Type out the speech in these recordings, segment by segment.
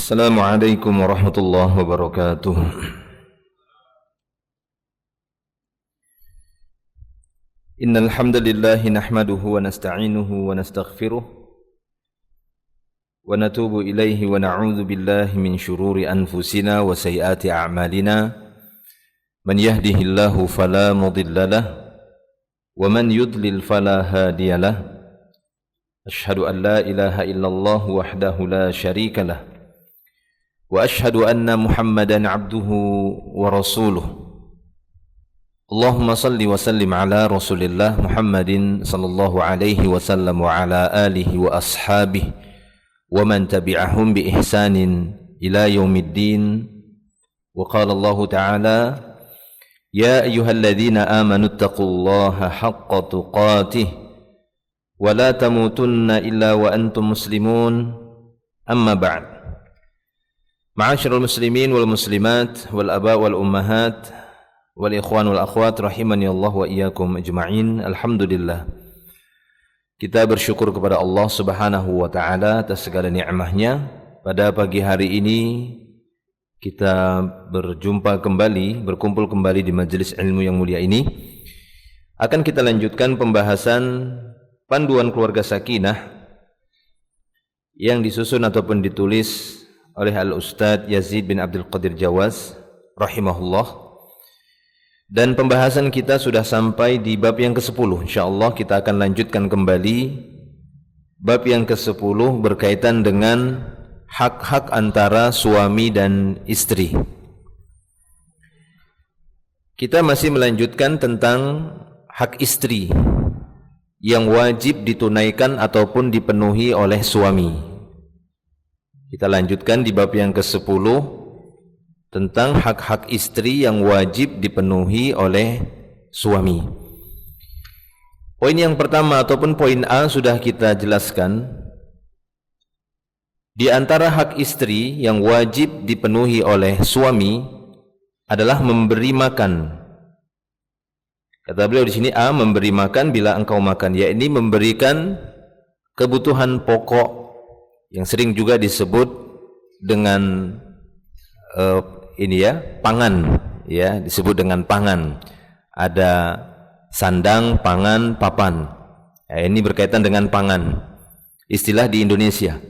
Assalamualaikum warahmatullahi wabarakatuh. Innal hamdalillah nahmaduhu wa nasta'inuhu wa nastaghfiruh wa natubu ilaihi wa na'udzu billahi min shururi anfusina wa sayyiati a'malina. Man yahdihillahu fala mudilla lahu wa man yudlil fala hadiya lahu. Asyhadu an la ilaha illallah wahdahu la syarika lahu wa ashhadu anna Muhammadan abduhu wa rasuluh. Allahumma salli wa sallim ala Rasulillah Muhammadin sallallahu alaihi wasallam wa ala alihi wa ashabihi wa man tabi'ahum bi ihsanin ila yaumiddin. Wa qala Allah ta'ala, ya ayyuhalladzina amanu taqullaha haqqa tuqatih wa la tamutunna illa wa antum muslimun. Amma ba'd. Ma'asyiral muslimin wal muslimat wal aba wal ummahat wal ikhwan wal akhwat rahimani Allah wa iyyakum ajma'in. Alhamdulillah, kita bersyukur kepada Allah Subhanahu wa taala atas segala nikmat-Nya. Pada pagi hari ini kita berjumpa kembali, berkumpul kembali di majelis ilmu yang mulia ini. Akan kita lanjutkan pembahasan panduan keluarga sakinah yang disusun ataupun ditulis oleh Al-Ustadz Yazid bin Abdul Qadir Jawaz rahimahullah. Dan pembahasan kita sudah sampai di bab yang ke-10. InsyaAllah kita akan lanjutkan kembali bab yang ke-10 berkaitan dengan hak-hak antara suami dan istri. Kita masih melanjutkan tentang hak istri yang wajib ditunaikan ataupun dipenuhi oleh suami. Kita lanjutkan di bab yang ke-10 tentang hak-hak istri yang wajib dipenuhi oleh suami. Poin yang pertama ataupun poin A sudah kita jelaskan. Di antara hak istri yang wajib dipenuhi oleh suami adalah memberi makan. Kata beliau di sini, A, memberi makan bila engkau makan, yakni memberikan kebutuhan pokok yang sering juga disebut dengan pangan, ya, disebut dengan pangan. Ada sandang, pangan, papan. Ya, ini berkaitan dengan pangan. Istilah di Indonesia.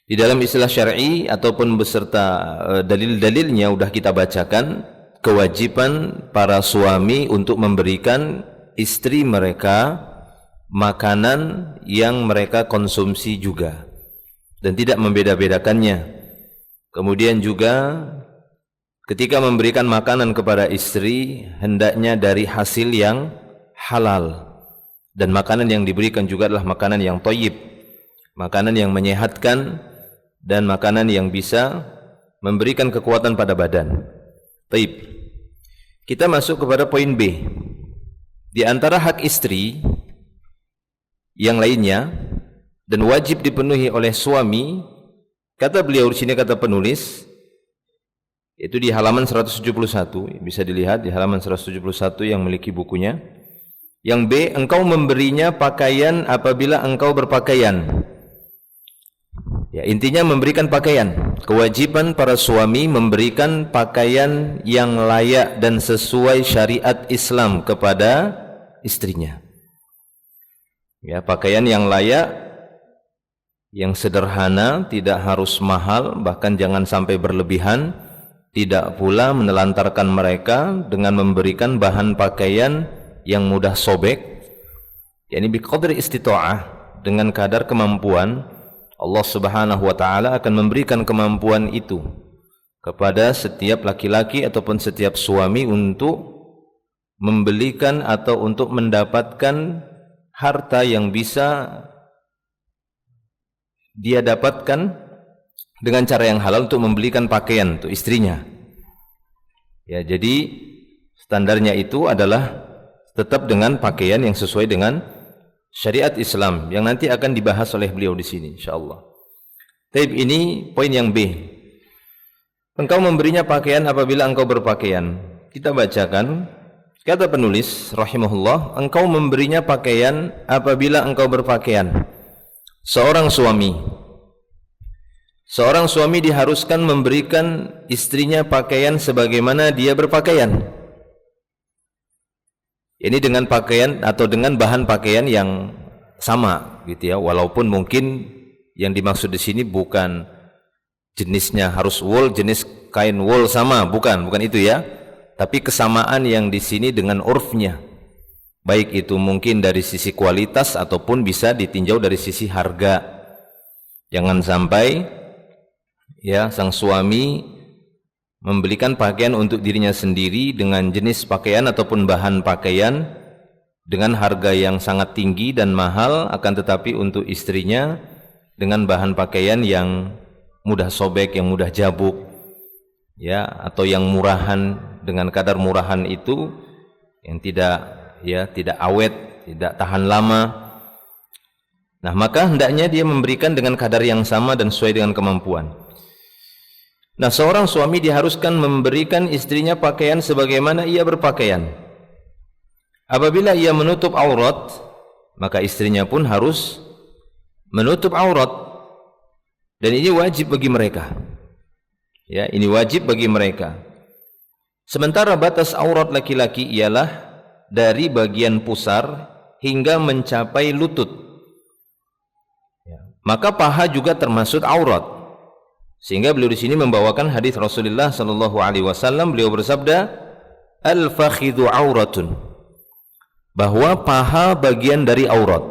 Di dalam istilah syar'i ataupun beserta dalil-dalilnya sudah kita bacakan, kewajiban para suami untuk memberikan istri mereka makanan yang mereka konsumsi juga dan tidak membeda-bedakannya. Kemudian juga ketika memberikan makanan kepada istri hendaknya dari hasil yang halal, dan makanan yang diberikan juga adalah makanan yang thayyib, makanan yang menyehatkan dan makanan yang bisa memberikan kekuatan pada badan. Baik, kita masuk kepada poin B. Di antara hak istri yang lainnya dan wajib dipenuhi oleh suami, kata beliau di sini, kata penulis, itu di halaman 171, bisa dilihat di halaman 171 yang memiliki bukunya. Yang B, engkau memberinya pakaian apabila engkau berpakaian. Ya, intinya memberikan pakaian. Kewajiban para suami memberikan pakaian yang layak dan sesuai syariat Islam kepada istrinya. Ya, pakaian yang layak, yang sederhana, tidak harus mahal, bahkan jangan sampai berlebihan. Tidak pula menelantarkan mereka dengan memberikan bahan pakaian yang mudah sobek. Yani biqadri istita'ah, dengan kadar kemampuan. Allah Subhanahu wa taala akan memberikan kemampuan itu kepada setiap laki-laki ataupun setiap suami untuk membelikan atau untuk mendapatkan harta yang bisa dia dapatkan dengan cara yang halal untuk membelikan pakaian untuk istrinya. Ya, jadi standarnya itu adalah tetap dengan pakaian yang sesuai dengan syariat Islam yang nanti akan dibahas oleh beliau di sini insyaallah. Tapi ini poin yang B. Engkau memberinya pakaian apabila engkau berpakaian. Kita bacakan. Kata penulis rahimahullah, engkau memberinya pakaian apabila engkau berpakaian. Seorang suami Seorang suami diharuskan memberikan istrinya pakaian sebagaimana dia berpakaian. Ini dengan pakaian atau dengan bahan pakaian yang sama gitu ya, walaupun mungkin yang dimaksud di sini bukan jenisnya harus wool, jenis kain wool sama, bukan itu ya. Tapi kesamaan yang di sini dengan urfnya. Baik itu mungkin dari sisi kualitas ataupun bisa ditinjau dari sisi harga. Jangan sampai ya sang suami membelikan pakaian untuk dirinya sendiri dengan jenis pakaian ataupun bahan pakaian dengan harga yang sangat tinggi dan mahal, akan tetapi untuk istrinya dengan bahan pakaian yang mudah sobek, yang mudah jabuk ya, atau yang murahan, dengan kadar murahan itu yang tidak awet, tidak tahan lama. Nah, maka hendaknya dia memberikan dengan kadar yang sama dan sesuai dengan kemampuan. Nah, seorang suami diharuskan memberikan istrinya pakaian sebagaimana ia berpakaian. Apabila ia menutup aurat, maka istrinya pun harus menutup aurat. Dan ini wajib bagi mereka. Ya, ini wajib bagi mereka. Sementara batas aurat laki-laki ialah dari bagian pusar hingga mencapai lutut. Ya. Maka paha juga termasuk aurat. Sehingga beliau di sini membawakan hadis Rasulullah sallallahu alaihi wasallam, beliau bersabda, "Al-fakhidhu auratun." Bahwa paha bagian dari aurat.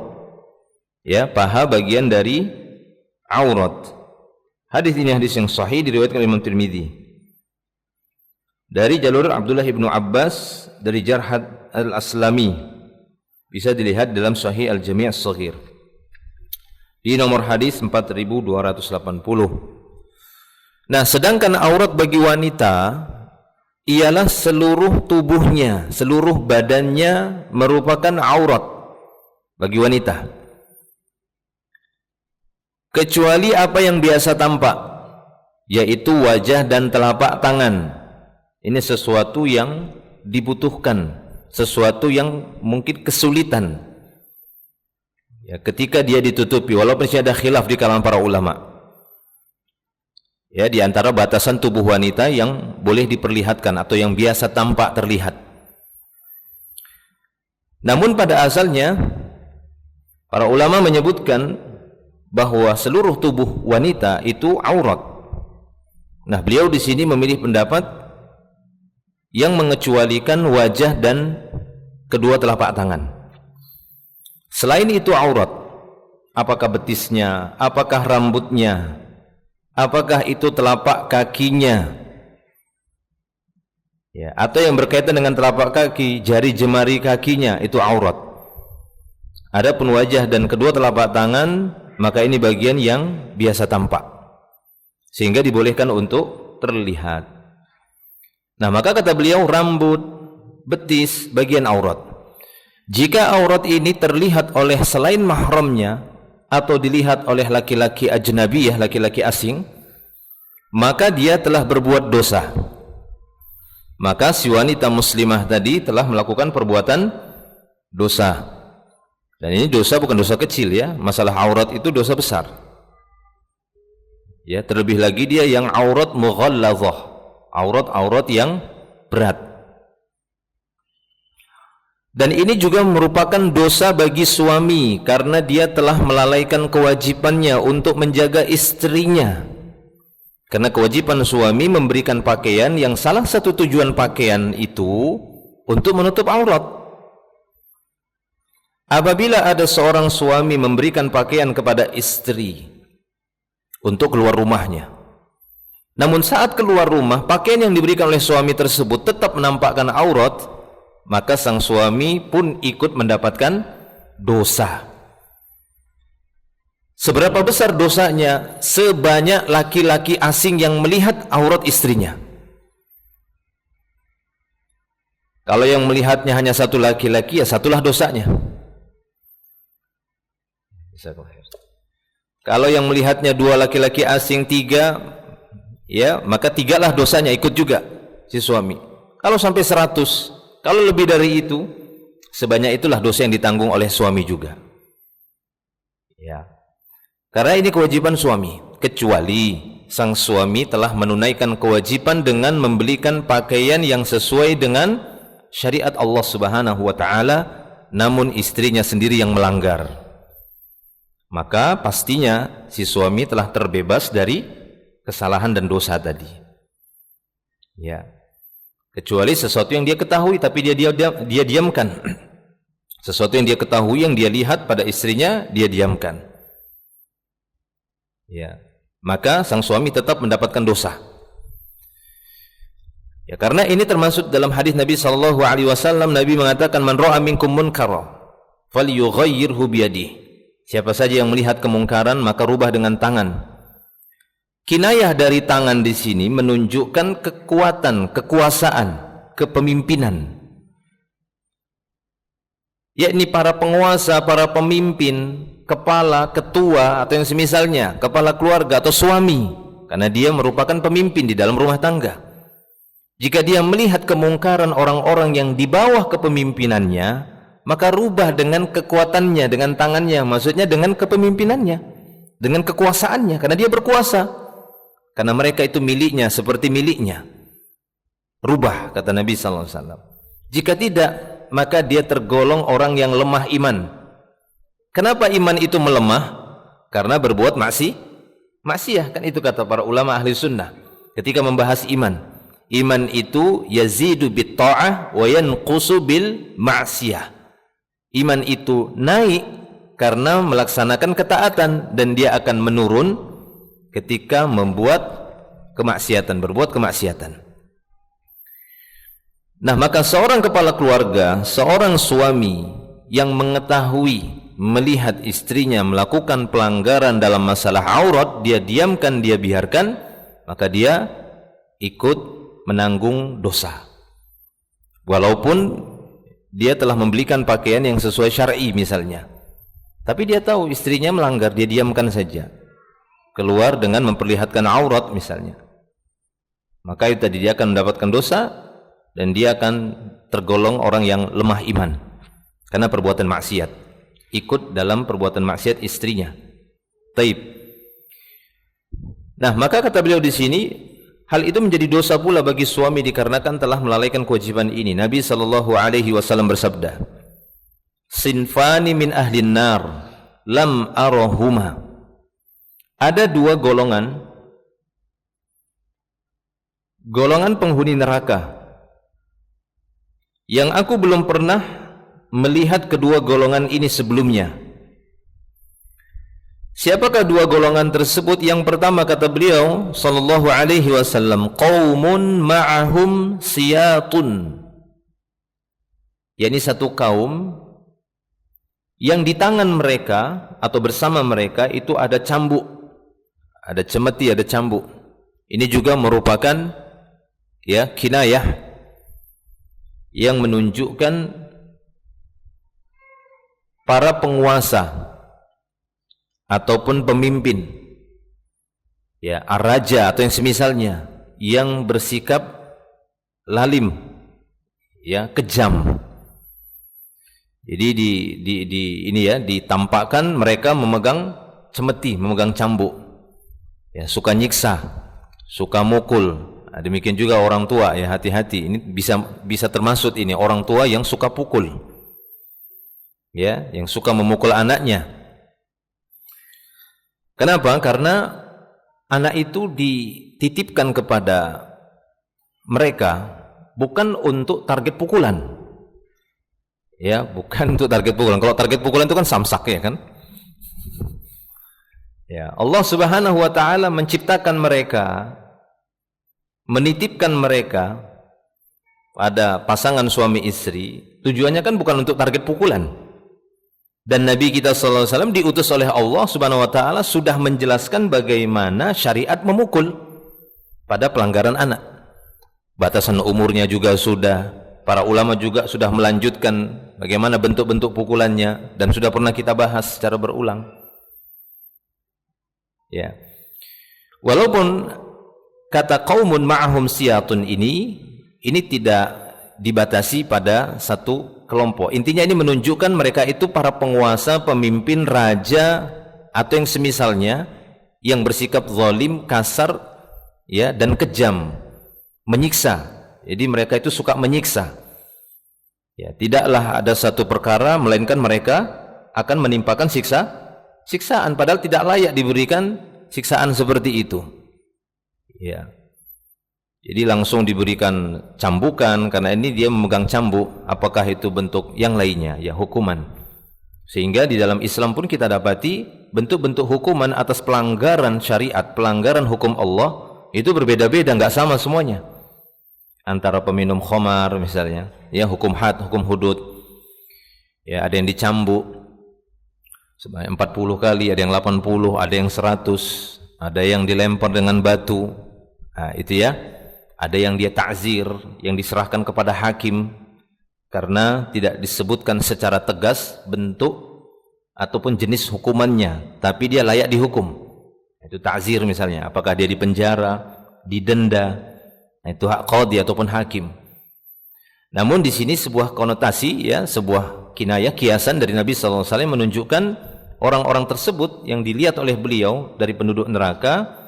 Ya, paha bagian dari aurat. Hadis ini hadis yang sahih, diriwayatkan Imam Tirmidzi dari jalur Abdullah ibnu Abbas dari Jarhad al-Aslami. Bisa dilihat dalam Sahih Al-Jami' As-Shaghir di nomor hadis 4280. Nah, sedangkan aurat bagi wanita ialah seluruh tubuhnya, seluruh badannya merupakan aurat bagi wanita, kecuali apa yang biasa tampak, yaitu wajah dan telapak tangan. Ini sesuatu yang dibutuhkan, sesuatu yang mungkin kesulitan ya, ketika dia ditutupi, walaupun masih ada khilaf di kalangan para ulama ya, di antara batasan tubuh wanita yang boleh diperlihatkan atau yang biasa tampak terlihat. Namun pada asalnya para ulama menyebutkan bahwa seluruh tubuh wanita itu aurat. Nah, beliau di sini memilih pendapat yang mengecualikan wajah dan kedua telapak tangan. Selain itu aurat, apakah betisnya, apakah rambutnya, apakah itu telapak kakinya ya, atau yang berkaitan dengan telapak kaki, jari jemari kakinya, itu aurat. Adapun wajah dan kedua telapak tangan, maka ini bagian yang biasa tampak, sehingga dibolehkan untuk terlihat. Nah, maka kata beliau, rambut, betis, bagian aurat. Jika aurat ini terlihat oleh selain mahramnya atau dilihat oleh laki-laki ajnabiyah, laki-laki asing, maka dia telah berbuat dosa. Maka si wanita muslimah tadi telah melakukan perbuatan dosa. Dan ini dosa bukan dosa kecil ya, masalah aurat itu dosa besar. Ya, terlebih lagi dia yang aurat mughalladzah, aurat-aurat yang berat. Dan ini juga merupakan dosa bagi suami karena dia telah melalaikan kewajibannya untuk menjaga istrinya. Karena kewajiban suami memberikan pakaian yang salah satu tujuan pakaian itu untuk menutup aurat. Apabila ada seorang suami memberikan pakaian kepada istri untuk keluar rumahnya, namun saat keluar rumah pakaian yang diberikan oleh suami tersebut tetap menampakkan aurat, maka sang suami pun ikut mendapatkan dosa. Seberapa besar dosanya? Sebanyak laki-laki asing yang melihat aurat istrinya. Kalau yang melihatnya hanya satu laki-laki, ya satulah dosanya. Kalau yang melihatnya dua laki-laki asing, tiga, ya maka tigalah dosanya, ikut juga si suami. Kalau sampai 100, kalau lebih dari itu, sebanyak itulah dosa yang ditanggung oleh suami juga. Ya, karena ini kewajiban suami. Kecuali sang suami telah menunaikan kewajiban dengan membelikan pakaian yang sesuai dengan syariat Allah Subhanahu wa taala, namun istrinya sendiri yang melanggar, maka pastinya si suami telah terbebas dari kesalahan dan dosa tadi. Ya. Kecuali sesuatu yang dia ketahui tapi dia diamkan. Sesuatu yang dia ketahui, yang dia lihat pada istrinya, dia diamkan. Ya. Maka sang suami tetap mendapatkan dosa. Ya, karena ini termasuk dalam hadis Nabi sallallahu alaihi wasallam. Nabi mengatakan, "Man ra'a minkum munkara falyughayyirhu biyadihi." Siapa saja yang melihat kemungkaran maka rubah dengan tangan. Kinayah dari tangan di sini menunjukkan kekuatan, kekuasaan, kepemimpinan. Yakni para penguasa, para pemimpin, kepala, ketua atau yang semisalnya, kepala keluarga atau suami, karena dia merupakan pemimpin di dalam rumah tangga. Jika dia melihat kemungkaran orang-orang yang di bawah kepemimpinannya, maka rubah dengan kekuatannya, dengan tangannya, maksudnya dengan kepemimpinannya, dengan kekuasaannya, karena dia berkuasa, karena mereka itu miliknya seperti miliknya. Rubah, kata Nabi sallallahu alaihi wasallam. Jika tidak, maka dia tergolong orang yang lemah iman. Kenapa iman itu melemah? Karena berbuat maksiyah, kan itu kata para ulama ahli sunnah ketika membahas iman. Iman itu yazidu bit ta'ah wa yanqusu bil ma'siyah. Iman itu naik karena melaksanakan ketaatan, dan dia akan menurun ketika membuat kemaksiatan, berbuat kemaksiatan. Nah, maka seorang kepala keluarga, seorang suami yang mengetahui, melihat istrinya melakukan pelanggaran dalam masalah aurat, dia diamkan, dia biarkan, maka dia ikut menanggung dosa. Walaupun dia telah membelikan pakaian yang sesuai syar'i misalnya, tapi dia tahu istrinya melanggar, dia diamkan saja, keluar dengan memperlihatkan aurat misalnya, maka itu tadi dia akan mendapatkan dosa, dan dia akan tergolong orang yang lemah iman karena perbuatan maksiat, ikut dalam perbuatan maksiat istrinya. Taib. Nah, maka kata beliau di sini, hal itu menjadi dosa pula bagi suami dikarenakan telah melalaikan kewajiban ini. Nabi sallallahu alaihi wasallam bersabda, "Sinfani min ahlin nar lam arahuma." Ada dua golongan penghuni neraka yang aku belum pernah melihat kedua golongan ini sebelumnya. Siapakah dua golongan tersebut? Yang pertama, kata beliau sallallahu alaihi wasallam, qaumun ma'ahum siyatun, yakni satu kaum yang di tangan mereka atau bersama mereka itu ada cambuk, ada cemeti, ada cambuk. Ini juga merupakan kinayah yang menunjukkan para penguasa ataupun pemimpin, raja atau yang semisalnya, yang bersikap lalim, kejam. Jadi ditampakkan mereka memegang cemeti, memegang cambuk, suka nyiksa, suka mukul. Demikian juga orang tua, hati-hati, ini bisa termasuk ini orang tua yang suka pukul, yang suka memukul anaknya. Kenapa? Karena anak itu dititipkan kepada mereka bukan untuk target pukulan, bukan untuk target pukulan. Kalau target pukulan itu kan samsak, kan? Allah Subhanahu wa taala menciptakan mereka, menitipkan mereka pada pasangan suami istri, tujuannya kan bukan untuk target pukulan. Dan Nabi kita sallallahu alaihi wasallam diutus oleh Allah Subhanahu wa taala sudah menjelaskan bagaimana syariat memukul pada pelanggaran anak. Batasan umurnya juga sudah, para ulama juga sudah melanjutkan bagaimana bentuk-bentuk pukulannya, dan sudah pernah kita bahas secara berulang. Walaupun kata qaumun ma'ahum siyatun ini tidak dibatasi pada satu kelompok. Intinya ini menunjukkan mereka itu para penguasa, pemimpin, raja atau yang semisalnya, yang bersikap zalim, kasar, ya, dan kejam, menyiksa. Jadi mereka itu suka menyiksa. Ya, tidaklah ada satu perkara melainkan mereka akan menimpakan siksaan padahal tidak layak diberikan siksaan seperti itu. Ya. Jadi langsung diberikan cambukan karena ini dia memegang cambuk, apakah itu bentuk yang lainnya, ya hukuman. Sehingga di dalam Islam pun kita dapati bentuk-bentuk hukuman atas pelanggaran syariat, pelanggaran hukum Allah itu berbeda-beda, enggak sama semuanya. Antara peminum khamar misalnya, ya hukum had, hukum hudud. Ya, ada yang dicambuk sebanyak 40 kali, ada yang 80, ada yang 100, ada yang dilempar dengan batu. Nah, itu ya. Ada yang dia ta'zir, yang diserahkan kepada hakim karena tidak disebutkan secara tegas bentuk ataupun jenis hukumannya, tapi dia layak dihukum. Itu ta'zir misalnya, apakah dia dipenjara, didenda. Nah, itu hak qadhi ataupun hakim. Namun di sini sebuah konotasi, ya, sebuah kinayah, kiasan dari Nabi sallallahu alaihi wasallam menunjukkan orang-orang tersebut yang dilihat oleh beliau dari penduduk neraka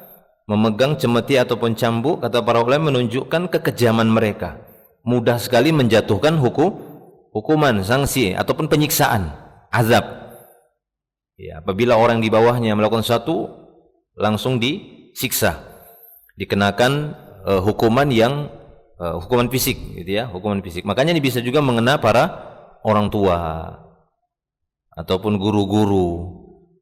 memegang cemeti ataupun cambuk, kata para ulama menunjukkan kekejaman mereka. Mudah sekali menjatuhkan hukuman, sanksi ataupun penyiksaan, azab. Ya, apabila orang di bawahnya melakukan sesuatu langsung disiksa, dikenakan hukuman yang hukuman fisik, gitu ya, hukuman fisik. Makanya ini bisa juga mengena para orang tua ataupun guru-guru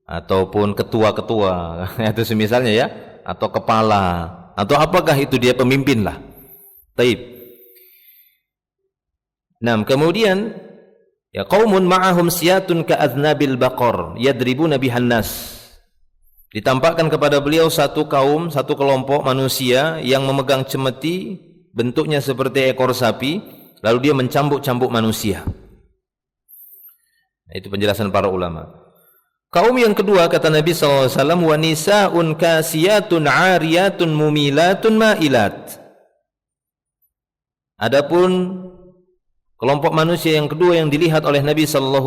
ataupun ketua-ketua itu semisalnya, ya, atau kepala, atau apakah itu dia pemimpin lah. Taib. Nah, kemudian ya qaumun ma'ahum siyatun ka'adznabil baqar yadribuna bihan nas. Ditampakkan kepada beliau satu kaum, satu kelompok manusia yang memegang cemeti bentuknya seperti ekor sapi, lalu dia mencambuk-cambuk manusia. Nah, itu penjelasan para ulama. Kaum yang kedua kata Nabi SAW, wa nisa'un kasiyatun 'ariyatun mumilatun ma'ilat. Adapun kelompok manusia yang kedua yang dilihat oleh Nabi SAW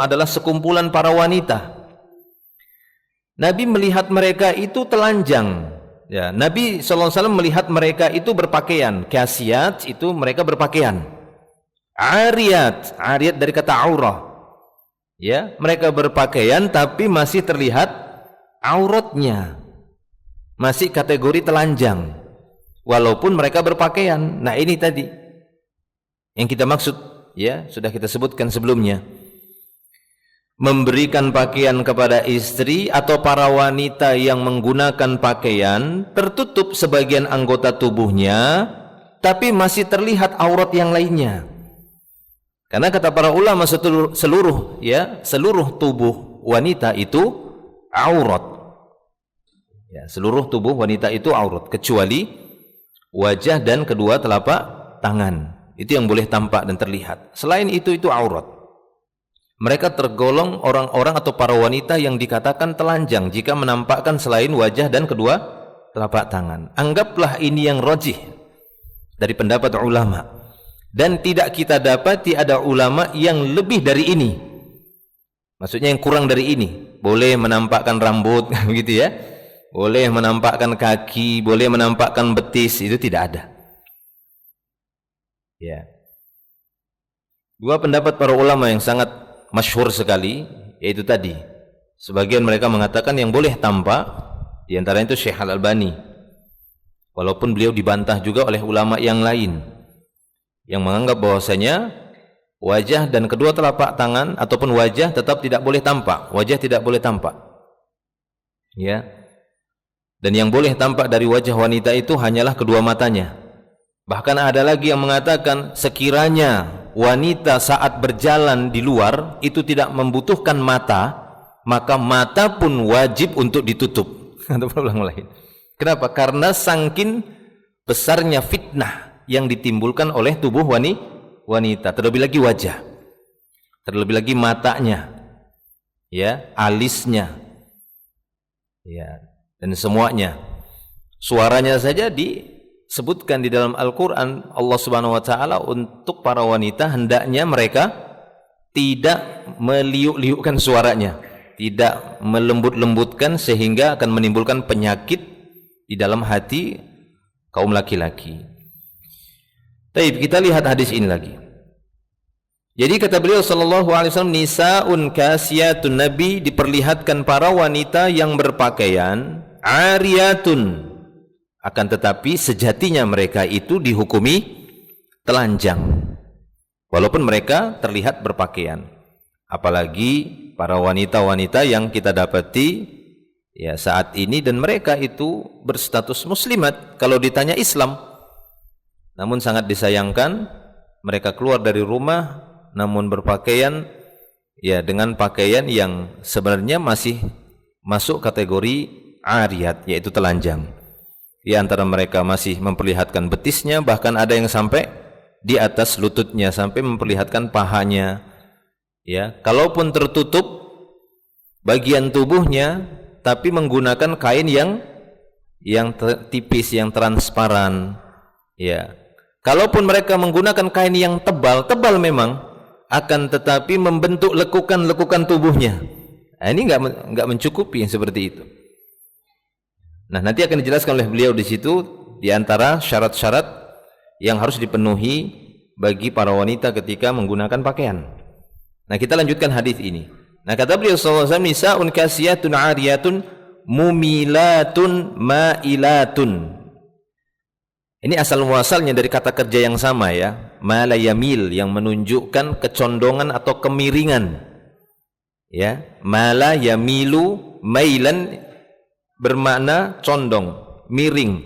adalah sekumpulan para wanita. Nabi melihat mereka itu telanjang. Ya, Nabi SAW melihat mereka itu berpakaian. Kasiyat itu mereka berpakaian. 'Ariyat, 'ariyat dari kata aurah. Ya, mereka berpakaian tapi masih terlihat auratnya, masih kategori telanjang walaupun mereka berpakaian. Nah, ini tadi yang kita maksud, ya, sudah kita sebutkan sebelumnya. Memberikan pakaian kepada istri atau para wanita yang menggunakan pakaian tertutup sebagian anggota tubuhnya tapi masih terlihat aurat yang lainnya. Karena kata para ulama seluruh tubuh wanita itu aurat. Ya, seluruh tubuh wanita itu aurat kecuali wajah dan kedua telapak tangan. Itu yang boleh tampak dan terlihat. Selain itu aurat. Mereka tergolong orang-orang atau para wanita yang dikatakan telanjang jika menampakkan selain wajah dan kedua telapak tangan. Anggaplah ini yang rajih dari pendapat ulama. Dan tidak kita dapati ada ulama yang lebih dari ini. Maksudnya yang kurang dari ini. Boleh menampakkan rambut, begitu ya. Boleh menampakkan kaki, boleh menampakkan betis, itu tidak ada. Ya. Dua pendapat para ulama yang sangat masyhur sekali, yaitu tadi. Sebagian mereka mengatakan yang boleh tampak, di antaranya itu Syekh Al-Albani. Walaupun beliau dibantah juga oleh ulama yang lain yang menganggap bahwasanya wajah dan kedua telapak tangan ataupun wajah tetap tidak boleh tampak, wajah tidak boleh tampak, ya. Dan yang boleh tampak dari wajah wanita itu hanyalah kedua matanya. Bahkan ada lagi yang mengatakan sekiranya wanita saat berjalan di luar itu tidak membutuhkan mata, maka mata pun wajib untuk ditutup. Atau ulang lain. Kenapa? Karena saking besarnya fitnah yang ditimbulkan oleh tubuh wanita, terlebih lagi wajah, terlebih lagi matanya, ya, alisnya, ya, dan semuanya. Suaranya saja disebutkan di dalam Al-Quran Allah Subhanahu Wa Taala untuk para wanita hendaknya mereka tidak meliuk-liukkan suaranya. tidak melembut-lembutkan sehingga akan menimbulkan penyakit di dalam hati kaum laki-laki. Baik, kita lihat hadis ini lagi. Jadi kata beliau sallallahu alaihi wasallam, nisaun kasiyatun, Nabi diperlihatkan para wanita yang berpakaian ariyatun, akan tetapi sejatinya mereka itu dihukumi telanjang walaupun mereka terlihat berpakaian. Apalagi para wanita-wanita yang kita dapati ya saat ini, dan mereka itu berstatus muslimat kalau ditanya Islam. Namun sangat disayangkan mereka keluar dari rumah namun berpakaian ya dengan pakaian yang sebenarnya masih masuk kategori ariyat, yaitu telanjang. Di antara mereka masih memperlihatkan betisnya, bahkan ada yang sampai di atas lututnya, sampai memperlihatkan pahanya. Ya, kalaupun tertutup bagian tubuhnya tapi menggunakan kain yang tipis, yang transparan. Ya. Kalaupun mereka menggunakan kain yang tebal memang, akan tetapi membentuk lekukan-lekukan tubuhnya. Nah, ini enggak mencukupi yang seperti itu. Nah, nanti akan dijelaskan oleh beliau di situ di antara syarat-syarat yang harus dipenuhi bagi para wanita ketika menggunakan pakaian. Nah, kita lanjutkan hadis ini. Nah, kata beliau sallallahu alaihi wasallam, nisaun kasiyatun ariyatun mumilatun mailatun. Ini asal muasalnya dari kata kerja yang sama ya, mala yamil, yang menunjukkan kecondongan atau kemiringan. Ya, mala yamilu mailan bermakna condong, miring.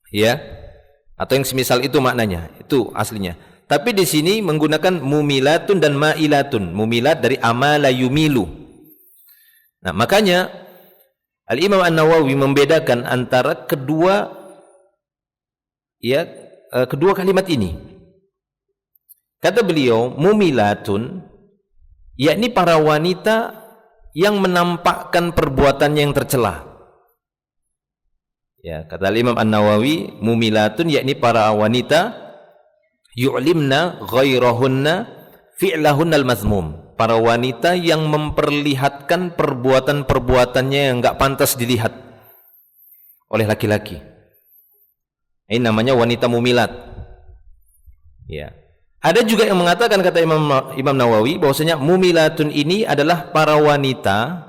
Ya. Atau yang semisal itu maknanya, itu aslinya. Tapi di sini menggunakan mumilatun dan mailatun. Mumilat dari amala yumilu. Nah, makanya Al-Imam An-Nawawi membedakan antara kedua kalimat ini. Kata beliau, mumilatun yakni para wanita yang menampakkan perbuatannya yang tercela. Ya, kata Imam An-Nawawi, mumilatun yakni para wanita yu'limna ghairahunna fi'lahunnal mazmum. Para wanita yang memperlihatkan perbuatan-perbuatannya yang enggak pantas dilihat oleh laki-laki. Ini namanya wanita mumilat. Ya. Ada juga yang mengatakan, kata Imam Nawawi, bahwasanya mumilatun ini adalah para wanita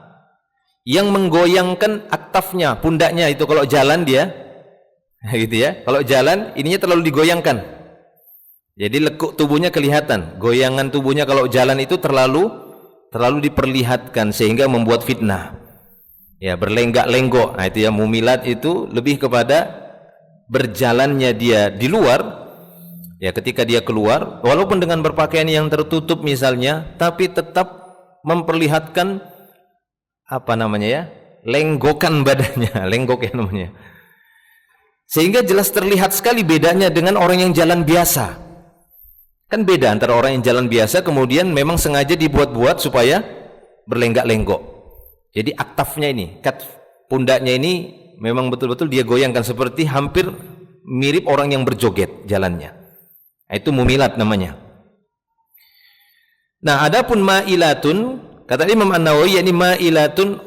yang menggoyangkan aktafnya, pundaknya itu kalau jalan dia, gitu ya. Kalau jalan ininya terlalu digoyangkan. Jadi lekuk tubuhnya kelihatan. Goyangan tubuhnya kalau jalan itu terlalu diperlihatkan sehingga membuat fitnah. Ya, berlenggak-lenggok. Nah, itu ya, mumilat itu lebih kepada berjalannya dia di luar. Ya, ketika dia keluar walaupun dengan berpakaian yang tertutup misalnya, tapi tetap memperlihatkan apa namanya ya, lenggokan badannya, lenggok ya namanya, sehingga jelas terlihat sekali bedanya dengan orang yang jalan biasa. Kan beda antara orang yang jalan biasa kemudian memang sengaja dibuat-buat supaya berlenggak-lenggok. Jadi aktafnya ini, pundaknya ini memang betul-betul dia goyangkan seperti hampir mirip orang yang berjoget jalannya. Itu mumilat namanya. Nah, adapun mailatun, kata Imam An-Nawawi, yakni mailatun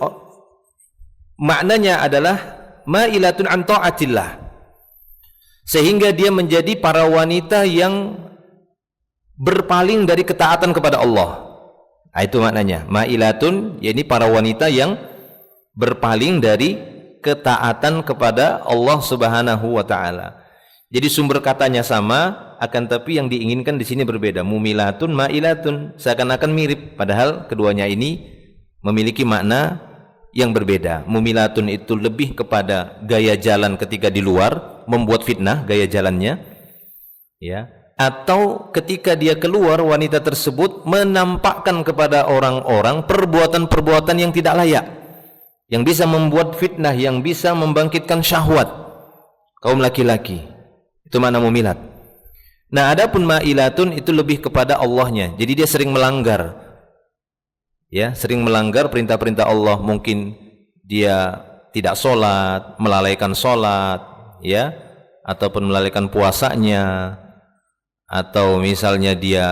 maknanya adalah mailatun an taatillah. Sehingga dia menjadi para wanita yang berpaling dari ketaatan kepada Allah. Nah, itu maknanya. Mailatun yakni para wanita yang berpaling dari ketaatan kepada Allah Subhanahu wa taala. Jadi sumber katanya sama, akan tapi yang diinginkan di sini berbeda. Mumilatun, mailatun, seakan-akan mirip, padahal keduanya ini memiliki makna yang berbeda. Mumilatun itu lebih kepada gaya jalan ketika di luar, membuat fitnah gaya jalannya, ya. Atau ketika dia keluar, wanita tersebut menampakkan kepada orang-orang perbuatan-perbuatan yang tidak layak, yang bisa membuat fitnah, yang bisa membangkitkan syahwat kaum laki-laki. Itu makna mumilat. Nah, adapun mailatun itu lebih kepada Allahnya. Jadi dia sering melanggar. Ya, sering melanggar perintah-perintah Allah. Mungkin dia tidak sholat, melalaikan sholat, ya, ataupun melalaikan puasanya, atau misalnya dia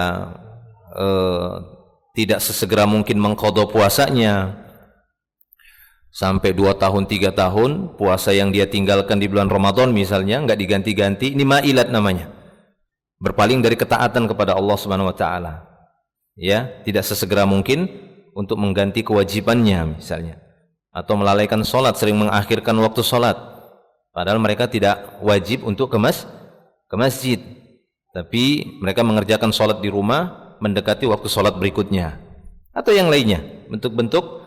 tidak sesegera mungkin mengqadha puasanya. Sampai 2 tahun, 3 tahun, puasa yang dia tinggalkan di bulan Ramadan misalnya, enggak diganti-ganti, ini ma'ilat namanya. Berpaling dari ketaatan kepada Allah Subhanahu wa taala. Ya, tidak sesegera mungkin untuk mengganti kewajibannya misalnya. Atau melalaikan salat, sering mengakhirkan waktu salat. Padahal mereka tidak wajib untuk ke masjid. Tapi mereka mengerjakan salat di rumah mendekati waktu salat berikutnya. Atau yang lainnya, bentuk-bentuk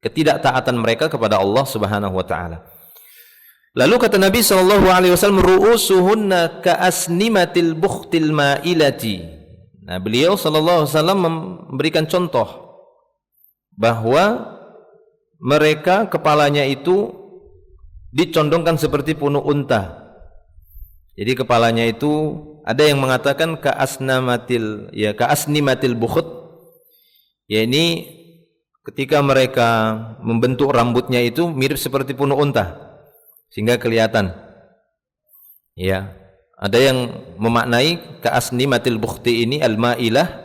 ketidaktaatan mereka kepada Allah Subhanahu wa taala. Lalu kata Nabi sallallahu alaihi wasallam, ru'usuhunna ka'asnimatil bukhtil ma'ilati. Nah, beliau sallallahu alaihi wasallam memberikan contoh bahwa mereka kepalanya itu dicondongkan seperti punuk unta. Jadi kepalanya itu ada yang mengatakan ka'asnimatil bukht, yakni ketika mereka membentuk rambutnya itu mirip seperti punuk unta sehingga kelihatan. Ya, ada yang memaknai ka'asnimatil bukhti ini al-ma'ilah,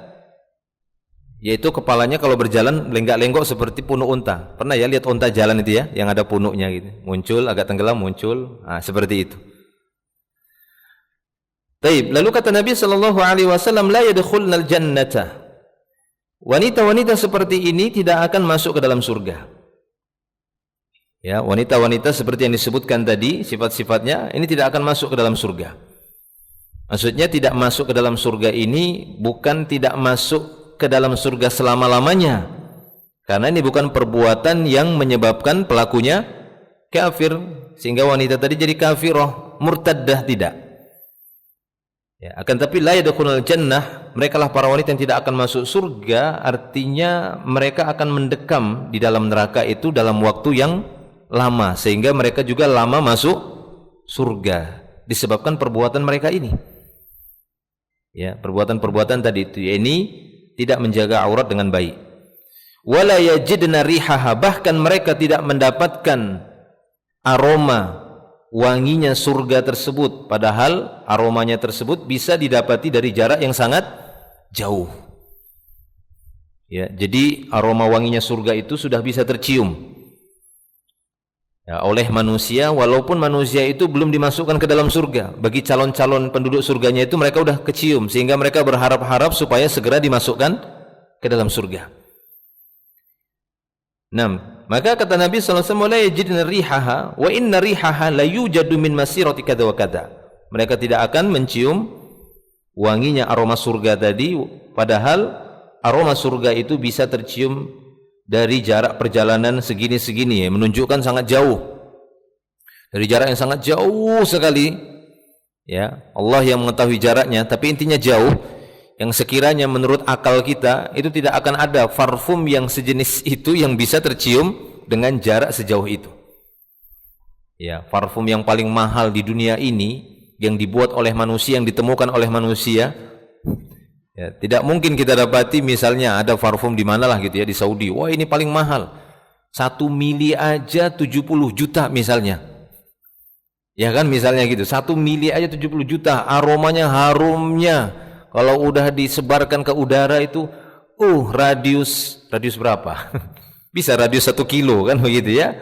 yaitu kepalanya kalau berjalan lenggak-lenggok seperti punuk unta. Pernah ya lihat unta jalan itu ya, yang ada punuknya gitu. Muncul agak tenggelam, muncul. Nah, seperti itu. Baik, lalu kata Nabi sallallahu alaihi wasallam, la yadkhulnal jannata. Wanita-wanita seperti ini tidak akan masuk ke dalam surga. Ya, wanita-wanita seperti yang disebutkan tadi, sifat-sifatnya ini tidak akan masuk ke dalam surga. Maksudnya tidak masuk ke dalam surga ini bukan tidak masuk ke dalam surga selama-lamanya. Karena ini bukan perbuatan yang menyebabkan pelakunya kafir sehingga wanita tadi jadi kafirah, murtaddah, tidak. Ya, akan tapi la yadkhulul jannah, mereka lah para wanita yang tidak akan masuk surga, artinya mereka akan mendekam di dalam neraka itu dalam waktu yang lama sehingga mereka juga lama masuk surga disebabkan perbuatan mereka ini. Ya, perbuatan-perbuatan tadi itu, ini tidak menjaga aurat dengan baik. Wala yajidna rihaha, bahkan mereka tidak mendapatkan aroma wanginya surga tersebut, padahal aromanya tersebut bisa didapati dari jarak yang sangat jauh. Ya, jadi aroma wanginya surga itu sudah bisa tercium ya, oleh manusia, walaupun manusia itu belum dimasukkan ke dalam surga. Bagi calon-calon penduduk surganya itu mereka sudah kecium, sehingga mereka berharap-harap supaya segera dimasukkan ke dalam surga. Nah, maka kata Nabi SAW, la yajidna rihaha wa inna rihaha la yujadu min masirati kadza wa kadza. Mereka tidak akan mencium wanginya aroma surga tadi, padahal aroma surga itu bisa tercium dari jarak perjalanan segini-segini, ya, menunjukkan sangat jauh. Dari jarak yang sangat jauh sekali. Ya, Allah yang mengetahui jaraknya, tapi intinya jauh. Yang sekiranya menurut akal kita itu tidak akan ada parfum yang sejenis itu yang bisa tercium dengan jarak sejauh itu. Ya, parfum yang paling mahal di dunia ini yang dibuat oleh manusia, yang ditemukan oleh manusia, ya, tidak mungkin kita dapati misalnya ada parfum di mana lah gitu ya, di Saudi. Wah, ini paling mahal. 1 mili aja 70 juta misalnya. Ya kan, misalnya gitu. 1 mili aja 70 juta. Aromanya, harumnya, kalau udah disebarkan ke udara itu, radius berapa? Bisa radius 1 kilo kan begitu ya.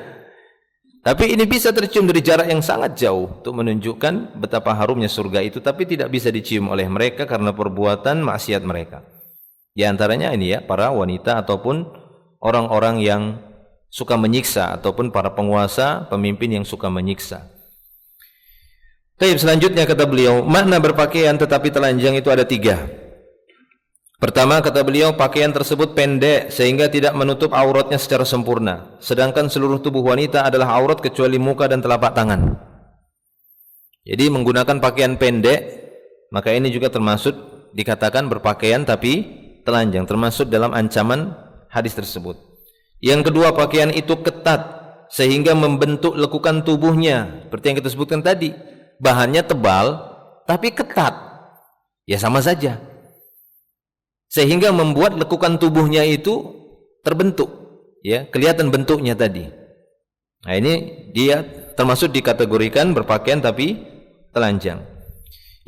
Tapi ini bisa tercium dari jarak yang sangat jauh untuk menunjukkan betapa harumnya surga itu, tapi tidak bisa dicium oleh mereka karena perbuatan maksiat mereka. Di antaranya ini ya, para wanita ataupun orang-orang yang suka menyiksa ataupun para penguasa, pemimpin yang suka menyiksa. Baik, selanjutnya kata beliau, makna berpakaian tetapi telanjang itu ada 3. Pertama, kata beliau, pakaian tersebut pendek sehingga tidak menutup auratnya secara sempurna, sedangkan seluruh tubuh wanita adalah aurat kecuali muka dan telapak tangan. Jadi menggunakan pakaian pendek, maka ini juga termasuk dikatakan berpakaian tapi telanjang, termasuk dalam ancaman hadis tersebut. Yang kedua, pakaian itu ketat sehingga membentuk lekukan tubuhnya, seperti yang kita sebutkan tadi. Bahannya tebal tapi ketat, ya sama saja, sehingga membuat lekukan tubuhnya itu terbentuk, ya, kelihatan bentuknya tadi. Nah, ini dia termasuk dikategorikan berpakaian tapi telanjang.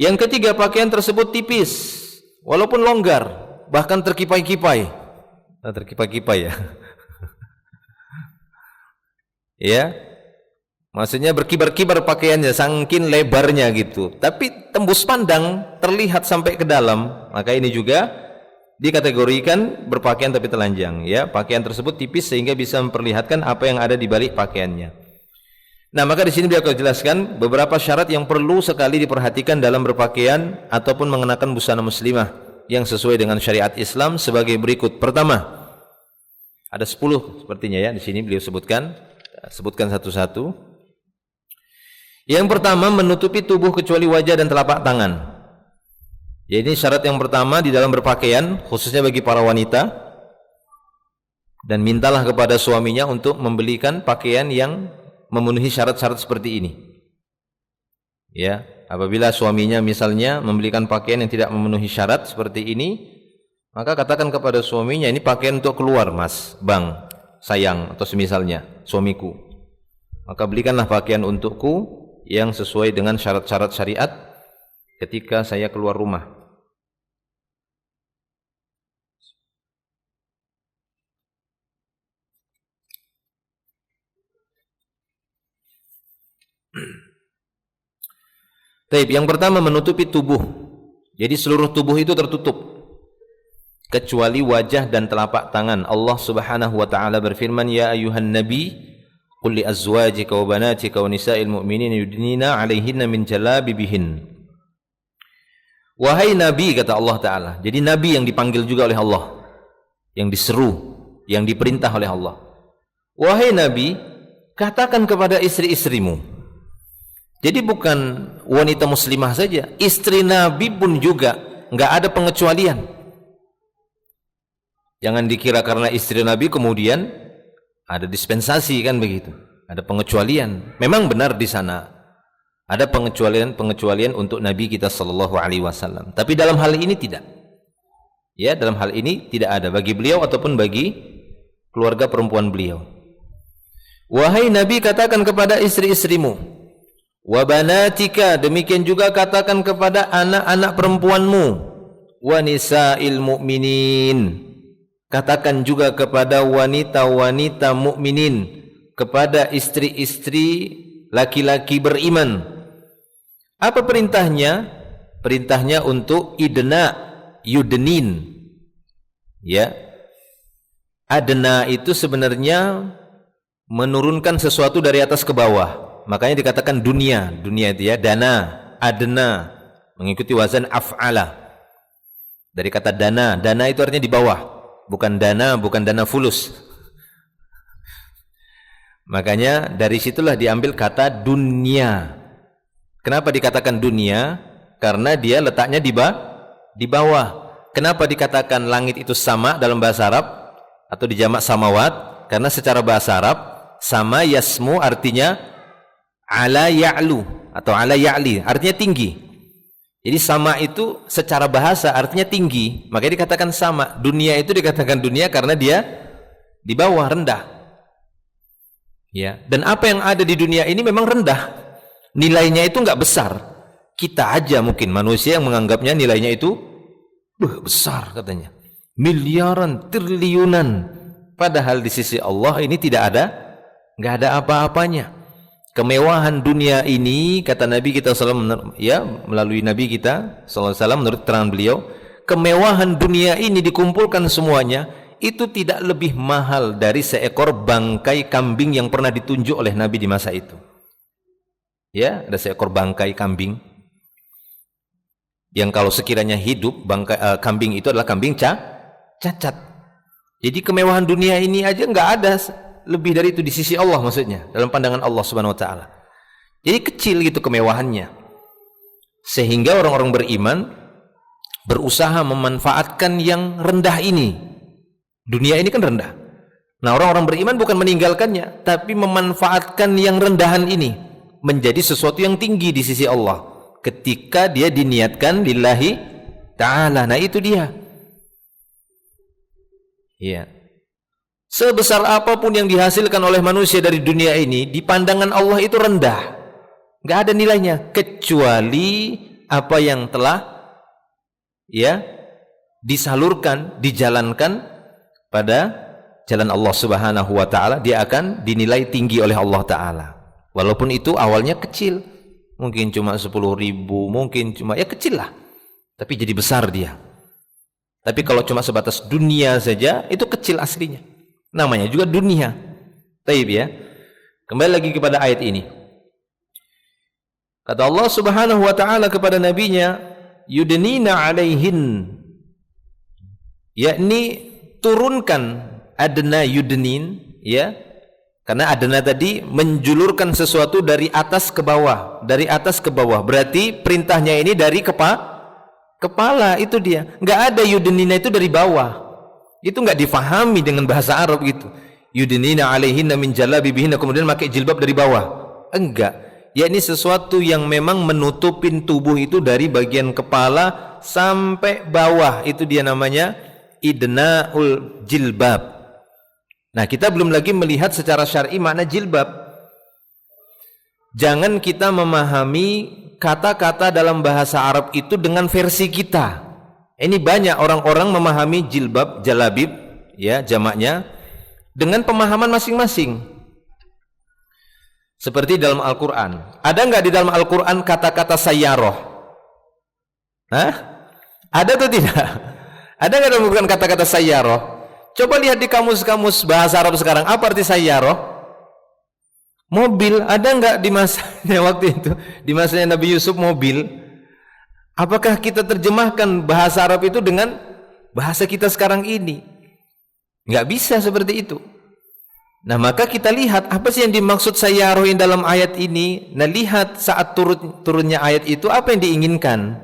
Yang ketiga, pakaian tersebut tipis walaupun longgar, bahkan terkipai-kipai. Terkipai-kipai ya. Ya. Maksudnya berkibar-kibar pakaiannya, saking lebarnya gitu. Tapi tembus pandang, terlihat sampai ke dalam. Maka ini juga dikategorikan berpakaian tapi telanjang. Ya, pakaian tersebut tipis sehingga bisa memperlihatkan apa yang ada di balik pakaiannya. Nah, maka di sini beliau jelaskan beberapa syarat yang perlu sekali diperhatikan dalam berpakaian ataupun mengenakan busana muslimah yang sesuai dengan syariat Islam sebagai berikut. Pertama, ada 10 sepertinya ya di sini beliau sebutkan satu-satu. Yang pertama, menutupi tubuh kecuali wajah dan telapak tangan. Jadi syarat yang pertama di dalam berpakaian, khususnya bagi para wanita, dan mintalah kepada suaminya untuk membelikan pakaian yang memenuhi syarat-syarat seperti ini. Ya, apabila suaminya misalnya membelikan pakaian yang tidak memenuhi syarat seperti ini, maka katakan kepada suaminya, ini pakaian untuk keluar mas, bang, sayang, atau semisalnya, suamiku. Maka belikanlah pakaian untukku yang sesuai dengan syarat-syarat syariat ketika saya keluar rumah. Taib, yang pertama menutupi tubuh. Jadi seluruh tubuh itu tertutup kecuali wajah dan telapak tangan. Allah Subhanahu wa taala berfirman, "Ya ayuhan nabi, qul li azwajika wa banatika wa nisa'il mu'minin yudnina 'alaihinna min jalabibihin." Wahai nabi, kata Allah taala. Jadi nabi yang dipanggil juga oleh Allah, yang diseru, yang diperintah oleh Allah. Wahai nabi, katakan kepada istri-istrimu. Jadi bukan wanita muslimah saja, istri nabi pun juga enggak ada pengecualian. Jangan dikira karena istri nabi kemudian ada dispensasi, kan begitu. Ada pengecualian. Memang benar di sana ada pengecualian untuk Nabi kita sallallahu alaihi wasallam. Tapi dalam hal ini tidak. Ya, dalam hal ini tidak ada bagi beliau ataupun bagi keluarga perempuan beliau. Wahai Nabi, katakan kepada istri-istrimu, wa banatika, demikian juga katakan kepada anak-anak perempuanmu, wa nisa'il mu'minin, katakan juga kepada wanita-wanita mukminin, kepada istri-istri laki-laki beriman. Apa perintahnya? Perintahnya untuk idna, yudnin. Ya. Adna itu sebenarnya menurunkan sesuatu dari atas ke bawah. Makanya dikatakan dunia. Dunia itu ya, dana, adna, mengikuti wazan af'ala. Dari kata dana, dana itu artinya di bawah. Bukan dana fulus. Makanya dari situlah diambil kata dunia. Kenapa dikatakan dunia? Karena dia letaknya di bawah. Kenapa dikatakan langit itu sama dalam bahasa Arab atau dijamak samawat? Karena secara bahasa Arab sama yasmu artinya ala ya'lu atau ala ya'li, artinya tinggi. Jadi sama itu secara bahasa artinya tinggi, makanya dikatakan sama. Dunia itu dikatakan dunia karena dia di bawah, rendah. Ya, dan apa yang ada di dunia ini memang rendah. Nilainya itu enggak besar. Kita aja mungkin manusia yang menganggapnya nilainya itu besar katanya. Miliaran, triliunan. Padahal di sisi Allah ini enggak ada apa-apanya. Kemewahan dunia ini, kata Nabi kita SAW, ya, melalui Nabi kita SAW, menurut terangan beliau, kemewahan dunia ini dikumpulkan semuanya, itu tidak lebih mahal dari seekor bangkai kambing yang pernah ditunjuk oleh Nabi di masa itu. Ya, ada seekor bangkai kambing yang kalau sekiranya hidup, kambing itu adalah kambing cacat. Jadi kemewahan dunia ini aja enggak ada lebih dari itu di sisi Allah, maksudnya dalam pandangan Allah Subhanahu wa taala. Jadi kecil gitu kemewahannya. Sehingga orang-orang beriman berusaha memanfaatkan yang rendah ini. Dunia ini kan rendah. Nah, orang-orang beriman bukan meninggalkannya, tapi memanfaatkan yang rendahan ini menjadi sesuatu yang tinggi di sisi Allah ketika dia diniatkan lillahi ta'ala. Nah, itu dia. Iya. Sebesar apapun yang dihasilkan oleh manusia dari dunia ini, di pandangan Allah itu rendah, nggak ada nilainya kecuali apa yang telah ya disalurkan, dijalankan pada jalan Allah Subhanahu wa taala, dia akan dinilai tinggi oleh Allah taala. Walaupun itu awalnya kecil, mungkin cuma 10.000, mungkin cuma ya kecil lah, tapi jadi besar dia. Tapi kalau cuma sebatas dunia saja, itu kecil aslinya, namanya juga dunia. Taib ya. Kembali lagi kepada ayat ini. Kata Allah Subhanahu wa taala kepada nabinya, yudnina alaihin, yakni turunkan, adna yudnin, ya. Karena adna tadi menjulurkan sesuatu dari atas ke bawah, dari atas ke bawah. Berarti perintahnya ini dari kepala, itu dia. Enggak ada yudnina itu dari bawah. Itu enggak difahami dengan bahasa Arab gitu. Yudnina alaihinna min jalabibihinna, kemudian pakai jilbab dari bawah. Enggak. Yakni sesuatu yang memang menutupin tubuh itu dari bagian kepala sampai bawah. Itu dia namanya idnaul jilbab. Nah, kita belum lagi melihat secara syar'i makna jilbab. Jangan kita memahami kata-kata dalam bahasa Arab itu dengan versi kita. Ini banyak orang-orang memahami jilbab, jalabib, ya jamaknya, dengan pemahaman masing-masing. Seperti dalam Al-Quran. Ada nggak di dalam Al-Quran kata-kata sayyaroh? Hah? Ada atau tidak? Ada nggak dalam Al-Quran kata-kata sayyaroh? Coba lihat di kamus-kamus bahasa Arab sekarang, apa arti sayyaroh? Mobil. Ada nggak di masanya waktu itu? Di masanya Nabi Yusuf mobil. Apakah kita terjemahkan bahasa Arab itu dengan bahasa kita sekarang ini? Nggak bisa seperti itu. Nah, maka kita lihat apa sih yang dimaksud sayyaroh dalam ayat ini. Nah, lihat saat turunnya ayat itu apa yang diinginkan,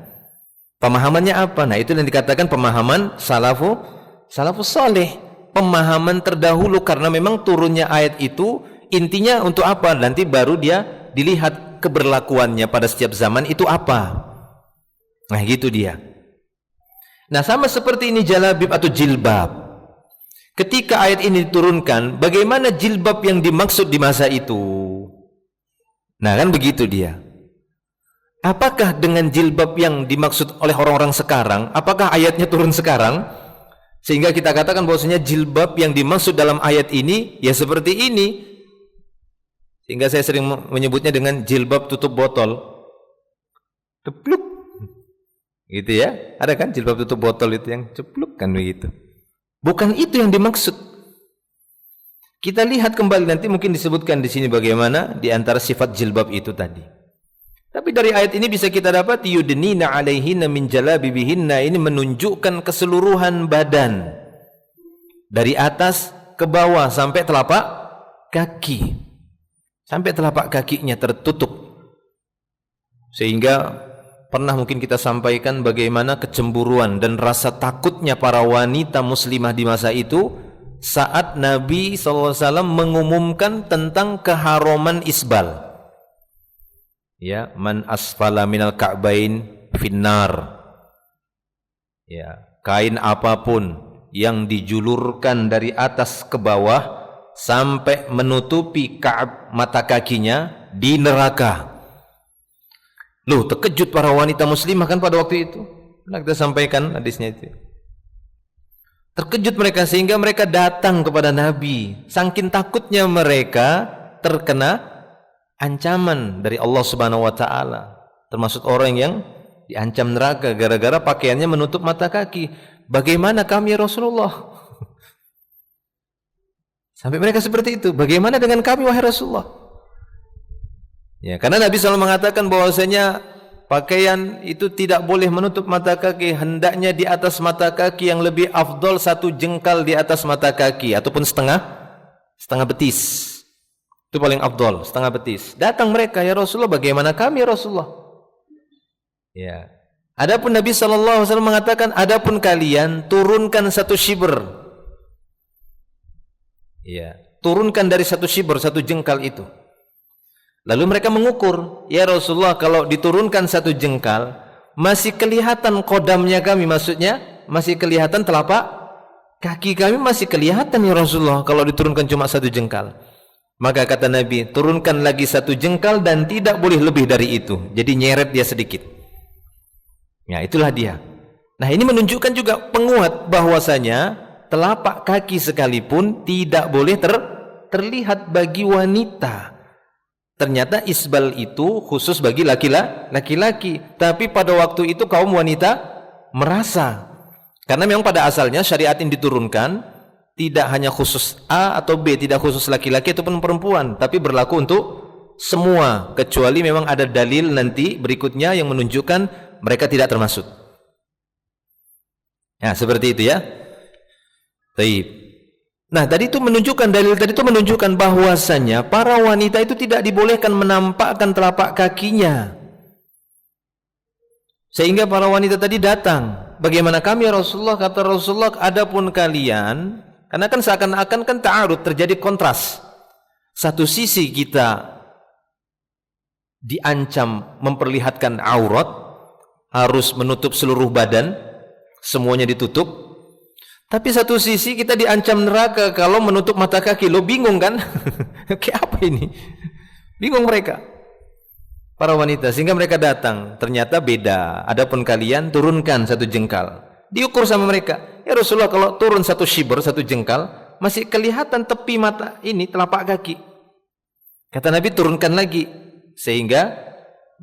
pemahamannya apa. Nah, itu yang dikatakan pemahaman salafus saleh, pemahaman terdahulu. Karena memang turunnya ayat itu intinya untuk apa, nanti baru dia dilihat keberlakuannya pada setiap zaman itu apa. Nah, gitu dia. Nah, sama seperti ini jalabib atau jilbab. Ketika ayat ini diturunkan, bagaimana jilbab yang dimaksud di masa itu? Nah, kan begitu dia. Apakah dengan jilbab yang dimaksud oleh orang-orang sekarang, apakah ayatnya turun sekarang? Sehingga kita katakan bahwasanya jilbab yang dimaksud dalam ayat ini ya seperti ini. Sehingga saya sering menyebutnya dengan jilbab tutup botol. Cepluk. Gitu ya. Ada kan jilbab tutup botol itu yang cepluk kan begitu. Bukan itu yang dimaksud. Kita lihat kembali nanti mungkin disebutkan di sini bagaimana di antara sifat jilbab itu tadi. Tapi dari ayat ini bisa kita dapat yudnina alaihinna min jalabibihinna, ini menunjukkan keseluruhan badan dari atas ke bawah sampai telapak kaki. Sampai telapak kakinya tertutup. Sehingga pernah mungkin kita sampaikan bagaimana kecemburuan dan rasa takutnya para wanita muslimah di masa itu saat Nabi SAW mengumumkan tentang keharuman isbal. Ya, man asfala minal ka'bain finnar. Ya, kain apapun yang dijulurkan dari atas ke bawah sampai menutupi ka'ab mata kakinya di neraka. Loh, terkejut para wanita muslimah kan pada waktu itu. Nah, kita sampaikan hadisnya itu. Terkejut mereka sehingga mereka datang kepada Nabi. Saking takutnya mereka terkena ancaman dari Allah Subhanahu wa taala. Termasuk orang yang diancam neraka gara-gara pakaiannya menutup mata kaki. Bagaimana kami ya Rasulullah? Sampai mereka seperti itu. Bagaimana dengan kami wahai Rasulullah? Ya, karena Nabi SAW mengatakan bahwasanya pakaian itu tidak boleh menutup mata kaki, hendaknya di atas mata kaki, yang lebih afdol satu jengkal di atas mata kaki ataupun setengah betis. Itu paling afdol, setengah betis. Datang mereka, ya Rasulullah, bagaimana kami ya Rasulullah? Ya. Adapun Nabi SAW mengatakan, adapun kalian turunkan satu shibr. Ya, turunkan dari satu shibr, satu jengkal itu. Lalu mereka mengukur, ya Rasulullah, kalau diturunkan satu jengkal masih kelihatan kodamnya kami, maksudnya masih kelihatan telapak kaki kami masih kelihatan ya Rasulullah kalau diturunkan cuma satu jengkal. Maka kata Nabi, turunkan lagi satu jengkal dan tidak boleh lebih dari itu. Jadi nyeret dia sedikit. Ya, itulah dia. Nah, ini menunjukkan juga penguat bahwasanya telapak kaki sekalipun tidak boleh terlihat bagi wanita. Ternyata isbal itu khusus bagi laki-laki, tapi pada waktu itu kaum wanita merasa. Karena memang pada asalnya syariat ini diturunkan tidak hanya khusus A atau B, tidak khusus laki-laki ataupun perempuan, tapi berlaku untuk semua, kecuali memang ada dalil nanti berikutnya yang menunjukkan mereka tidak termasuk. Nah, seperti itu ya. Baik. Nah, tadi itu menunjukkan, dalil tadi itu menunjukkan bahwasanya para wanita itu tidak dibolehkan menampakkan telapak kakinya. Sehingga para wanita tadi datang, bagaimana kami ya Rasulullah? Kata Rasulullah, adapun kalian, karena kan seakan-akan kan ta'arud, terjadi kontras. Satu sisi kita diancam memperlihatkan aurat, harus menutup seluruh badan, semuanya ditutup. Tapi satu sisi kita diancam neraka kalau menutup mata kaki. Lo bingung kan? Kayak apa ini? Bingung mereka, para wanita, sehingga mereka datang. Ternyata beda. Adapun kalian turunkan satu jengkal. Diukur sama mereka. Ya Rasulullah, kalau turun satu shibr, satu jengkal, masih kelihatan tepi mata ini, telapak kaki. Kata Nabi, turunkan lagi, sehingga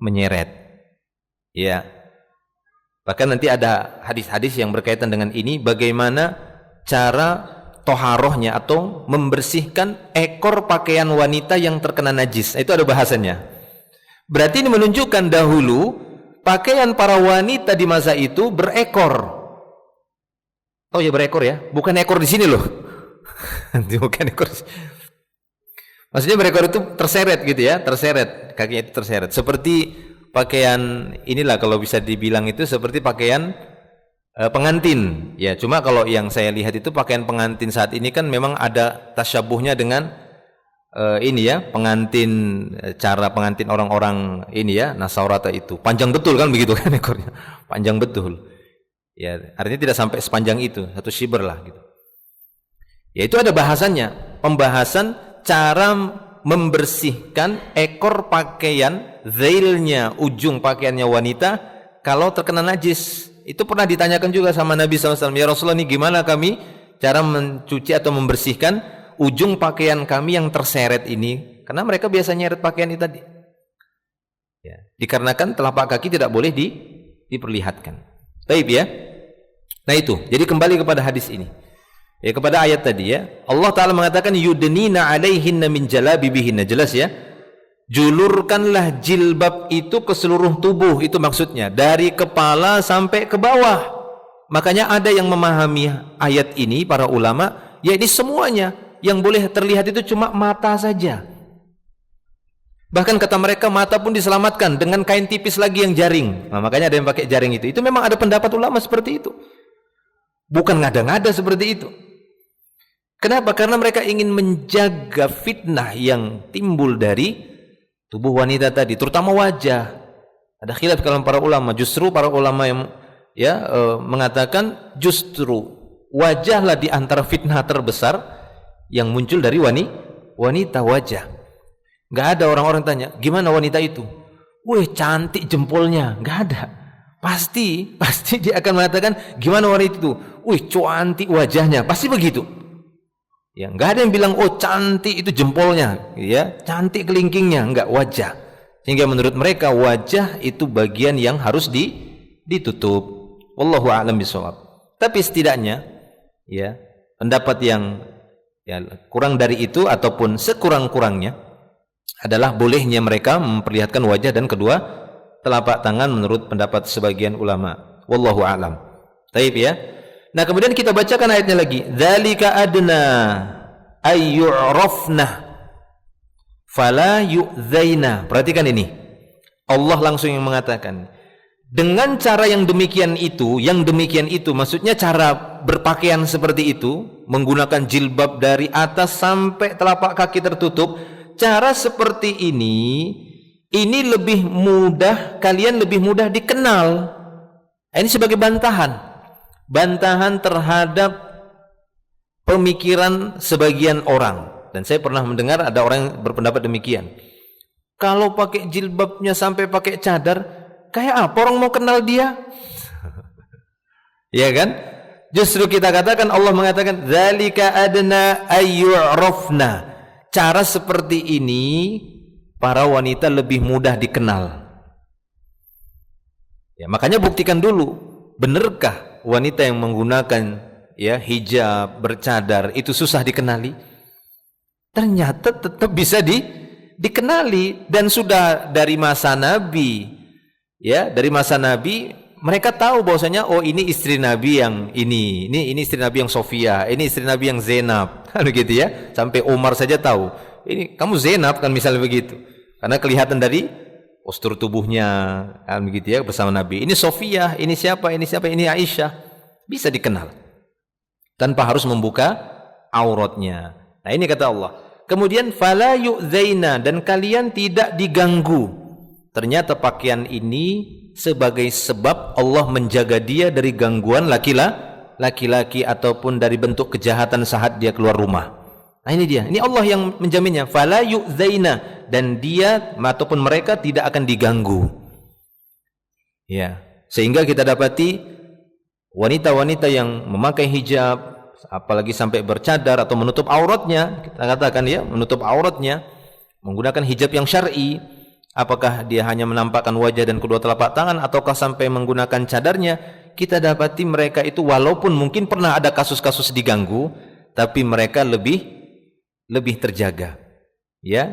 menyeret. Ya. Bahkan nanti ada hadis-hadis yang berkaitan dengan ini, bagaimana cara toharohnya atau membersihkan ekor pakaian wanita yang terkena najis. Itu ada bahasannya. Berarti ini menunjukkan dahulu pakaian para wanita di masa itu berekor. Oh ya, berekor ya, bukan ekor di sini loh. Bukan ekor. Maksudnya berekor itu terseret gitu ya, terseret, kakinya itu terseret. Seperti pakaian inilah, kalau bisa dibilang itu seperti pakaian pengantin ya. Cuma kalau yang saya lihat itu pakaian pengantin saat ini kan memang ada tasyabuhnya dengan ini ya, pengantin, cara pengantin orang-orang ini ya, Nasarata itu panjang betul kan, begitu kan ekornya, panjang betul ya, artinya tidak sampai sepanjang itu, satu shibr lah gitu ya. Itu ada bahasannya, pembahasan cara membersihkan ekor pakaian, zailnya, ujung pakaiannya wanita kalau terkena najis. Itu pernah ditanyakan juga sama Nabi SAW, ya Rasulullah, ini gimana kami cara mencuci atau membersihkan ujung pakaian kami yang terseret ini, karena mereka biasa nyeret pakaian itu tadi ya, dikarenakan telapak kaki tidak boleh diperlihatkan. Baik ya. Nah itu, jadi kembali kepada hadis ini ya, kepada ayat tadi ya. Allah Ta'ala mengatakan yudnina alaihinna min jalabibihinna. Jelas ya, julurkanlah jilbab itu ke seluruh tubuh, itu maksudnya dari kepala sampai ke bawah. Makanya ada yang memahami ayat ini, para ulama, ya ini semuanya, yang boleh terlihat itu cuma mata saja. Bahkan kata mereka mata pun diselamatkan dengan kain tipis lagi yang jaring. Nah, makanya ada yang pakai jaring itu. Itu memang ada pendapat ulama seperti itu, bukan ngada-ngada seperti itu. Kenapa? Karena mereka ingin menjaga fitnah yang timbul dari tubuh wanita tadi, terutama wajah. Ada khilaf kalangan para ulama. Justru para ulama yang mengatakan justru wajahlah di antara fitnah terbesar yang muncul dari wanita, wajah. Gak ada orang-orang tanya, gimana wanita itu? Wih, cantik jempolnya. Gak ada. Pasti dia akan mengatakan, gimana wanita itu? Wih, cantik wajahnya. Pasti begitu. Ya, nggak ada yang bilang oh cantik itu jempolnya, ya, cantik kelingkingnya, enggak, wajah. Sehingga menurut mereka wajah itu bagian yang harus ditutup. Wallahu a'lam bishawab. Tapi setidaknya, ya, pendapat yang ya, kurang dari itu ataupun sekurang-kurangnya adalah bolehnya mereka memperlihatkan wajah dan kedua telapak tangan menurut pendapat sebagian ulama. Wallahu a'lam. Baik ya. Nah, kemudian kita bacakan ayatnya lagi. Dzalika adna ayyu'rafna fala yu'dzaina. Perhatikan ini. Allah langsung yang mengatakan, dengan cara yang demikian itu maksudnya cara berpakaian seperti itu, menggunakan jilbab dari atas sampai telapak kaki tertutup. Cara seperti ini lebih mudah, kalian lebih mudah dikenal. Ini sebagai bantahan terhadap pemikiran sebagian orang. Dan saya pernah mendengar ada orang yang berpendapat demikian. Kalau pakai jilbabnya sampai pakai cadar, kayak apa orang mau kenal dia? Ya kan? Justru kita katakan, Allah mengatakan dzalika adna ayyurafna. Cara seperti ini para wanita lebih mudah dikenal. Ya, makanya buktikan dulu, benarkah wanita yang menggunakan ya hijab, bercadar itu susah dikenali? Ternyata tetap bisa dikenali, dan sudah dari masa Nabi. Ya, dari masa Nabi mereka tahu bahwasanya oh ini istri Nabi yang ini istri Nabi yang Sofia, ini istri Nabi yang Zainab, kan begitu ya. Sampai Umar saja tahu, ini kamu Zainab kan, misalnya begitu. Karena kelihatan dari postur tubuhnya, kan begitu ya, bersama Nabi. Ini Sofia, ini siapa, ini Aisyah. Bisa dikenal tanpa harus membuka auratnya. Nah, ini kata Allah. Kemudian fala yu'zaina, dan kalian tidak diganggu. Ternyata pakaian ini sebagai sebab Allah menjaga dia dari gangguan laki-laki ataupun dari bentuk kejahatan saat dia keluar rumah. Nah, ini dia. Ini Allah yang menjaminnya. Fala yu'zaina, dan dia ataupun mereka tidak akan diganggu. Ya, sehingga kita dapati wanita-wanita yang memakai hijab, apalagi sampai bercadar atau menutup auratnya, kita katakan ya, menutup auratnya, menggunakan hijab yang syar'i. Apakah dia hanya menampakkan wajah dan kedua telapak tangan, ataukah sampai menggunakan cadarnya, kita dapati mereka itu walaupun mungkin pernah ada kasus-kasus diganggu, tapi mereka lebih terjaga, ya,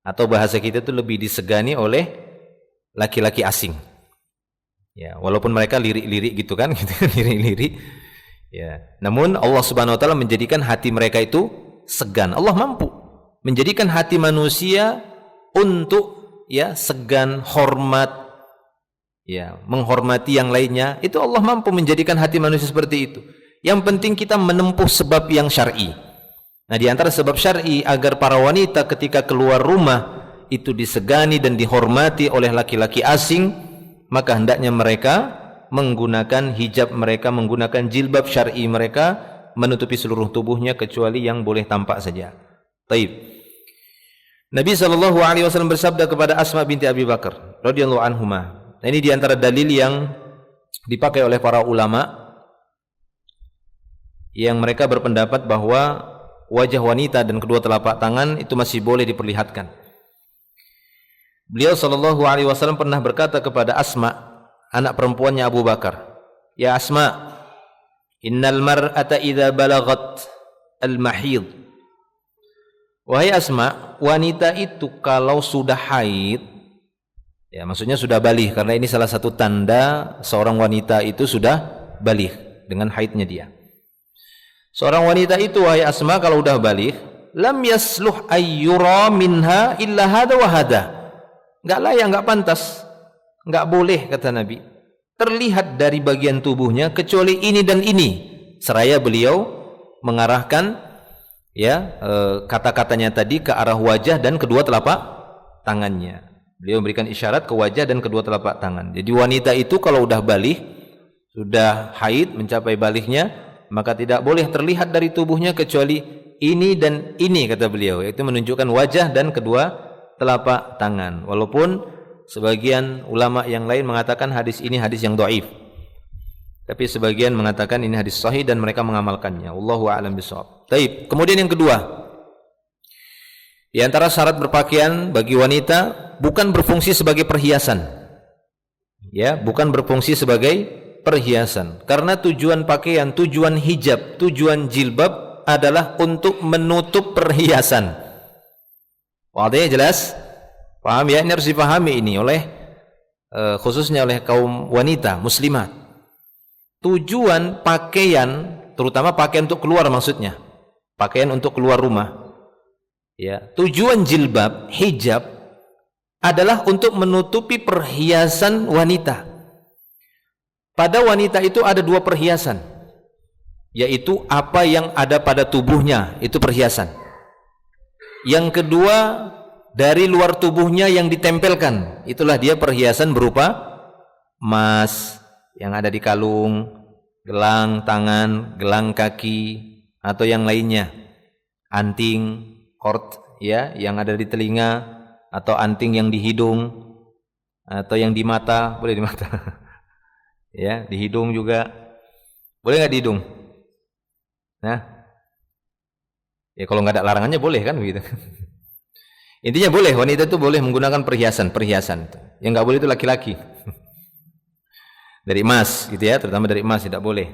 atau bahasa kita itu lebih disegani oleh laki-laki asing, ya, walaupun mereka lirik-lirik gitu kan, gitu, lirik-lirik, ya. Namun Allah Subhanahu Wa Taala menjadikan hati mereka itu segan. Allah mampu menjadikan hati manusia untuk ya segan, hormat, ya, menghormati yang lainnya. Itu Allah mampu menjadikan hati manusia seperti itu. Yang penting kita menempuh sebab yang syar'i. Nah, di antara sebab syar'i agar para wanita ketika keluar rumah itu disegani dan dihormati oleh laki-laki asing, maka hendaknya mereka menggunakan hijab mereka, menggunakan jilbab syar'i mereka, menutupi seluruh tubuhnya kecuali yang boleh tampak saja. Taib. Nabi SAW bersabda kepada Asma binti Abi Bakar radhiyallahu anhuma. Nah, ini diantara dalil yang dipakai oleh para ulama yang mereka berpendapat bahwa wajah wanita dan kedua telapak tangan itu masih boleh diperlihatkan. Beliau SAW pernah berkata kepada Asma, anak perempuannya Abu Bakar, "Ya Asma, innal mar'ata idza balagat al-mahid." Wahai Asma, wanita itu kalau sudah haid, ya maksudnya sudah baligh, karena ini salah satu tanda seorang wanita itu sudah baligh dengan haidnya dia. Seorang wanita itu, wahai Asma, kalau sudah baligh, lam yasluh ayyura minha illa hada wa hada. Enggak layak, enggak pantas, enggak boleh, kata Nabi, terlihat dari bagian tubuhnya kecuali ini dan ini. Seraya beliau mengarahkan ya kata-katanya tadi ke arah wajah dan kedua telapak tangannya. Beliau memberikan isyarat ke wajah dan kedua telapak tangan. Jadi wanita itu kalau sudah baligh, sudah haid, mencapai balighnya, maka tidak boleh terlihat dari tubuhnya kecuali ini dan ini, kata beliau, yaitu menunjukkan wajah dan kedua telapak tangan. Walaupun sebagian ulama yang lain mengatakan hadis ini hadis yang dhaif, tapi sebagian mengatakan ini hadis sahih dan mereka mengamalkannya. Wallahu a'lam bishawab. Baik, kemudian yang kedua, di antara syarat berpakaian bagi wanita bukan berfungsi sebagai perhiasan. Ya, bukan berfungsi sebagai perhiasan. Karena tujuan pakaian, tujuan hijab, tujuan jilbab adalah untuk menutup perhiasan. Wadih, jelas? Paham ya? Ini harus dipahami ini oleh khususnya oleh kaum wanita muslimat. Tujuan pakaian, terutama pakaian untuk keluar, maksudnya pakaian untuk keluar rumah, ya, tujuan jilbab, hijab adalah untuk menutupi perhiasan wanita. Pada wanita itu ada dua perhiasan, yaitu apa yang ada pada tubuhnya, itu perhiasan. Yang kedua, dari luar tubuhnya yang ditempelkan, itulah dia perhiasan berupa emas yang ada di kalung, gelang tangan, gelang kaki, atau yang lainnya, anting, kord, ya, yang ada di telinga, atau anting yang di hidung, atau yang di mata, boleh di mata, ya, di hidung juga. Boleh nggak di hidung? Nah, ya kalau nggak ada larangannya boleh kan begitu. Intinya boleh, wanita itu boleh menggunakan perhiasan. Yang nggak boleh itu laki-laki. Dari emas gitu ya, terutama dari emas tidak boleh.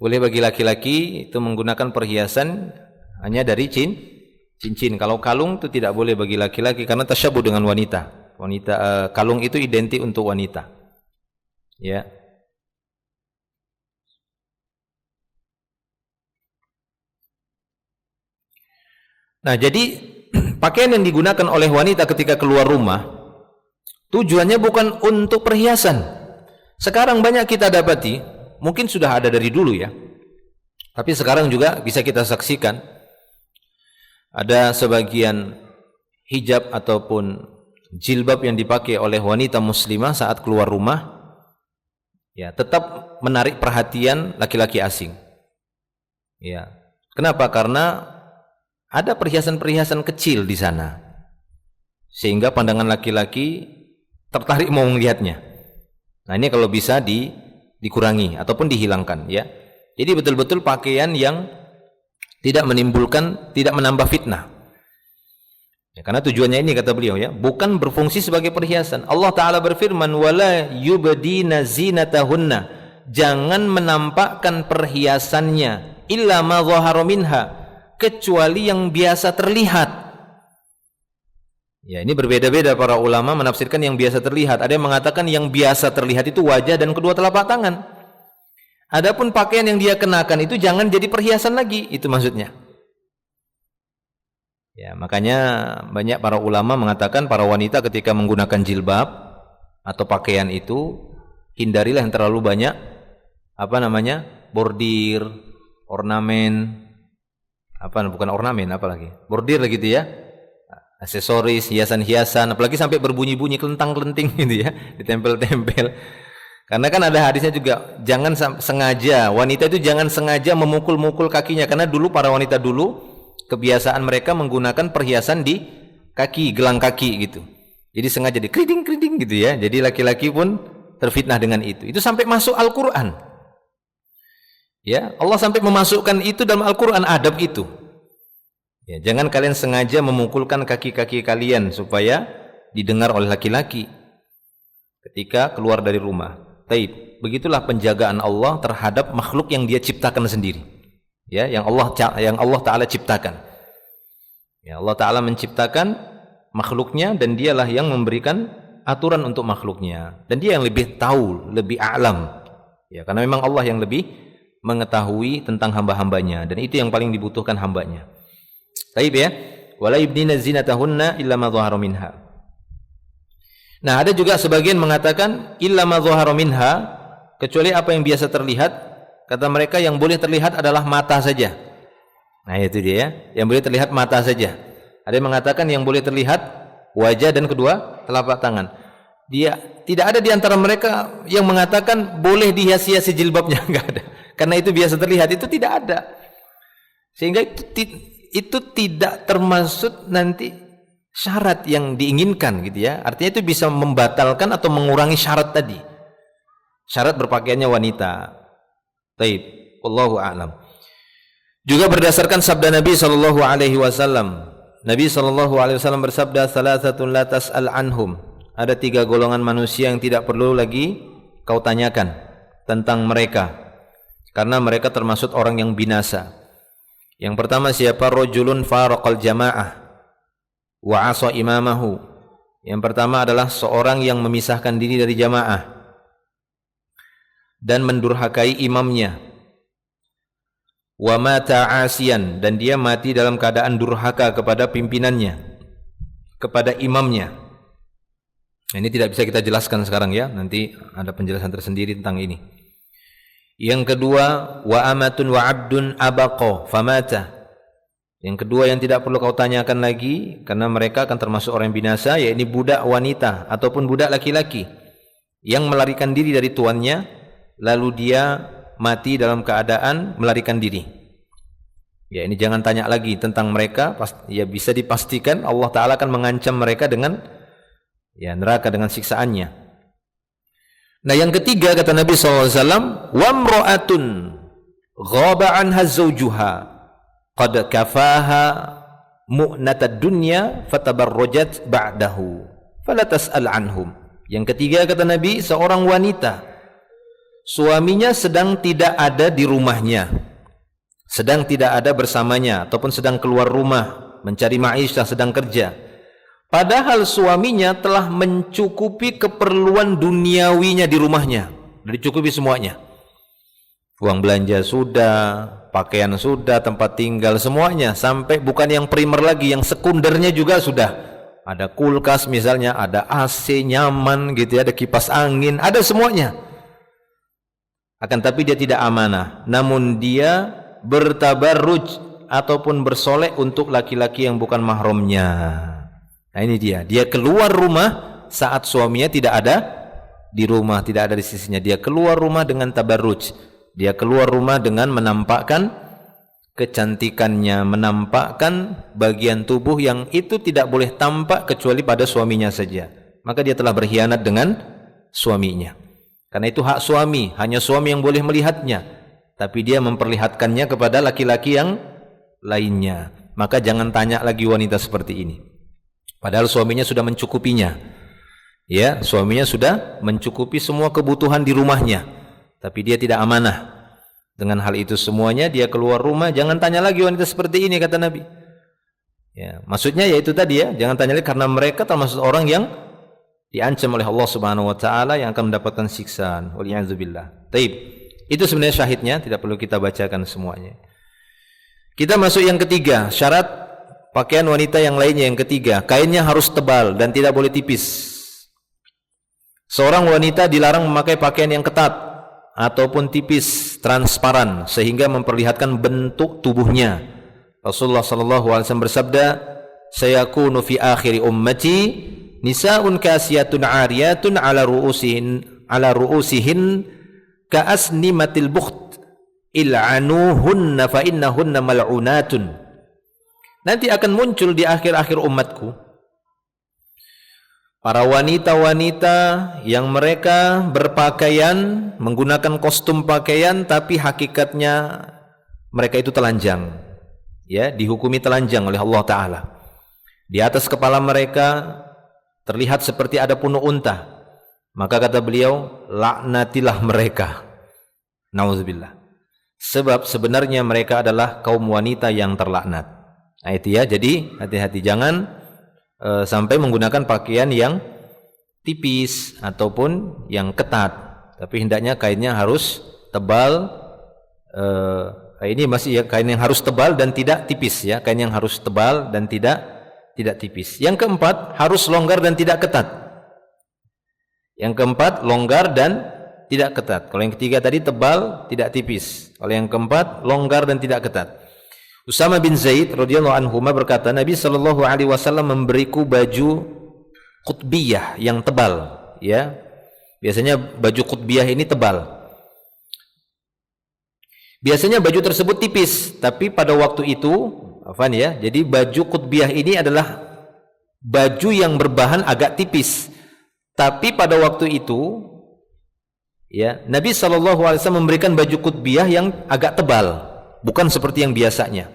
Boleh bagi laki-laki itu menggunakan perhiasan hanya dari cincin. Kalau kalung itu tidak boleh bagi laki-laki karena tasyabuh dengan wanita. Kalung itu identik untuk wanita. Ya. Nah, jadi pakaian yang digunakan oleh wanita ketika keluar rumah tujuannya bukan untuk perhiasan. Sekarang banyak kita dapati, mungkin sudah ada dari dulu ya, tapi sekarang juga bisa kita saksikan ada sebagian hijab ataupun jilbab yang dipakai oleh wanita muslimah saat keluar rumah ya tetap menarik perhatian laki-laki asing. Ya. Kenapa? Karena ada perhiasan-perhiasan kecil di sana, sehingga pandangan laki-laki tertarik mau melihatnya. Nah, ini kalau bisa dikurangi ataupun dihilangkan, ya. Jadi betul-betul pakaian yang tidak menambah fitnah. Ya, karena tujuannya ini kata beliau ya, bukan berfungsi sebagai perhiasan. Allah Ta'ala berfirman, wala yubdina zinatahunna, jangan menampakkan perhiasannya illa ma dhahara minha, kecuali yang biasa terlihat. Ya, ini berbeda-beda para ulama menafsirkan yang biasa terlihat. Ada yang mengatakan yang biasa terlihat itu wajah dan kedua telapak tangan. Adapun pakaian yang dia kenakan itu jangan jadi perhiasan lagi, itu maksudnya. Ya, makanya banyak para ulama mengatakan para wanita ketika menggunakan jilbab atau pakaian itu hindarilah yang terlalu banyak bordir, ornamen, bukan ornamen apalagi bordir gitu ya, aksesoris, hiasan-hiasan, apalagi sampai berbunyi-bunyi kelentang-kelenting gitu ya, ditempel-tempel. Karena kan ada hadisnya juga, jangan sengaja, wanita itu jangan sengaja memukul-mukul kakinya, karena dulu para wanita dulu kebiasaan mereka menggunakan perhiasan di kaki, gelang kaki gitu. Jadi sengaja dikriding-kriding gitu ya. Jadi laki-laki pun terfitnah dengan itu. Itu sampai masuk Al-Qur'an. Ya, Allah sampai memasukkan itu dalam Al-Qur'an, adab itu. Ya, jangan kalian sengaja memukulkan kaki-kaki kalian supaya didengar oleh laki-laki ketika keluar dari rumah. Taib. Begitulah penjagaan Allah terhadap makhluk yang Dia ciptakan sendiri. Ya, yang Allah Ta'ala ciptakan. Ya, Allah Ta'ala menciptakan makhluknya dan Dialah yang memberikan aturan untuk makhluknya. Dan Dia yang lebih tahu, lebih a'lam. Ya, karena memang Allah yang lebih mengetahui tentang hamba-hambanya, dan itu yang paling dibutuhkan hambanya. Baik ya, wala yubdina zinatahunna illa ma dhahara minha. Nah, ada juga sebagian mengatakan illa ma dhahara minha, kecuali apa yang biasa terlihat. Kata mereka yang boleh terlihat adalah mata saja. Nah, itu dia ya, yang boleh terlihat mata saja. Ada yang mengatakan yang boleh terlihat wajah dan kedua telapak tangan. Dia tidak ada di antara mereka yang mengatakan boleh dihias-hiasi jilbabnya, enggak ada. Karena itu biasa terlihat, itu tidak ada. Sehingga itu tidak termasuk nanti syarat yang diinginkan gitu ya. Artinya itu bisa membatalkan atau mengurangi syarat tadi. Syarat berpakaiannya wanita. Taib, wallahu a'lam. Juga berdasarkan sabda Nabi sallallahu alaihi wasallam. Nabi sallallahu alaihi wasallam bersabda, "Salasatun la tas'al anhum." Ada 3 golongan manusia yang tidak perlu lagi kau tanyakan tentang mereka, karena mereka termasuk orang yang binasa. Yang pertama siapa? Rajulun faraqal jamaah wa 'asa imamahu. Yang pertama adalah seorang yang memisahkan diri dari jamaah dan mendurhakai imamnya. Wa mata 'asiyan, dan dia mati dalam keadaan durhaka kepada pimpinannya, kepada imamnya. Nah, ini tidak bisa kita jelaskan sekarang ya, nanti ada penjelasan tersendiri tentang ini. Yang kedua, wa amatun wa 'abdun abaqa famata. Yang kedua yang tidak perlu kau tanyakan lagi, karena mereka akan termasuk orang yang binasa, yaitu budak wanita ataupun budak laki-laki yang melarikan diri dari tuannya, lalu dia mati dalam keadaan melarikan diri. Ya, ini jangan tanya lagi tentang mereka. Ya, bisa dipastikan Allah Ta'ala akan mengancam mereka dengan neraka, dengan siksaannya. Nah, yang ketiga kata Nabi SAW, wamra'atun ghaba anha zawjuha qad kafaha mu'natad dunya fatabarrajat ba'dahu fala tas'al anhum. Yang ketiga kata Nabi, seorang wanita suaminya sedang tidak ada di rumahnya, sedang tidak ada bersamanya, ataupun sedang keluar rumah mencari ma'isyah, sedang kerja, padahal suaminya telah mencukupi keperluan duniawinya di rumahnya, sudah dicukupi semuanya, uang belanja sudah, pakaian sudah, tempat tinggal semuanya, sampai bukan yang primer lagi, yang sekundernya juga sudah, ada kulkas misalnya, ada AC nyaman gitu ya, ada kipas angin, ada semuanya. Akan tapi dia tidak amanah, namun dia bertabarruj ataupun bersolek untuk laki-laki yang bukan mahramnya. Nah ini dia keluar rumah saat suaminya tidak ada di rumah, tidak ada di sisinya. Dia keluar rumah dengan tabarruj, dia keluar rumah dengan menampakkan kecantikannya, menampakkan bagian tubuh yang itu tidak boleh tampak kecuali pada suaminya saja. Maka dia telah berkhianat dengan suaminya. Karena itu hak suami, hanya suami yang boleh melihatnya, tapi dia memperlihatkannya kepada laki-laki yang lainnya. Maka jangan tanya lagi wanita seperti ini. Padahal suaminya sudah mencukupinya. Ya, suaminya sudah mencukupi semua kebutuhan di rumahnya, tapi dia tidak amanah. Dengan hal itu semuanya dia keluar rumah, jangan tanya lagi wanita seperti ini kata Nabi. Ya, maksudnya yaitu tadi ya, jangan tanya lagi karena mereka termasuk orang yang diancam oleh Allah Subhanahu wa taala yang akan mendapatkan siksaan. Waliyadzubillah. Taib. Itu sebenarnya syahidnya, tidak perlu kita bacakan semuanya. Kita masuk yang ketiga, syarat pakaian wanita yang lainnya yang ketiga, kainnya harus tebal dan tidak boleh tipis. Seorang wanita dilarang memakai pakaian yang ketat ataupun tipis, transparan sehingga memperlihatkan bentuk tubuhnya. Rasulullah sallallahu alaihi wasallam bersabda, "Sayakunu fi akhiri ummati nisa'un kasiyatun 'ariyatun 'ala ru'usihin ka'asnimatil bukht il'anuhunna fa innahunna mal'unatun." Nanti akan muncul di akhir-akhir umatku para wanita-wanita yang mereka berpakaian menggunakan kostum pakaian tapi hakikatnya mereka itu telanjang. Ya, dihukumi telanjang oleh Allah taala. Di atas kepala mereka terlihat seperti ada punuk unta. Maka kata beliau, laknatilah mereka. Nauzubillah. Sebab sebenarnya mereka adalah kaum wanita yang terlaknat. Nah itu ya, jadi hati-hati jangan sampai menggunakan pakaian yang tipis ataupun yang ketat. Tapi hendaknya kainnya harus tebal. Ini masih ya, kain yang harus tebal dan tidak tipis ya, kain yang harus tebal dan tidak tipis. Yang keempat, harus longgar dan tidak ketat. Yang keempat, longgar dan tidak ketat. Kalau yang ketiga tadi tebal, tidak tipis. Kalau yang keempat, longgar dan tidak ketat. Usama bin Zaid radhiyallahu anhu berkata, Nabi sallallahu alaihi wasallam memberiku baju qutbiyah yang tebal, ya. Biasanya baju qutbiyah ini tebal. Biasanya baju tersebut tipis, tapi pada waktu itu afan ya. Jadi baju qutbiyah ini adalah baju yang berbahan agak tipis. Tapi pada waktu itu ya, Nabi SAW memberikan baju qutbiyah yang agak tebal, bukan seperti yang biasanya.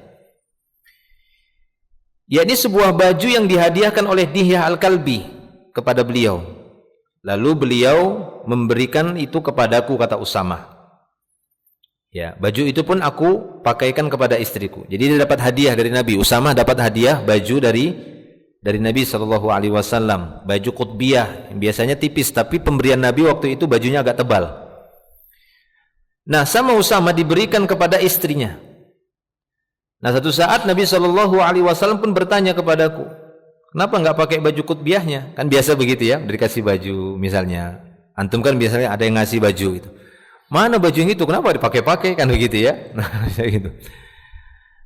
Ya, ini sebuah baju yang dihadiahkan oleh Dihyah Al-Kalbi kepada beliau. Lalu beliau memberikan itu kepadaku, kata Usama. Ya, baju itu pun aku pakaikan kepada istriku. Jadi dia dapat hadiah dari Nabi. Usama dapat hadiah baju dari Nabi SAW, baju qutbiyah yang biasanya tipis, tapi pemberian Nabi waktu itu bajunya agak tebal. Nah, sama Usama diberikan kepada istrinya. Nah, satu saat Nabi SAW pun bertanya kepadaku, kenapa enggak pakai baju qutbiyahnya? Kan biasa begitu ya, dikasih baju misalnya. Antum kan biasanya ada yang ngasih baju itu. Mana baju yang itu? Kenapa dipakai-pakai? Kan begitu ya. Gitu.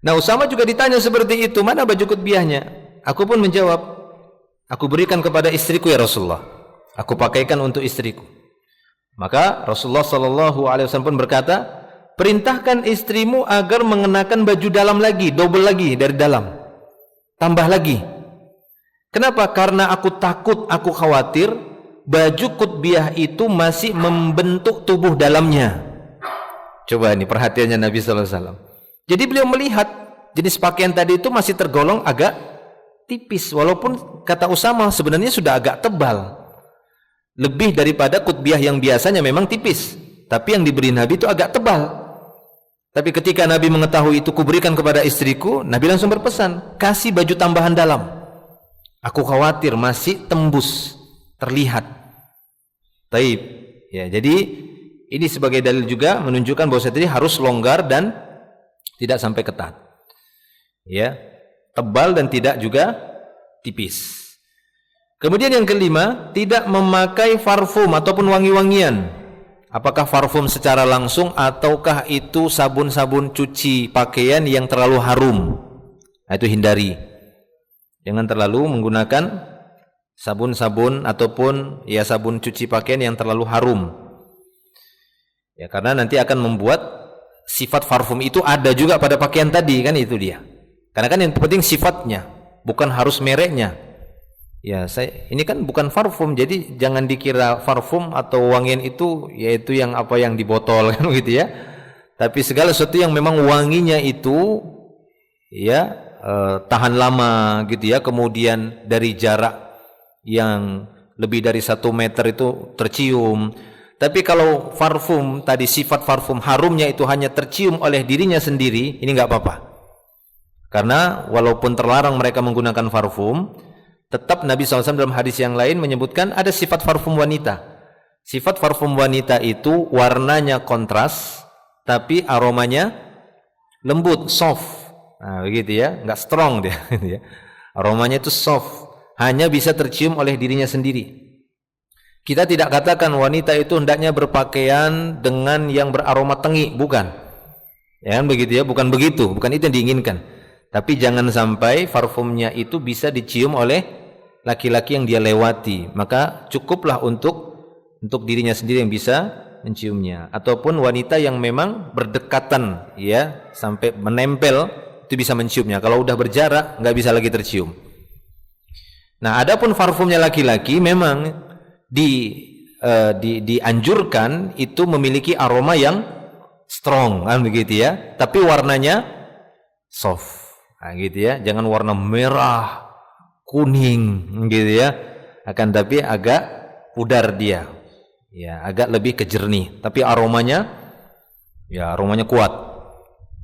Nah, Usama juga ditanya seperti itu, mana baju qutbiyahnya? Aku pun menjawab, aku berikan kepada istriku ya Rasulullah. Aku pakaikan untuk istriku. Maka Rasulullah SAW pun berkata, perintahkan istrimu agar mengenakan baju dalam lagi, double lagi dari dalam. Tambah lagi. Kenapa? Karena aku takut, aku khawatir baju kutbiyah itu masih membentuk tubuh dalamnya. Coba ini perhatiannya Nabi sallallahu alaihi wasallam. Jadi beliau melihat jenis pakaian tadi itu masih tergolong agak tipis, walaupun kata Usama sebenarnya sudah agak tebal. Lebih daripada kutbiyah yang biasanya memang tipis, tapi yang diberi Nabi itu agak tebal. Tapi ketika Nabi mengetahui itu, kuberikan kepada istriku, Nabi langsung berpesan, kasih baju tambahan dalam. Aku khawatir masih tembus, terlihat. Taib. Ya, jadi ini sebagai dalil juga menunjukkan bahwa tadi harus longgar dan tidak sampai ketat. Ya, tebal dan tidak juga tipis. Kemudian yang kelima, tidak memakai parfum ataupun wangi-wangian. Apakah parfum secara langsung ataukah itu sabun-sabun cuci pakaian yang terlalu harum? Nah, itu hindari. Jangan terlalu menggunakan sabun-sabun ataupun ya sabun cuci pakaian yang terlalu harum. Ya, karena nanti akan membuat sifat parfum itu ada juga pada pakaian tadi, kan itu dia. Karena kan yang penting sifatnya, bukan harus mereknya. Ya, ini kan bukan parfum, jadi jangan dikira parfum atau wangian itu yaitu yang apa yang di botol kan gitu ya. Tapi segala sesuatu yang memang wanginya itu ya tahan lama gitu ya, kemudian dari jarak yang lebih dari 1 meter itu tercium. Tapi kalau parfum tadi sifat parfum harumnya itu hanya tercium oleh dirinya sendiri, ini enggak apa-apa. Karena walaupun terlarang mereka menggunakan parfum, tetap Nabi SAW dalam hadis yang lain menyebutkan ada sifat parfum wanita. Sifat parfum wanita itu warnanya kontras, tapi aromanya lembut, soft. Nah, begitu ya, enggak strong dia. Aromanya itu soft, hanya bisa tercium oleh dirinya sendiri. Kita tidak katakan wanita itu hendaknya berpakaian dengan yang beraroma tengi, bukan. Ya kan begitu ya, bukan begitu, bukan itu yang diinginkan. Tapi jangan sampai parfumnya itu bisa dicium oleh laki-laki yang dia lewati, maka cukuplah untuk dirinya sendiri yang bisa menciumnya. Ataupun wanita yang memang berdekatan ya sampai menempel itu bisa menciumnya. Kalau udah berjarak nggak bisa lagi tercium. Nah, adapun parfumnya laki-laki memang dianjurkan itu memiliki aroma yang strong kan begitu ya, tapi warnanya soft. Nah, gitu ya, jangan warna merah, kuning gitu ya. Akan tapi agak pudar dia. Ya, agak lebih ke jernih, tapi aromanya kuat.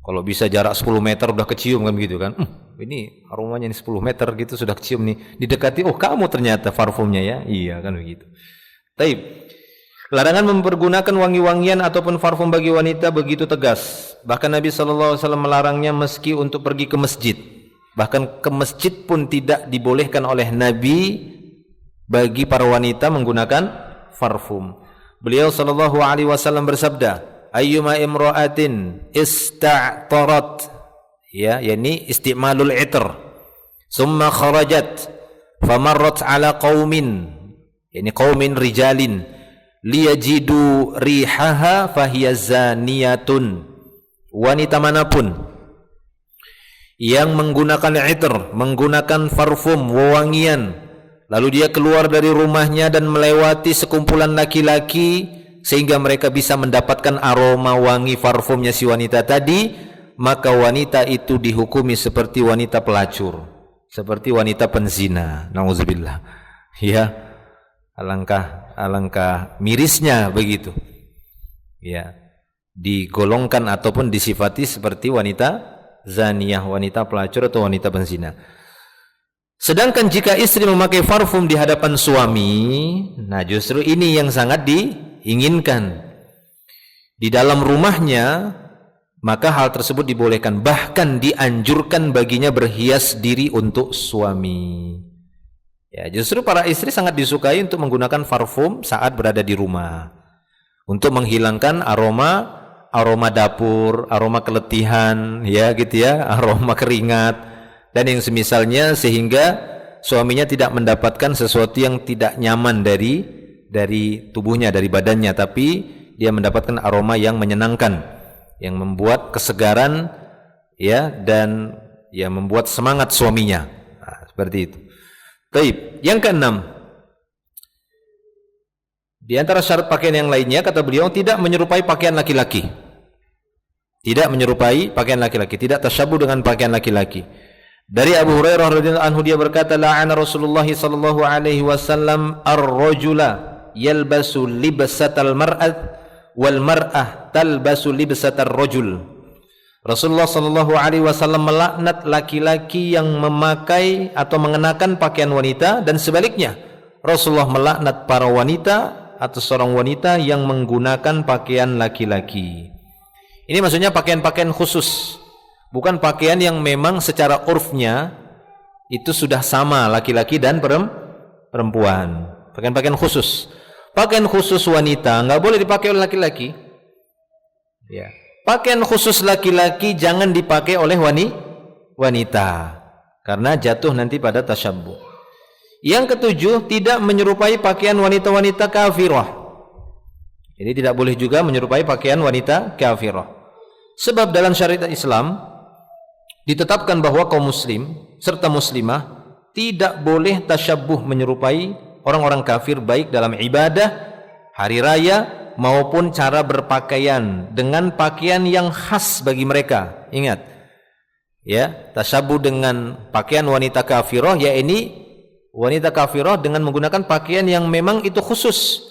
Kalau bisa jarak 10 meter udah kecium kan begitu kan. Ini aromanya ini 10 meter gitu sudah kecium nih. Didekati, oh kamu ternyata parfumnya ya. Iya kan begitu. Taib. Larangan mempergunakan wangi-wangian ataupun parfum bagi wanita begitu tegas. Bahkan Nabi SAW melarangnya meski untuk pergi ke masjid. Bahkan ke masjid pun tidak dibolehkan oleh Nabi bagi para wanita menggunakan parfum. Beliau SAW bersabda, ayyuma imra'atin ista'tarat, ya, yakni istimalul itr, summa kharajat famarrat ala qaumin, yakni qaumin rijalin liyajidu rihaha fahiya zaniyatun. Wanita manapun yang menggunakan itr, menggunakan parfum, wewangian, lalu dia keluar dari rumahnya dan melewati sekumpulan laki-laki sehingga mereka bisa mendapatkan aroma wangi parfumnya si wanita tadi, maka wanita itu dihukumi seperti wanita pelacur, seperti wanita penzina. Nauzubillah. Ya, alangkah mirisnya begitu. Ya, digolongkan ataupun disifati seperti wanita zaniyah, wanita pelacur atau wanita penzina. Sedangkan jika istri memakai parfum di hadapan suami, nah justru ini yang sangat diinginkan. Di dalam rumahnya, maka hal tersebut dibolehkan, bahkan dianjurkan baginya berhias diri untuk suami. Ya, justru para istri sangat disukai untuk menggunakan parfum saat berada di rumah, untuk menghilangkan aroma dapur, aroma keletihan, ya gitu ya, aroma keringat dan yang semisalnya, sehingga suaminya tidak mendapatkan sesuatu yang tidak nyaman dari tubuhnya, dari badannya, tapi dia mendapatkan aroma yang menyenangkan, yang membuat kesegaran ya, dan ya membuat semangat suaminya. Nah, seperti itu. Baik, yang keenam, Di antara syarat pakaian yang lainnya, kata beliau, tidak menyerupai pakaian laki-laki. Tidak menyerupai pakaian laki-laki, tidak tasyabbuh dengan pakaian laki-laki. Dari Abu Hurairah radhiyallahu anhu, dia berkata, la'ana Rasulullah sallallahu alaihi wasallam ar-rajula yalbasu libsatal mar'at wal mar'ah talbasu libsatar rajul. Rasulullah sallallahu alaihi wasallam melaknat laki-laki yang memakai atau mengenakan pakaian wanita, dan sebaliknya Rasulullah melaknat para wanita atau seorang wanita yang menggunakan pakaian laki-laki. Ini maksudnya pakaian-pakaian khusus, bukan pakaian yang memang secara urfnya itu sudah sama laki-laki dan perempuan. Pakaian-pakaian khusus. Pakaian khusus wanita nggak boleh dipakai oleh laki-laki. Ya. Pakaian khusus laki-laki jangan dipakai oleh wanita, karena jatuh nanti pada tasyabbuh. Yang ketujuh, tidak menyerupai pakaian wanita-wanita kafirah. Jadi tidak boleh juga menyerupai pakaian wanita kafirah. Sebab dalam syariat Islam ditetapkan bahwa kaum muslim serta muslimah tidak boleh tasyabbuh menyerupai orang-orang kafir, baik dalam ibadah, hari raya, maupun cara berpakaian dengan pakaian yang khas bagi mereka. Ingat, ya, tasyabbuh dengan pakaian wanita kafirah, ya ini wanita kafirah dengan menggunakan pakaian yang memang itu khusus,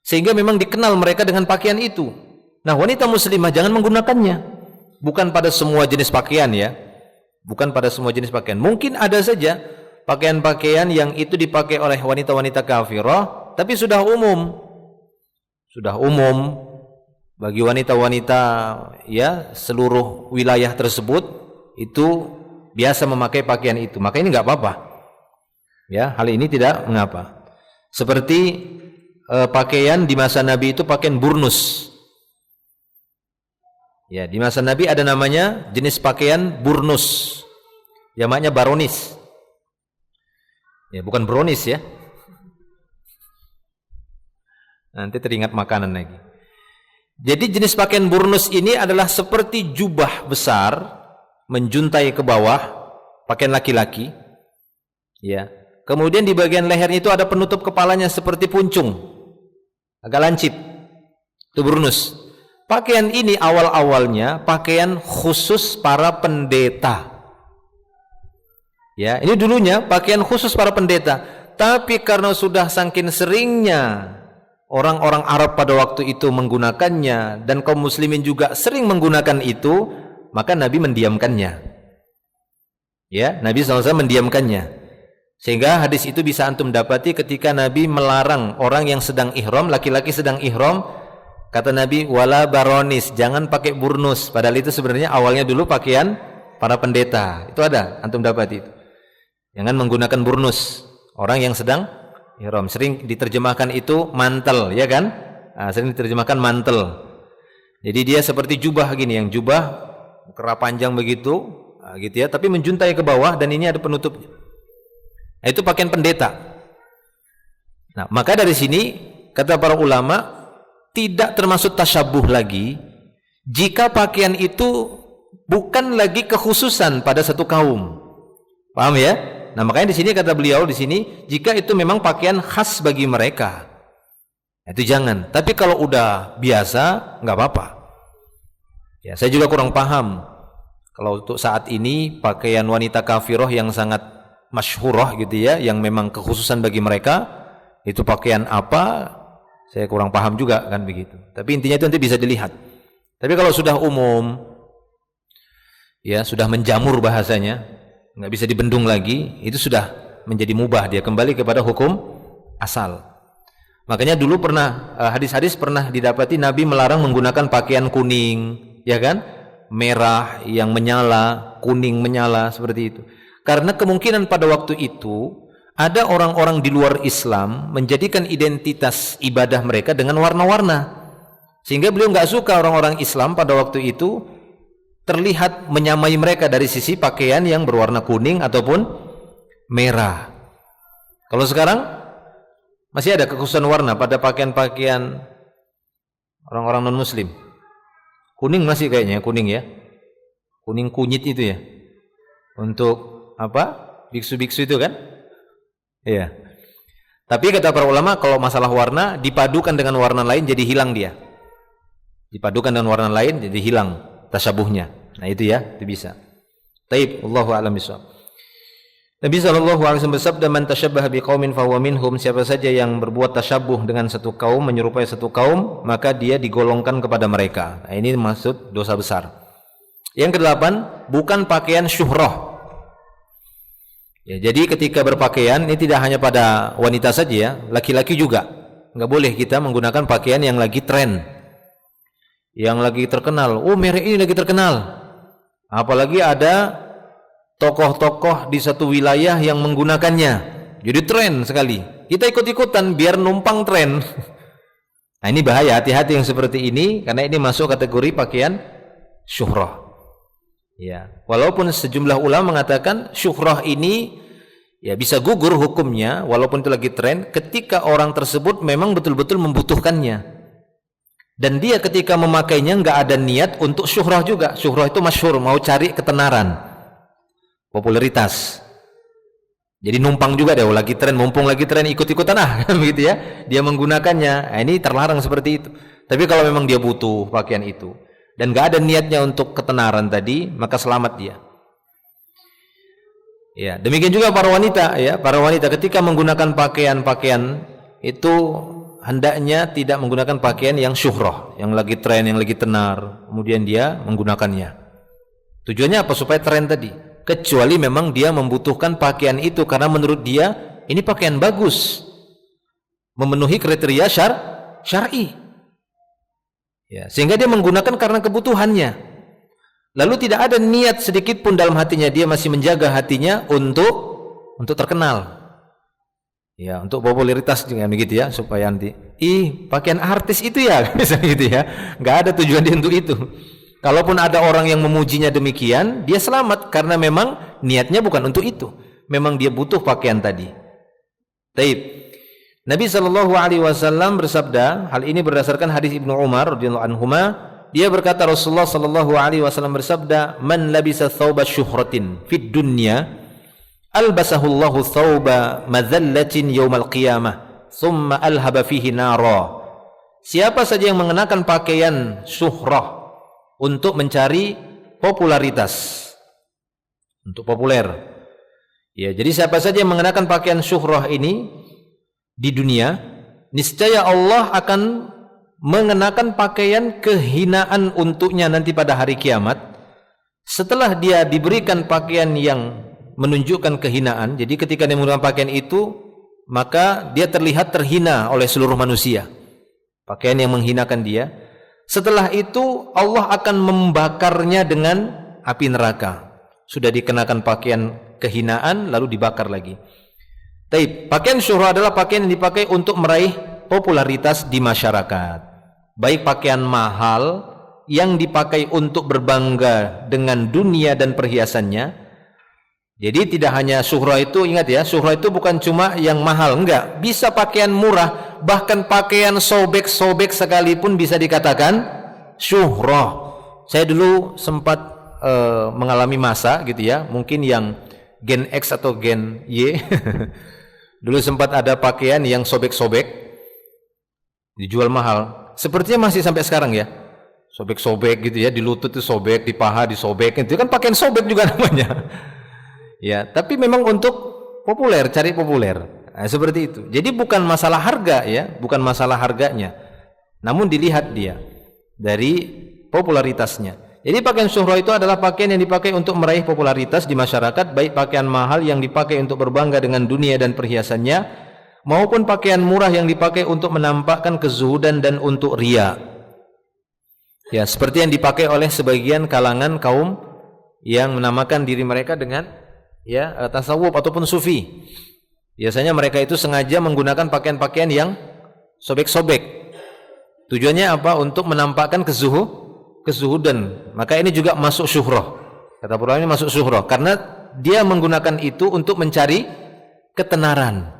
sehingga memang dikenal mereka dengan pakaian itu. Nah, wanita muslimah jangan menggunakannya. Bukan pada semua jenis pakaian, ya. Bukan pada semua jenis pakaian. Mungkin ada saja pakaian-pakaian yang itu dipakai oleh wanita-wanita kafirah, tapi sudah umum. Sudah umum bagi wanita-wanita, ya, seluruh wilayah tersebut itu biasa memakai pakaian itu. Maka ini enggak apa-apa. Ya, hal ini tidak mengapa. Seperti pakaian di masa Nabi itu pakaian burnus. Ya, di masa Nabi ada namanya jenis pakaian burnus. Jamaknya baronis. Ya, bukan bronis ya. Nanti teringat makanan lagi. Jadi jenis pakaian burnus ini adalah seperti jubah besar menjuntai ke bawah, pakaian laki-laki. Ya. Kemudian di bagian lehernya itu ada penutup kepalanya seperti puncung, agak lancip. Itu burnus. Pakaian ini awal-awalnya pakaian khusus para pendeta. Ya, ini dulunya pakaian khusus para pendeta. Tapi karena sudah saking seringnya orang-orang Arab pada waktu itu menggunakannya, dan kaum muslimin juga sering menggunakan itu, maka Nabi mendiamkannya. Ya, Nabi SAW mendiamkannya. Sehingga hadis itu bisa antum dapati ketika Nabi melarang orang yang sedang ihram, laki-laki sedang ihram, kata Nabi, wala baronis, jangan pakai burnus. Padahal itu sebenarnya awalnya dulu pakaian para pendeta. Itu ada, antum dapati itu. Jangan menggunakan burnus. Orang yang sedang ihram, sering diterjemahkan itu mantel, ya kan? Nah, sering diterjemahkan mantel. Jadi dia seperti jubah gini, yang jubah kerah panjang begitu, nah, gitu ya, tapi menjuntai ke bawah dan ini ada penutupnya. Nah, itu pakaian pendeta. Nah, maka dari sini kata para ulama tidak termasuk tasyabbuh lagi jika pakaian itu bukan lagi kekhususan pada satu kaum. Paham ya? Nah, makanya di sini kata beliau di sini, jika itu memang pakaian khas bagi mereka, itu jangan. Tapi kalau udah biasa, nggak apa-apa. Ya, saya juga kurang paham kalau untuk saat ini pakaian wanita kafirah yang sangat masyhurah gitu ya, yang memang kekhususan bagi mereka, itu pakaian apa, saya kurang paham juga kan begitu. Tapi intinya itu nanti bisa dilihat. Tapi kalau sudah umum, ya sudah menjamur bahasanya, nggak bisa dibendung lagi, itu sudah menjadi mubah, dia kembali kepada hukum asal. Makanya dulu pernah hadis-hadis pernah didapati Nabi melarang menggunakan pakaian kuning, ya kan, merah yang menyala, kuning menyala, seperti itu. Karena kemungkinan pada waktu itu ada orang-orang di luar Islam menjadikan identitas ibadah mereka dengan warna-warna, sehingga beliau nggak suka orang-orang Islam pada waktu itu terlihat menyamai mereka dari sisi pakaian yang berwarna kuning ataupun merah. Kalau sekarang masih ada kekhususan warna pada pakaian-pakaian orang-orang non-muslim. Kuning masih kayaknya, kuning ya, kuning kunyit itu ya, untuk apa? Biksu-biksu itu kan? Iya. Tapi kata para ulama, kalau masalah warna dipadukan dengan warna lain jadi hilang dia. Dipadukan dengan warna lain jadi hilang tasyabuhnya. Nah itu ya, itu bisa. Taib, Allahu a'lam bishawab. Nabi SAW bersabda, man tasyabbaha biqaumin fahuwa minhum. Siapa saja yang berbuat tasyabuh dengan satu kaum, menyerupai satu kaum, maka dia digolongkan kepada mereka. Nah, ini maksud dosa besar. Yang kedelapan, bukan pakaian syuhrah. Ya, jadi ketika berpakaian ini tidak hanya pada wanita saja ya, laki-laki juga. Enggak boleh kita menggunakan pakaian yang lagi tren, yang lagi terkenal. Oh, merek ini lagi terkenal. Apalagi ada tokoh-tokoh di satu wilayah yang menggunakannya. Jadi tren sekali. Kita ikut-ikutan biar numpang tren. Nah, ini bahaya, hati-hati yang seperti ini karena ini masuk kategori pakaian syuhrah. Ya, walaupun sejumlah ulama mengatakan syuhrah ini ya bisa gugur hukumnya walaupun itu lagi tren ketika orang tersebut memang betul-betul membutuhkannya. Dan dia ketika memakainya enggak ada niat untuk syuhrah juga. Syuhrah itu masyhur, mau cari ketenaran, popularitas. Jadi numpang juga deh, lagi tren, mumpung lagi tren ikut-ikutan begitu ya. Dia menggunakannya. Nah, ini terlarang seperti itu. Tapi kalau memang dia butuh pakaian itu dan gak ada niatnya untuk ketenaran tadi, maka selamat dia. Ya, demikian juga para wanita ya, para wanita ketika menggunakan pakaian-pakaian itu hendaknya tidak menggunakan pakaian yang syuhrah, yang lagi tren, yang lagi tenar, kemudian dia menggunakannya. Tujuannya apa? Supaya tren tadi. Kecuali memang dia membutuhkan pakaian itu karena menurut dia ini pakaian bagus, memenuhi kriteria syar'i. Ya, sehingga dia menggunakan karena kebutuhannya. Lalu tidak ada niat sedikit pun dalam hatinya, dia masih menjaga hatinya untuk terkenal. Ya, untuk popularitas juga begitu ya, supaya nanti pakaian artis itu ya, misalnya gitu ya. Enggak ada tujuan dia untuk itu. Kalaupun ada orang yang memujinya demikian, dia selamat karena memang niatnya bukan untuk itu. Memang dia butuh pakaian tadi. Taib. Nabi SAW bersabda, hal ini berdasarkan hadis Ibnu Umar radhiyallahu anhuma, dia berkata Rasulullah SAW bersabda, man labisa thawba syuhratin fid dunya albasahullahu thawba madhallatin yaumal qiyamah thumma alhaba fihi nara. Siapa saja yang mengenakan pakaian syuhrah untuk mencari popularitas, untuk populer. Ya, jadi siapa saja yang mengenakan pakaian syuhrah ini di dunia, niscaya Allah akan mengenakan pakaian kehinaan untuknya nanti pada hari kiamat. Setelah dia diberikan pakaian yang menunjukkan kehinaan, jadi ketika dia menggunakan pakaian itu, maka dia terlihat terhina oleh seluruh manusia. Pakaian yang menghinakan dia. Setelah itu Allah akan membakarnya dengan api neraka. Sudah dikenakan pakaian kehinaan lalu dibakar lagi. Taib, pakaian syuhrah adalah pakaian yang dipakai untuk meraih popularitas di masyarakat. Baik pakaian mahal yang dipakai untuk berbangga dengan dunia dan perhiasannya. Jadi tidak hanya syuhrah itu, ingat ya, syuhrah itu bukan cuma yang mahal, enggak. Bisa pakaian murah, bahkan pakaian sobek-sobek sekalipun bisa dikatakan syuhrah. Saya dulu sempat mengalami masa gitu ya, mungkin yang Gen X atau Gen Y. Dulu sempat ada pakaian yang sobek-sobek dijual mahal. Sepertinya masih sampai sekarang ya. Sobek-sobek gitu ya, di lutut itu sobek, di paha disobek. Itu kan pakaian sobek juga namanya. Ya, tapi memang untuk populer, cari populer. Nah, seperti itu. Jadi bukan masalah harga ya, bukan masalah harganya. Namun dilihat dia dari popularitasnya. Jadi pakaian syuhrah itu adalah pakaian yang dipakai untuk meraih popularitas di masyarakat, baik pakaian mahal yang dipakai untuk berbangga dengan dunia dan perhiasannya, maupun pakaian murah yang dipakai untuk menampakkan kezuhudan dan untuk riya. Ya, seperti yang dipakai oleh sebagian kalangan kaum yang menamakan diri mereka dengan ya tasawuf ataupun sufi. Biasanya mereka itu sengaja menggunakan pakaian-pakaian yang sobek-sobek. Tujuannya apa? Untuk menampakkan kezuhudan. Maka ini juga masuk syuhrah. Kata para ulama ini masuk syuhrah karena dia menggunakan itu untuk mencari ketenaran,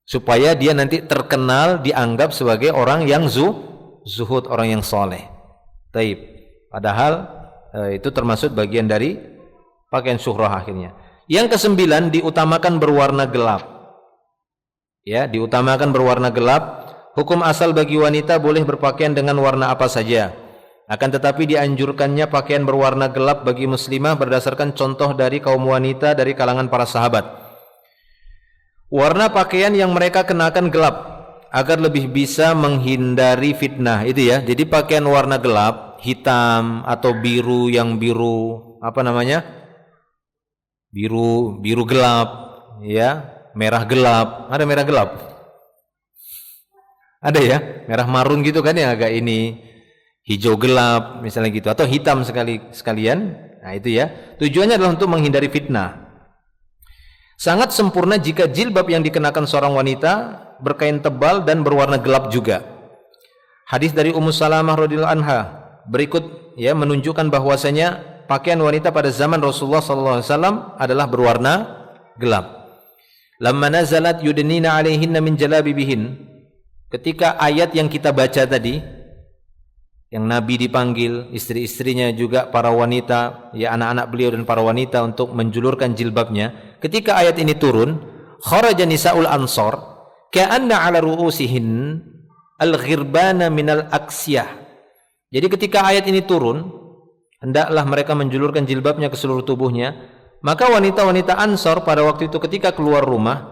supaya dia nanti terkenal, dianggap sebagai orang yang zuhud, orang yang soleh. Taib. Padahal itu termasuk bagian dari pakaian syuhrah akhirnya. Yang kesembilan, diutamakan berwarna gelap. Ya, diutamakan berwarna gelap. Hukum asal bagi wanita boleh berpakaian dengan warna apa saja. Akan tetapi dianjurkannya pakaian berwarna gelap bagi muslimah berdasarkan contoh dari kaum wanita dari kalangan para sahabat. Warna pakaian yang mereka kenakan gelap agar lebih bisa menghindari fitnah, itu ya. Jadi pakaian warna gelap, hitam atau biru yang biru apa namanya? Biru gelap, ya, merah gelap. Ada merah gelap? Ada ya, merah marun gitu kan yang agak ini, hijau gelap misalnya gitu, atau hitam sekalian. Nah itu ya, tujuannya adalah untuk menghindari fitnah. Sangat sempurna jika jilbab yang dikenakan seorang wanita berkain tebal dan berwarna gelap juga. Hadis dari Ummu Salamah radhiyallahu anha berikut ya menunjukkan bahwasanya pakaian wanita pada zaman Rasulullah SAW adalah berwarna gelap. Lamma nazalat yudnina alaihinna min jalabibihin. Ketika ayat yang kita baca tadi, yang Nabi dipanggil, istri-istrinya juga para wanita, ya anak-anak beliau dan para wanita untuk menjulurkan jilbabnya. Ketika ayat ini turun, kharaja nisa'ul ansar ka'anna 'ala ru'usihin al-ghirbana minal aksiyah. Jadi ketika ayat ini turun, hendaklah mereka menjulurkan jilbabnya ke seluruh tubuhnya. Maka wanita-wanita Ansor pada waktu itu ketika keluar rumah,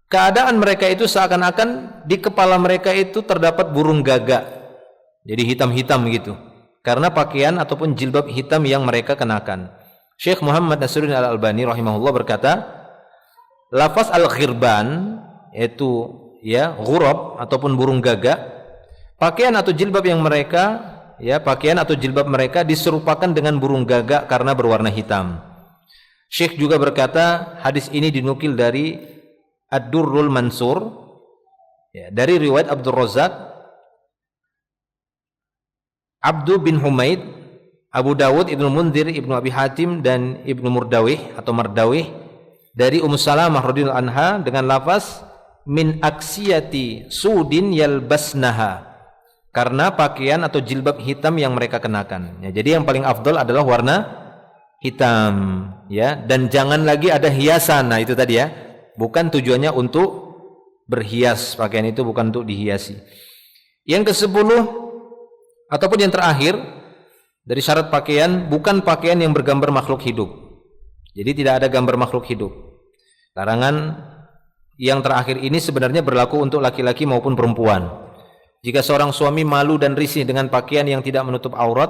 keadaan mereka itu seakan-akan di kepala mereka itu terdapat burung gagak. Jadi hitam-hitam gitu. Karena pakaian ataupun jilbab hitam yang mereka kenakan. Syekh Muhammad Nasiruddin Al-Albani rahimahullah berkata, lafaz al-ghirban yaitu ya ghurab ataupun burung gagak, pakaian atau jilbab yang mereka pakaian atau jilbab mereka diserupakan dengan burung gagak karena berwarna hitam. Syekh juga berkata, hadis ini dinukil dari Ad-Durrul Mansur ya, dari riwayat Abdul Razak, Abdu bin Humaid, Abu Dawud, Ibnu Munzir, Ibnu Abi Hatim dan Ibnu Murdawih atau Mardawih dari Ummu Salamah radhiyallahu anha dengan lafaz min aksiyati sudin yalbasnaha, karena pakaian atau jilbab hitam yang mereka kenakan. Ya, jadi yang paling afdal adalah warna hitam ya, dan jangan lagi ada hiasan. Nah itu tadi ya, bukan tujuannya untuk berhias, pakaian itu bukan untuk dihiasi. Yang ke-10 ataupun yang terakhir dari syarat pakaian, bukan pakaian yang bergambar makhluk hidup. Jadi tidak ada gambar makhluk hidup. Larangan yang terakhir ini sebenarnya berlaku untuk laki-laki maupun perempuan. Jika seorang suami malu dan risih dengan pakaian yang tidak menutup aurat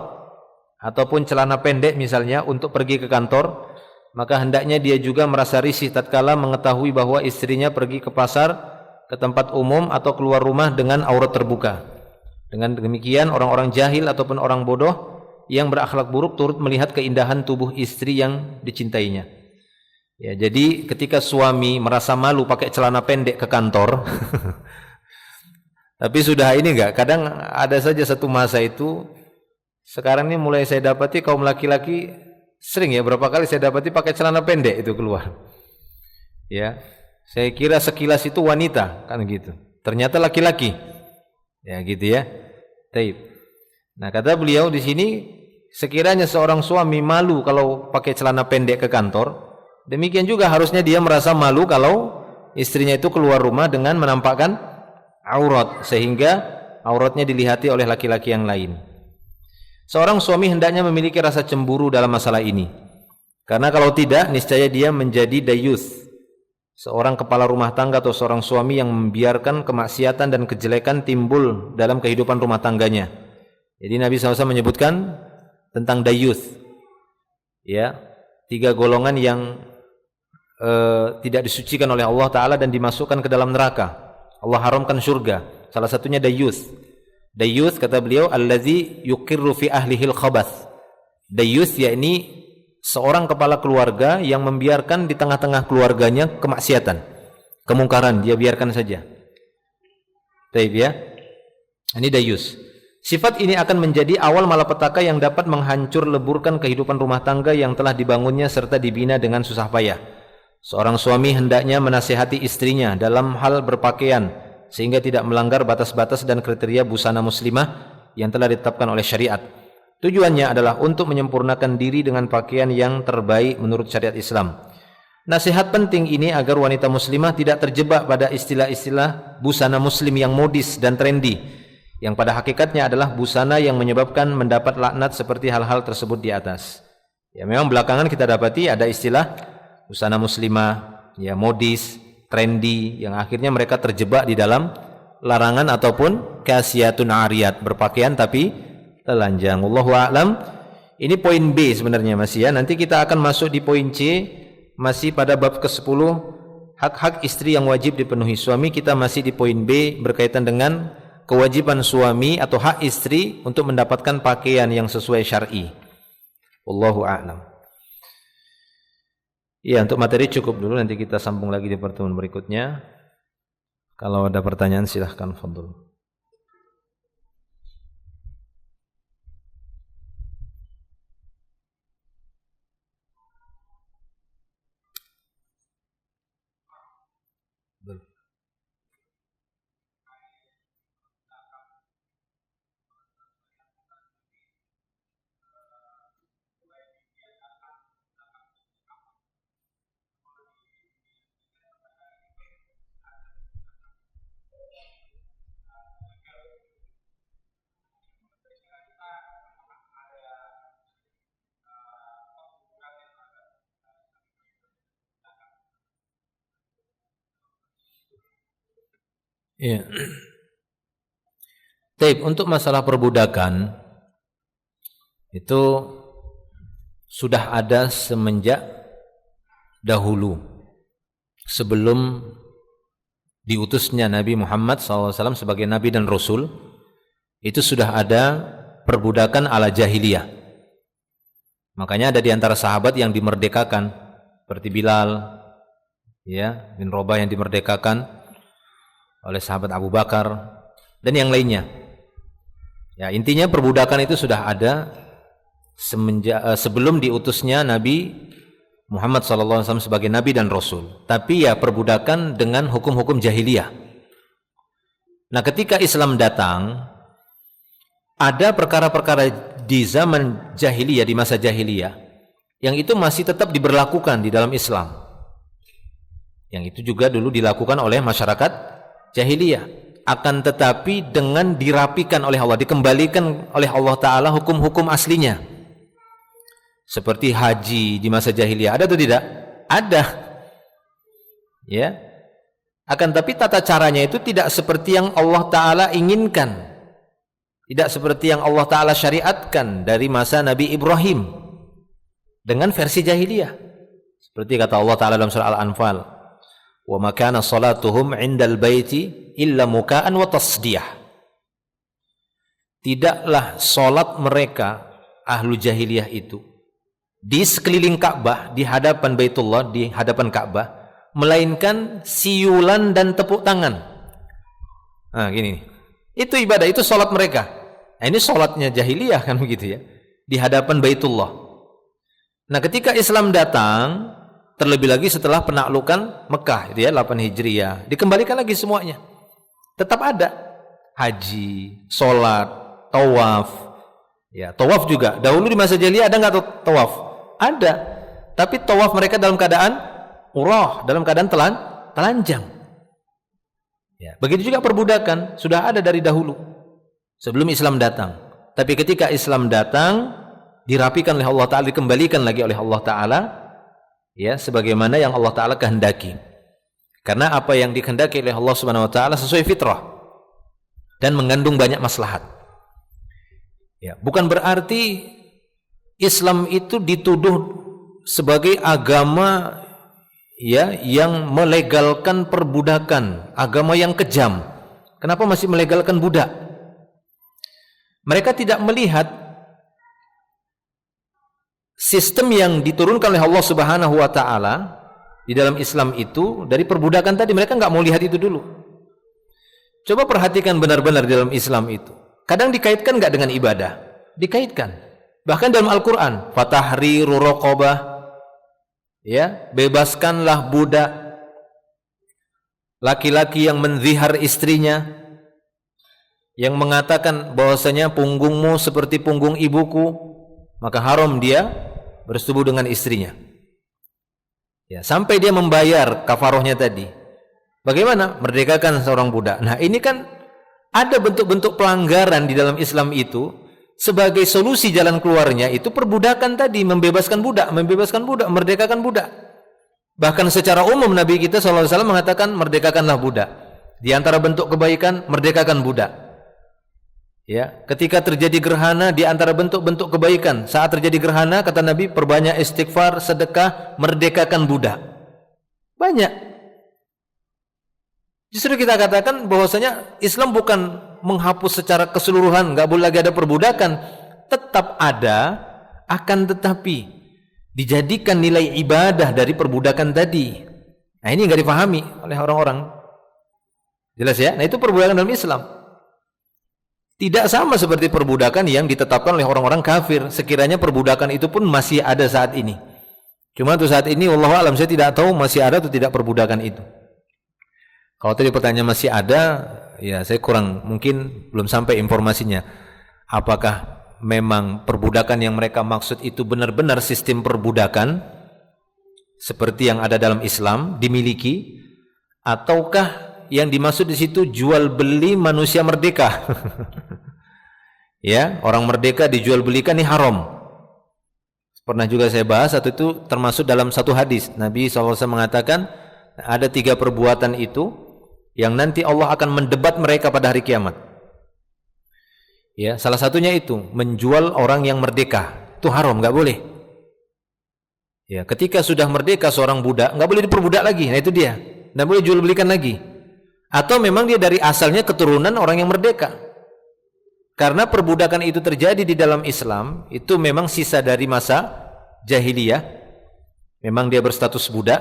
ataupun celana pendek misalnya untuk pergi ke kantor, maka hendaknya dia juga merasa risih tatkala mengetahui bahwa istrinya pergi ke pasar, ke tempat umum atau keluar rumah dengan aurat terbuka. Dengan demikian orang-orang jahil ataupun orang bodoh yang berakhlak buruk turut melihat keindahan tubuh istri yang dicintainya. Ya, jadi ketika suami merasa malu pakai celana pendek ke kantor, tapi sudah ini enggak, kadang ada saja satu masa itu, sekarang ini mulai saya dapati kaum laki-laki sering ya, berapa kali saya dapati pakai celana pendek itu keluar. Ya, saya kira sekilas itu wanita kan gitu, ternyata laki-laki. Ya gitu ya. Taib. Nah kata beliau di sini, sekiranya seorang suami malu kalau pakai celana pendek ke kantor, demikian juga harusnya dia merasa malu kalau istrinya itu keluar rumah dengan menampakkan aurat, sehingga auratnya dilihati oleh laki-laki yang lain. Seorang suami hendaknya memiliki rasa cemburu dalam masalah ini, karena kalau tidak niscaya dia menjadi dayuth, seorang kepala rumah tangga atau seorang suami yang membiarkan kemaksiatan dan kejelekan timbul dalam kehidupan rumah tangganya. Jadi Nabi SAW menyebutkan tentang dayuth, ya, 3 golongan yang tidak disucikan oleh Allah Ta'ala dan dimasukkan ke dalam neraka. Allah haramkan surga. Salah satunya dayuth. Dayuth kata beliau, allazi yuqirru fi ahlihil khabath. Dayuth yakni seorang kepala keluarga yang membiarkan di tengah-tengah keluarganya kemaksiatan, kemungkaran, dia biarkan saja. Baik ya. Ini dayus. Sifat ini akan menjadi awal malapetaka yang dapat menghancur leburkan kehidupan rumah tangga yang telah dibangunnya serta dibina dengan susah payah. Seorang suami hendaknya menasihati istrinya dalam hal berpakaian sehingga tidak melanggar batas-batas dan kriteria busana muslimah yang telah ditetapkan oleh syariat. Tujuannya adalah untuk menyempurnakan diri dengan pakaian yang terbaik menurut syariat Islam. Nasihat penting ini agar wanita muslimah tidak terjebak pada istilah-istilah busana muslim yang modis dan trendy, yang pada hakikatnya adalah busana yang menyebabkan mendapat laknat seperti hal-hal tersebut di atas. Ya, memang belakangan kita dapati ada istilah busana muslimah, ya, modis, trendy, yang akhirnya mereka terjebak di dalam larangan ataupun kasiyatun ariyat, berpakaian tapi telanjang. Wallahu a'lam. Ini poin B sebenarnya masih, ya. Nanti kita akan masuk di poin C, masih pada bab ke-10, hak-hak istri yang wajib dipenuhi suami. Kita masih di poin B berkaitan dengan kewajiban suami atau hak istri untuk mendapatkan pakaian yang sesuai syar'i. Wallahu a'lam. Ya, untuk materi cukup dulu, nanti kita sambung lagi di pertemuan berikutnya. Kalau ada pertanyaan silahkan, fadhil. Ya. Taib, untuk masalah perbudakan itu sudah ada semenjak dahulu, sebelum diutusnya Nabi Muhammad SAW sebagai Nabi dan Rasul. Itu sudah ada perbudakan ala jahiliyah. Makanya ada di antara sahabat yang dimerdekakan, seperti Bilal, ya, bin Rabah yang dimerdekakan oleh sahabat Abu Bakar dan yang lainnya. Ya, intinya perbudakan itu sudah ada semenjak sebelum diutusnya Nabi Muhammad SAW sebagai Nabi dan Rasul. Tapi ya perbudakan dengan hukum-hukum jahiliyah. Nah, ketika Islam datang, ada perkara-perkara di zaman jahiliyah, di masa jahiliyah, yang itu masih tetap diberlakukan di dalam Islam. Yang itu juga dulu dilakukan oleh masyarakat jahiliyah, akan tetapi dengan dirapikan oleh Allah, dikembalikan oleh Allah Ta'ala hukum-hukum aslinya. Seperti haji di masa jahiliyah, ada atau tidak? Ada, ya. Akan tapi tata caranya itu tidak seperti yang Allah Ta'ala inginkan, tidak seperti yang Allah Ta'ala syariatkan dari masa Nabi Ibrahim dengan versi jahiliyah. Seperti kata Allah Ta'ala dalam surah Al-Anfal, wa ma kana salatuhum 'indal baiti illa muka'an wa tasdiyah. Tidaklah salat mereka ahlu jahiliyah itu di sekeliling Ka'bah, di hadapan Baitullah, di hadapan Ka'bah, melainkan siulan dan tepuk tangan. Nah, gini. Itu ibadah, itu salat mereka. Nah, ini salatnya jahiliyah kan begitu, ya. Di hadapan Baitullah. Nah, ketika Islam datang, terlebih lagi setelah penaklukan Mekah, itu ya, 8 Hijriah, dikembalikan lagi semuanya. Tetap ada haji, salat, tawaf. Ya, tawaf juga. Dahulu di masa jahiliyah ada enggak tawaf? Ada. Tapi tawaf mereka dalam keadaan urah, dalam keadaan telanjang. Ya, begitu juga perbudakan sudah ada dari dahulu sebelum Islam datang. Tapi ketika Islam datang, dirapikan oleh Allah Ta'ala, dikembalikan lagi oleh Allah Ta'ala, ya, sebagaimana yang Allah Ta'ala kehendaki. Karena apa yang dikehendaki oleh Allah Subhanahu Wa Ta'ala sesuai fitrah dan mengandung banyak maslahat. Ya, bukan berarti Islam itu dituduh sebagai agama, ya, yang melegalkan perbudakan, agama yang kejam. Kenapa masih melegalkan budak? Mereka tidak melihat sistem yang diturunkan oleh Allah Subhanahu Wa Ta'ala di dalam Islam itu dari perbudakan tadi. Mereka nggak mau lihat itu dulu. Coba perhatikan benar-benar di dalam Islam itu. Kadang dikaitkan nggak dengan ibadah? Dikaitkan. Bahkan dalam Al-Quran, fatahriru raqabah, ya, bebaskanlah budak, laki-laki yang menzihar istrinya, yang mengatakan bahwasanya punggungmu seperti punggung ibuku, maka haram dia bersetubuh dengan istrinya. Ya, sampai dia membayar kafarohnya tadi. Bagaimana? Merdekakan seorang budak. Nah, ini kan ada bentuk-bentuk pelanggaran di dalam Islam itu. Sebagai solusi jalan keluarnya itu perbudakan tadi, membebaskan budak, merdekakan budak. Bahkan secara umum Nabi kita SAW mengatakan merdekakanlah budak. Di antara bentuk kebaikan, merdekakan budak. Ya, ketika terjadi gerhana, di antara bentuk-bentuk kebaikan, saat terjadi gerhana, kata Nabi, perbanyak istighfar, sedekah, merdekakan budak. Banyak. Justru kita katakan bahwasanya Islam bukan menghapus secara keseluruhan, nggak boleh lagi ada perbudakan, tetap ada, akan tetapi dijadikan nilai ibadah dari perbudakan tadi. Nah, ini nggak dipahami oleh orang-orang. Jelas ya? Nah, itu perbudakan dalam Islam. Tidak sama seperti perbudakan yang ditetapkan oleh orang-orang kafir. Sekiranya perbudakan itu pun masih ada saat ini. Cuma untuk saat ini, wallahu alam, saya tidak tahu masih ada atau tidak perbudakan itu. Kalau tadi pertanyaan masih ada, ya saya kurang, mungkin belum sampai informasinya. Apakah memang perbudakan yang mereka maksud itu benar-benar sistem perbudakan seperti yang ada dalam Islam dimiliki, ataukah yang dimaksud di situ jual beli manusia merdeka? Ya, orang merdeka dijual belikan, ini haram. Pernah juga saya bahas, atau itu termasuk dalam satu hadis Nabi SAW mengatakan ada 3 perbuatan itu yang nanti Allah akan mendebat mereka pada hari kiamat. Ya, salah satunya itu menjual orang yang merdeka. Itu haram, nggak boleh. Ya, ketika sudah merdeka seorang budak, nggak boleh diperbudak lagi. Nah, itu dia. Nggak boleh jual belikan lagi. Atau memang dia dari asalnya keturunan orang yang merdeka. Karena perbudakan itu terjadi di dalam Islam, itu memang sisa dari masa jahiliyah. Memang dia berstatus budak.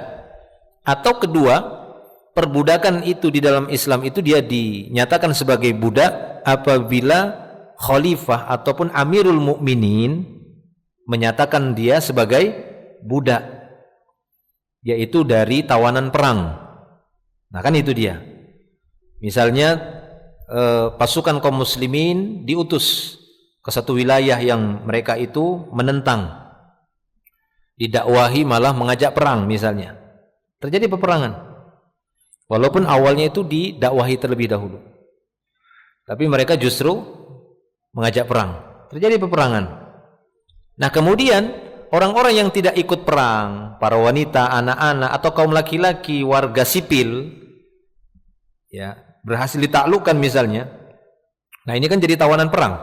Atau kedua, perbudakan itu di dalam Islam itu dia dinyatakan sebagai budak apabila khalifah ataupun amirul mukminin menyatakan dia sebagai budak, yaitu dari tawanan perang. Nah, kan itu dia. Misalnya pasukan kaum muslimin diutus ke satu wilayah yang mereka itu menentang, didakwahi malah mengajak perang misalnya. Terjadi peperangan. Walaupun awalnya itu didakwahi terlebih dahulu, tapi mereka justru mengajak perang. Terjadi peperangan. Nah, kemudian orang-orang yang tidak ikut perang, para wanita, anak-anak, atau kaum laki-laki, warga sipil, ya, berhasil ditaklukkan misalnya. Nah, ini kan jadi tawanan perang.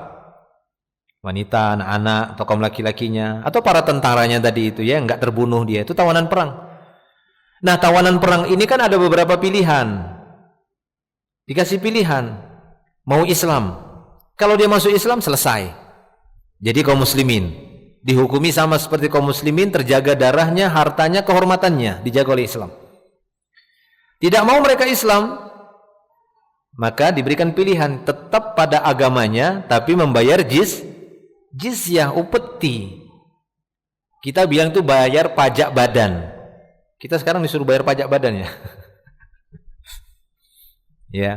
Wanita, anak-anak, atau kaum laki-lakinya, atau para tentaranya tadi itu, ya, nggak terbunuh dia, itu tawanan perang. Nah, tawanan perang ini kan ada beberapa pilihan. Dikasih pilihan, mau Islam. Kalau dia masuk Islam, selesai. Jadi kaum muslimin dihukumi sama seperti kaum muslimin, terjaga darahnya, hartanya, kehormatannya, dijaga oleh Islam. Tidak mau mereka Islam, maka diberikan pilihan, tetap pada agamanya, tapi membayar jizyah, upeti. Kita bilang itu bayar pajak badan. Kita sekarang disuruh bayar pajak badan, ya. Ya.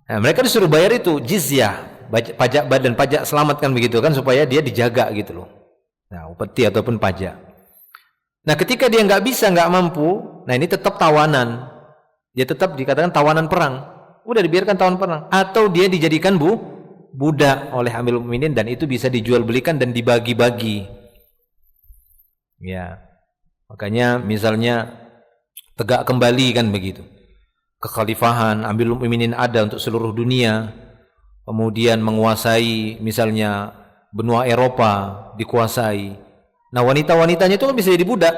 Nah, mereka disuruh bayar itu jizyah, pajak badan, pajak selamat kan begitu kan, supaya dia dijaga gitu loh. Nah, upeti ataupun pajak. Nah, ketika dia nggak bisa, nggak mampu, nah ini tetap tawanan. Dia tetap dikatakan tawanan perang. Udah dibiarkan tawanan perang, atau dia dijadikan budak oleh Amirul Mukminin, dan itu bisa dijual belikan dan dibagi-bagi. Ya. Makanya misalnya tegak kembali kan begitu. Kekhalifahan Amirul Mukminin ada untuk seluruh dunia. Kemudian menguasai misalnya benua Eropa, dikuasai. Nah, wanita-wanitanya itu kan bisa jadi budak.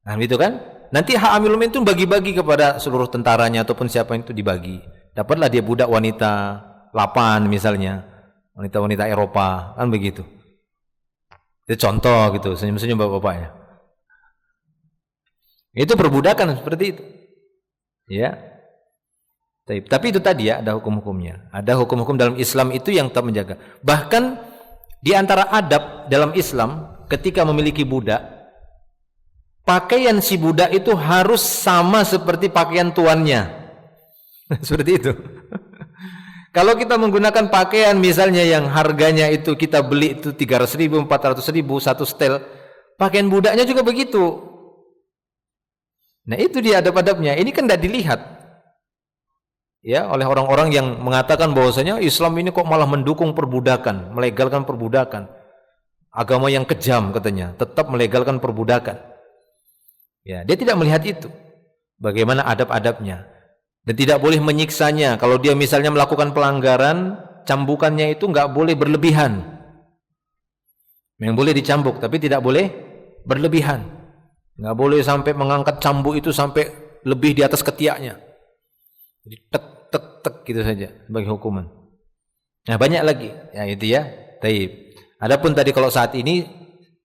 Nah, gitu kan? Nanti hak Amirul Mukminin itu bagi-bagi kepada seluruh tentaranya ataupun siapa itu dibagi. Dapatlah dia budak wanita 8 misalnya. Wanita-wanita Eropa, kan begitu. Itu contoh gitu, senyum-senyum bapak-bapaknya. Itu perbudakan seperti itu. Ya. Tapi itu tadi ya, ada hukum-hukumnya. Ada hukum-hukum dalam Islam itu yang tetap menjaga. Bahkan di antara adab dalam Islam, ketika memiliki budak, pakaian si budak itu harus sama seperti pakaian tuannya. Seperti itu. Kalau kita menggunakan pakaian misalnya yang harganya itu kita beli itu 300.000, 400.000 satu setel, Pakaian budaknya juga begitu. Nah itu dia adab-adabnya. Ini kan tidak dilihat ya oleh orang-orang yang mengatakan bahwasanya Islam ini kok malah mendukung perbudakan, melegalkan perbudakan. Agama yang kejam katanya, tetap melegalkan perbudakan. Ya, dia tidak melihat itu. Bagaimana adab-adabnya. Dan tidak boleh menyiksanya. Kalau dia misalnya melakukan pelanggaran, cambukannya itu enggak boleh berlebihan. Yang boleh dicambuk, tapi tidak boleh berlebihan. Enggak boleh sampai mengangkat cambuk itu sampai lebih di atas ketiaknya. Jadi tek tek tek gitu saja bagi hukuman. Nah, banyak lagi. Ya itu ya. Taib. Adapun tadi kalau saat ini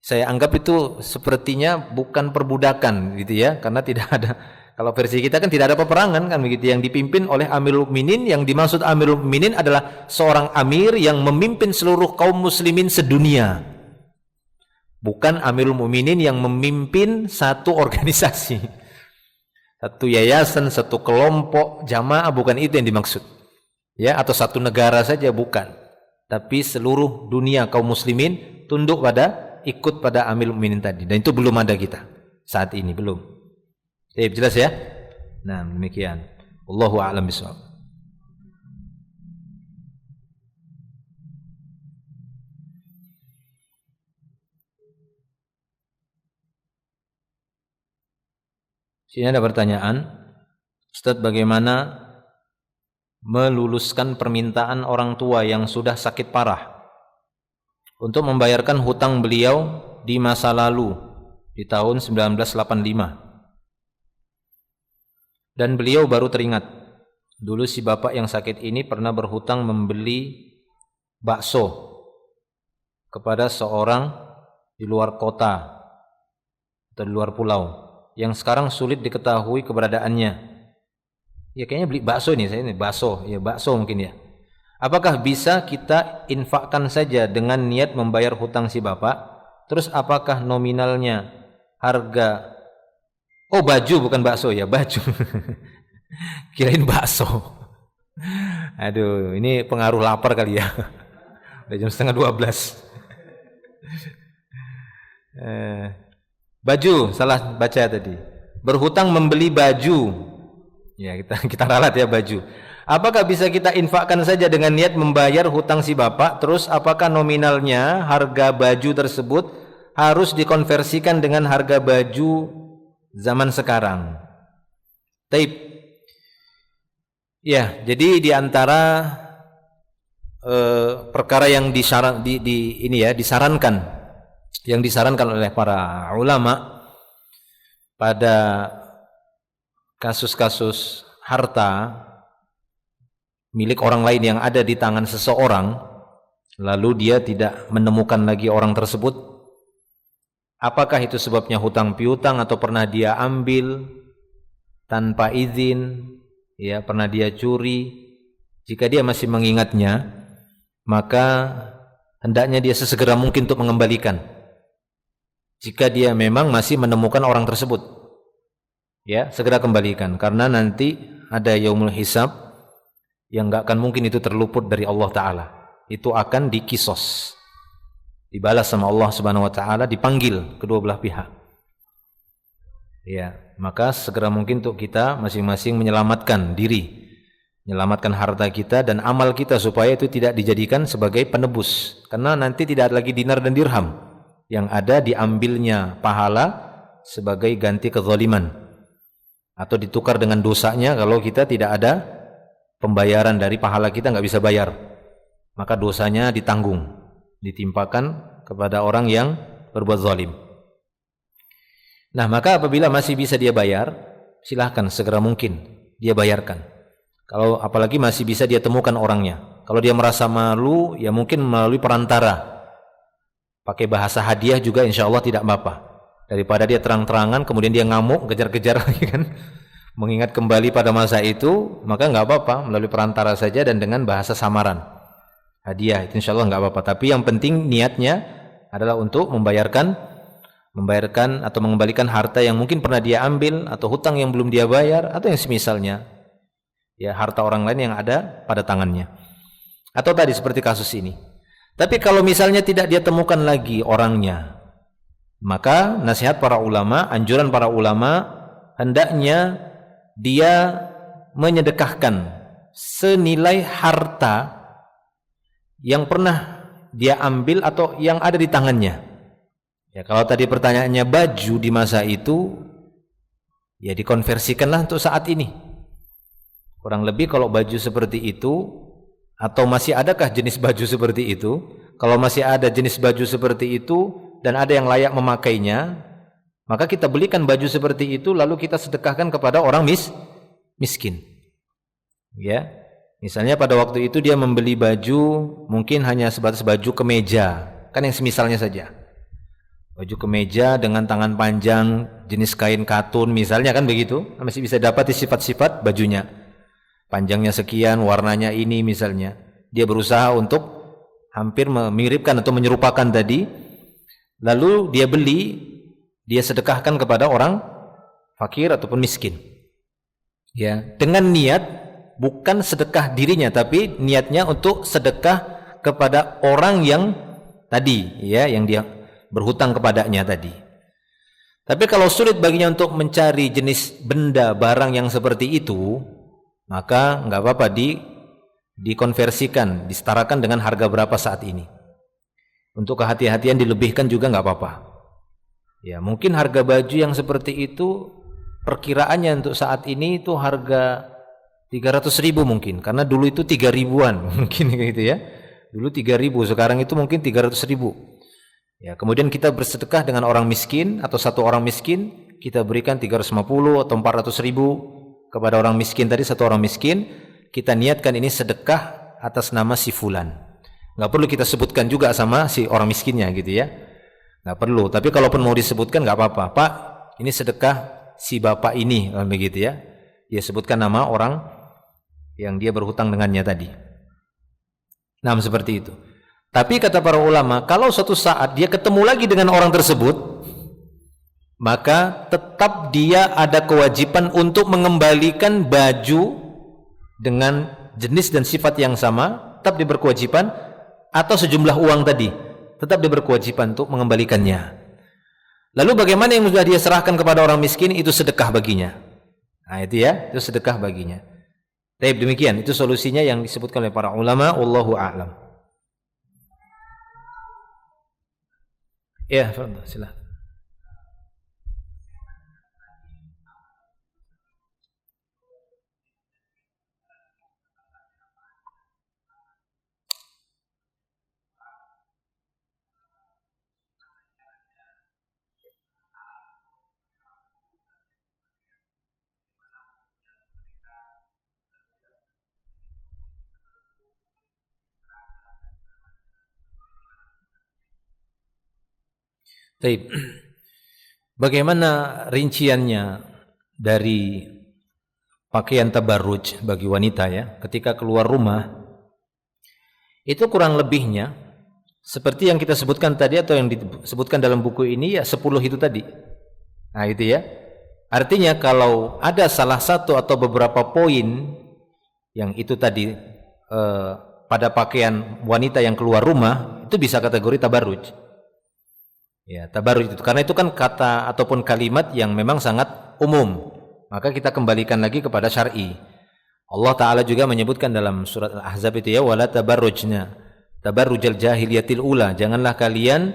saya anggap itu sepertinya bukan perbudakan gitu ya, karena tidak ada. Kalau versi kita kan tidak ada peperangan kan begitu, yang dipimpin oleh Amirul Mukminin. Yang dimaksud Amirul Mukminin adalah seorang amir yang memimpin seluruh kaum muslimin sedunia. Bukan Amirul Mukminin yang memimpin satu organisasi, satu yayasan, satu kelompok jamaah, bukan itu yang dimaksud. Ya, atau satu negara saja bukan. Tapi seluruh dunia kaum muslimin tunduk pada, ikut pada Amirul Mukminin tadi. Dan itu belum ada kita saat ini, belum. Jelas ya? Nah, demikian. Wallahu a'lam bishawab. Sini ada pertanyaan, Ustaz, bagaimana meluluskan permintaan orang tua yang sudah sakit parah untuk membayarkan hutang beliau di masa lalu di tahun 1985? Dan beliau baru teringat, dulu si bapak yang sakit ini pernah berhutang membeli bakso kepada seorang di luar kota atau di luar pulau yang sekarang sulit diketahui keberadaannya. Ya kayaknya beli bakso ini, saya ini bakso, ya bakso mungkin ya. Apakah bisa kita infakkan saja dengan niat membayar hutang si bapak? Terus apakah nominalnya harga? Oh, baju bukan bakso ya, baju. Kirain bakso. Aduh, ini pengaruh lapar kali ya. Udah jam 11:30. Baju, salah baca tadi. Berhutang membeli baju. Ya, kita ralat ya baju. Apakah bisa kita infakkan saja dengan niat membayar hutang si bapak? Terus apakah nominalnya harga baju tersebut harus dikonversikan dengan harga baju zaman sekarang? Taib. Ya, jadi di antara perkara yang disarankan oleh para ulama pada kasus-kasus harta milik orang lain yang ada di tangan seseorang, lalu dia tidak menemukan lagi orang tersebut, apakah itu sebabnya hutang piutang atau pernah dia ambil tanpa izin, ya pernah dia curi? Jika dia masih mengingatnya, maka hendaknya dia sesegera mungkin untuk mengembalikan. Jika dia memang masih menemukan orang tersebut, ya segera kembalikan, karena nanti ada yaumul hisab yang enggak akan mungkin itu terluput dari Allah Ta'ala. Itu akan dikisos, dibalas sama Allah Subhanahu Wa Ta'ala, dipanggil kedua belah pihak. Ya, maka segera mungkin untuk kita masing-masing menyelamatkan diri, menyelamatkan harta kita dan amal kita supaya itu tidak dijadikan sebagai penebus. Karena nanti tidak ada lagi dinar dan dirham, yang ada diambilnya pahala sebagai ganti kezaliman atau ditukar dengan dosanya. Kalau kita tidak ada pembayaran dari pahala kita, nggak bisa bayar, maka dosanya ditanggung, ditimpakan kepada orang yang berbuat zalim. Nah, maka apabila masih bisa dia bayar, silahkan segera mungkin dia bayarkan. Kalau apalagi masih bisa dia temukan orangnya. Kalau dia merasa malu, ya mungkin melalui perantara, pakai bahasa hadiah juga insya Allah tidak apa-apa. Daripada dia terang-terangan kemudian dia ngamuk, kejar-kejar lagi kan, mengingat kembali pada masa itu, maka nggak apa-apa melalui perantara saja dan dengan bahasa samaran, hadiah, itu insya Allah nggak apa-apa. Tapi yang penting niatnya adalah untuk membayarkan atau mengembalikan harta yang mungkin pernah dia ambil, atau hutang yang belum dia bayar, atau yang semisalnya, ya harta orang lain yang ada pada tangannya. Atau tadi seperti kasus ini. Tapi kalau misalnya tidak dia temukan lagi orangnya, Maka nasihat para ulama, anjuran para ulama, hendaknya dia menyedekahkan senilai harta yang pernah dia ambil atau yang ada di tangannya. Ya, kalau tadi pertanyaannya baju di masa itu, ya dikonversikanlah untuk saat ini. Kurang lebih kalau baju seperti itu, atau masih adakah jenis baju seperti itu? Kalau masih ada jenis baju seperti itu dan ada yang layak memakainya, maka kita belikan baju seperti itu lalu kita sedekahkan kepada orang miskin. Ya. Misalnya pada waktu itu dia membeli baju mungkin hanya sebatas baju kemeja, kan yang semisalnya saja. Baju kemeja dengan tangan panjang jenis kain katun misalnya, kan begitu. Masih bisa dapat sifat-sifat bajunya. Panjangnya sekian, warnanya ini misalnya. Dia berusaha untuk hampir memiripkan atau menyerupakan tadi. Lalu dia beli, dia sedekahkan kepada orang fakir ataupun miskin. Ya, dengan niat bukan sedekah dirinya, tapi niatnya untuk sedekah kepada orang yang tadi, ya, yang dia berhutang kepadanya tadi. Tapi kalau sulit baginya untuk mencari jenis benda barang yang seperti itu, maka enggak apa-apa dikonversikan, disetarakan dengan harga berapa saat ini. Untuk kehati-hatian dilebihkan juga enggak apa-apa. Ya, mungkin harga baju yang seperti itu perkiraannya untuk saat ini itu harga 300.000 mungkin, karena dulu itu 3.000-an mungkin gitu ya. Dulu 3.000, sekarang itu mungkin 300.000. Ya, kemudian kita bersedekah dengan orang miskin atau satu orang miskin, kita berikan 350 atau 400.000 kepada orang miskin tadi, satu orang miskin, kita niatkan ini sedekah atas nama si fulan. Enggak perlu kita sebutkan juga sama si orang miskinnya gitu ya. Enggak perlu, tapi kalaupun mau disebutkan enggak apa-apa. Pak, ini sedekah si bapak ini, begitu ya. Dia sebutkan nama orang yang dia berhutang dengannya tadi. Nah, seperti itu. Tapi kata para ulama, kalau suatu saat dia ketemu lagi dengan orang tersebut, maka tetap dia ada kewajiban untuk mengembalikan baju dengan jenis dan sifat yang sama, tetap dia berkewajiban, atau sejumlah uang tadi, tetap dia berkewajiban untuk mengembalikannya. Lalu bagaimana yang sudah dia serahkan kepada orang miskin, itu sedekah baginya. Nah, itu ya, itu sedekah baginya. Baik, demikian itu solusinya yang disebutkan oleh para ulama. Wallahu a'lam. Ya, silakan. Baik. Bagaimana rinciannya dari pakaian tabarruj bagi wanita ya ketika keluar rumah? Itu kurang lebihnya seperti yang kita sebutkan tadi atau yang disebutkan dalam buku ini ya 10 itu tadi. Nah, itu ya. Artinya kalau ada salah satu atau beberapa poin yang itu tadi pada pakaian wanita yang keluar rumah, itu bisa kategori tabarruj. Ya, tabarruj itu karena itu kan kata ataupun kalimat yang memang sangat umum. Maka kita kembalikan lagi kepada syar'i. Allah Ta'ala juga menyebutkan dalam surat Al-Ahzab itu ya, wala tabarrujna tabarrujal jahiliyatil ula. Janganlah kalian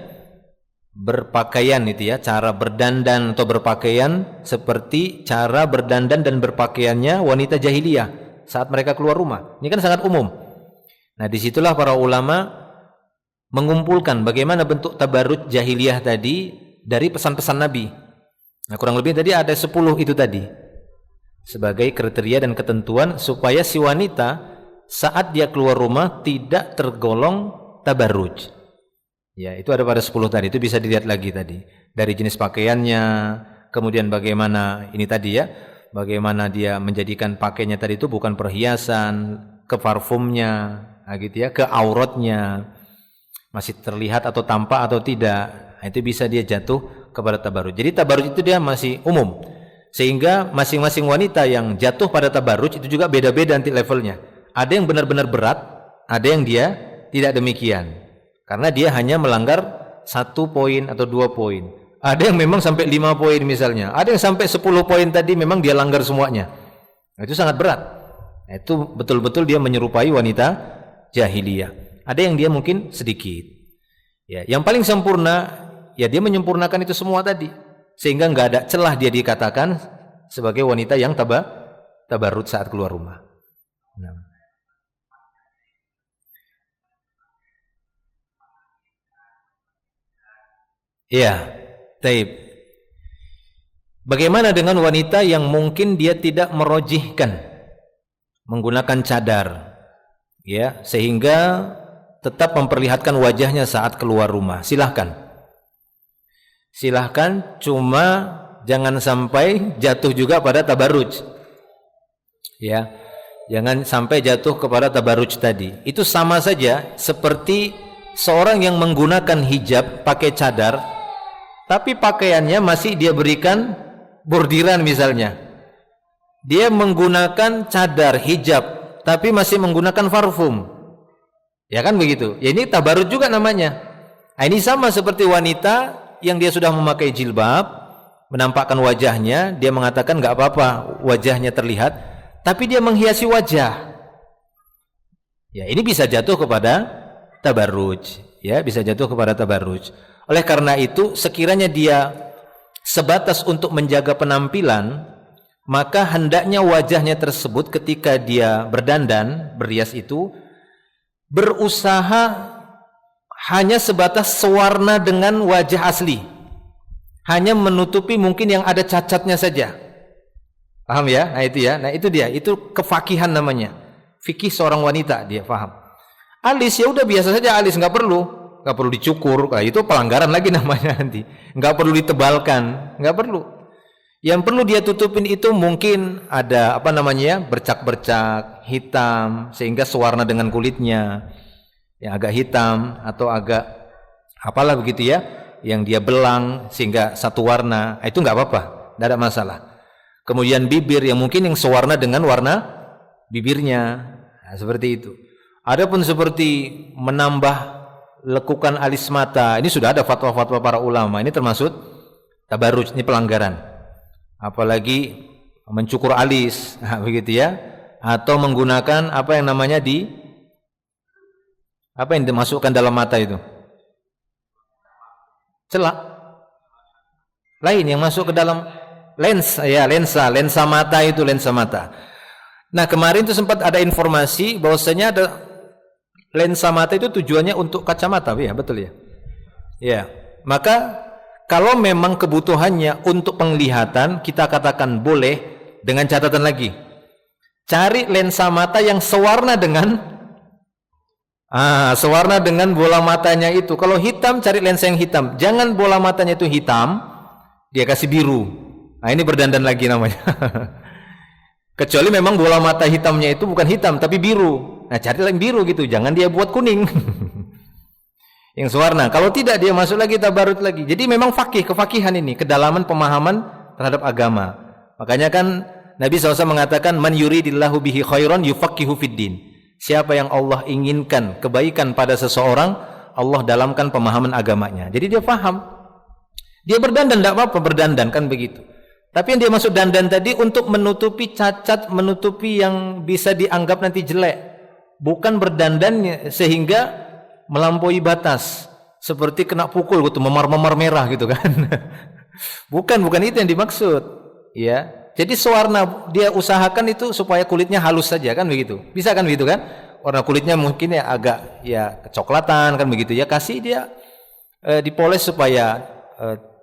berpakaian itu ya, cara berdandan atau berpakaian seperti cara berdandan dan berpakaiannya wanita jahiliyah saat mereka keluar rumah. Ini kan sangat umum. Nah, disitulah para ulama mengumpulkan bagaimana bentuk tabarruj jahiliyah tadi dari pesan-pesan Nabi. Nah, kurang lebih tadi ada 10 itu tadi sebagai kriteria dan ketentuan supaya si wanita saat dia keluar rumah tidak tergolong tabarruj. Ya, itu ada pada 10 tadi, itu bisa dilihat lagi tadi. Dari jenis pakaiannya, kemudian bagaimana ini tadi ya, bagaimana dia menjadikan pakaiannya tadi itu bukan perhiasan, ke parfumnya, gitu ya, ke auratnya. Masih terlihat atau tampak atau tidak, itu bisa dia jatuh kepada tabarruj. Jadi tabarruj itu dia masih umum, sehingga masing-masing wanita yang jatuh pada tabarruj itu juga beda-beda nanti levelnya. Ada yang benar-benar berat, ada yang dia tidak demikian, karena dia hanya melanggar 1 poin atau 2 poin. Ada yang memang sampai 5 poin misalnya. Ada yang sampai 10 poin tadi memang dia langgar semuanya. Nah, itu sangat berat. Nah, itu betul-betul dia menyerupai wanita jahiliyah. Ada yang dia mungkin sedikit. Ya, yang paling sempurna ya dia menyempurnakan itu semua tadi. Sehingga enggak ada celah dia dikatakan sebagai wanita yang tabarrut saat keluar rumah. Nah. Ya. Taib. Bagaimana dengan wanita yang mungkin dia tidak merojihkan menggunakan cadar, ya, sehingga tetap memperlihatkan wajahnya saat keluar rumah? Silahkan, cuma jangan sampai jatuh juga pada tabarruj, ya, jangan sampai jatuh kepada tabarruj tadi. Itu sama saja seperti seorang yang menggunakan hijab pakai cadar tapi pakaiannya masih dia berikan bordiran misalnya. Dia menggunakan cadar hijab tapi masih menggunakan parfum. Ya kan begitu. Ya ini tabarruj juga namanya. Nah, ini sama seperti wanita yang dia sudah memakai jilbab, menampakkan wajahnya, dia mengatakan enggak apa-apa wajahnya terlihat, tapi dia menghiasi wajah. Ya, ini bisa jatuh kepada tabarruj, ya, bisa jatuh kepada tabarruj. Oleh karena itu, sekiranya dia sebatas untuk menjaga penampilan, maka hendaknya wajahnya tersebut ketika dia berdandan, berhias itu, berusaha hanya sebatas sewarna dengan wajah asli. Hanya menutupi mungkin yang ada cacatnya saja. Paham ya? Nah itu ya. Nah itu dia. Itu kefakihan namanya. Fikih seorang wanita, dia paham. Alis ya udah biasa saja alis, nggak perlu dicukur. Nah, itu pelanggaran lagi namanya nanti. Nggak perlu ditebalkan, nggak perlu. Yang perlu dia tutupin itu mungkin ada apa namanya, bercak-bercak hitam sehingga sewarna dengan kulitnya, yang agak hitam atau agak apalah begitu ya, yang dia belang sehingga satu warna. Itu nggak apa-apa, nggak ada masalah. Kemudian bibir yang mungkin yang sewarna dengan warna bibirnya, nah, seperti itu. Adapun seperti menambah lekukan alis mata, ini sudah ada fatwa-fatwa para ulama. Ini termasuk tabarruj, ini pelanggaran. Apalagi mencukur alis, nah, begitu ya, atau menggunakan apa yang namanya apa yang dimasukkan dalam mata itu, celak lain yang masuk ke dalam lensa, ya, lensa mata itu, lensa mata. Nah kemarin itu sempat ada informasi bahwasanya ada lensa mata itu tujuannya untuk kacamata, ya betul ya. Ya, maka kalau memang kebutuhannya untuk penglihatan, kita katakan boleh, dengan catatan lagi, cari lensa mata yang sewarna dengan bola matanya itu. Kalau hitam, cari lensa yang hitam. Jangan bola matanya itu hitam, dia kasih biru. Nah ini berdandan lagi namanya. Kecuali memang bola mata hitamnya itu bukan hitam tapi biru. Nah cari yang biru gitu, jangan dia buat kuning. Yang sewarna. Kalau tidak dia masuk lagi tabarut lagi. Jadi memang kefakihan ini, kedalaman pemahaman terhadap agama. Makanya kan Nabi SAW mengatakan, man yuridillahu bihi khairan yufaqihu fiddin. Siapa yang Allah inginkan kebaikan pada seseorang, Allah dalamkan pemahaman agamanya. Jadi dia paham. Dia berdandan, tidak apa-apa berdandan, kan begitu. Tapi yang dia masuk dandan tadi untuk menutupi cacat, menutupi yang bisa dianggap nanti jelek. Bukan berdandan sehingga melampaui batas, seperti kena pukul gitu, memar-memar merah gitu kan. bukan itu yang dimaksud, ya. Jadi sewarna dia usahakan itu supaya kulitnya halus saja, kan begitu. Bisa kan begitu kan? Warna kulitnya mungkin ya agak ya kecoklatan, kan begitu ya. Kasih dia dipoles supaya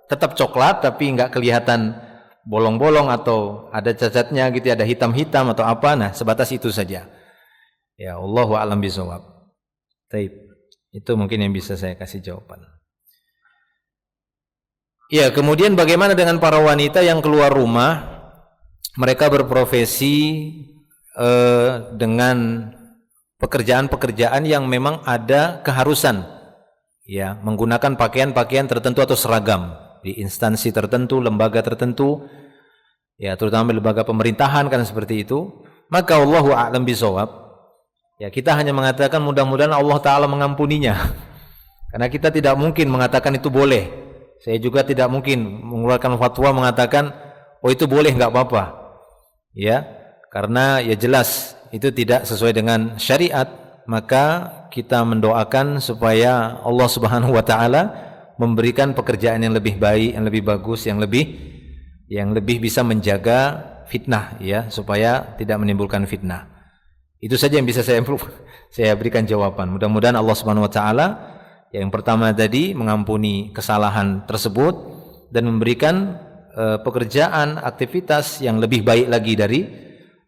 tetap coklat tapi enggak kelihatan bolong-bolong atau ada cacatnya gitu, ada hitam-hitam atau apa. Nah, sebatas itu saja. Ya, Allahu a'lam bishawab. Baik. Itu mungkin yang bisa saya kasih jawaban. Ya, kemudian bagaimana dengan para wanita yang keluar rumah? Mereka berprofesi dengan pekerjaan-pekerjaan yang memang ada keharusan, ya, menggunakan pakaian-pakaian tertentu atau seragam di instansi tertentu, lembaga tertentu, ya, terutama lembaga pemerintahan kan seperti itu. Maka Allahu a'lam bishawab. Ya, kita hanya mengatakan mudah-mudahan Allah Ta'ala mengampuninya. Karena kita tidak mungkin mengatakan itu boleh. Saya juga tidak mungkin mengeluarkan fatwa mengatakan oh itu boleh nggak apa-apa. Ya, karena ya jelas itu tidak sesuai dengan syariat, maka kita mendoakan supaya Allah Subhanahu wa taala memberikan pekerjaan yang lebih baik, yang lebih bagus, yang lebih bisa menjaga fitnah ya, supaya tidak menimbulkan fitnah. Itu saja yang bisa saya berikan jawaban. Mudah-mudahan Allah Subhanahu wa taala yang pertama tadi mengampuni kesalahan tersebut dan memberikan pekerjaan, aktivitas yang lebih baik lagi dari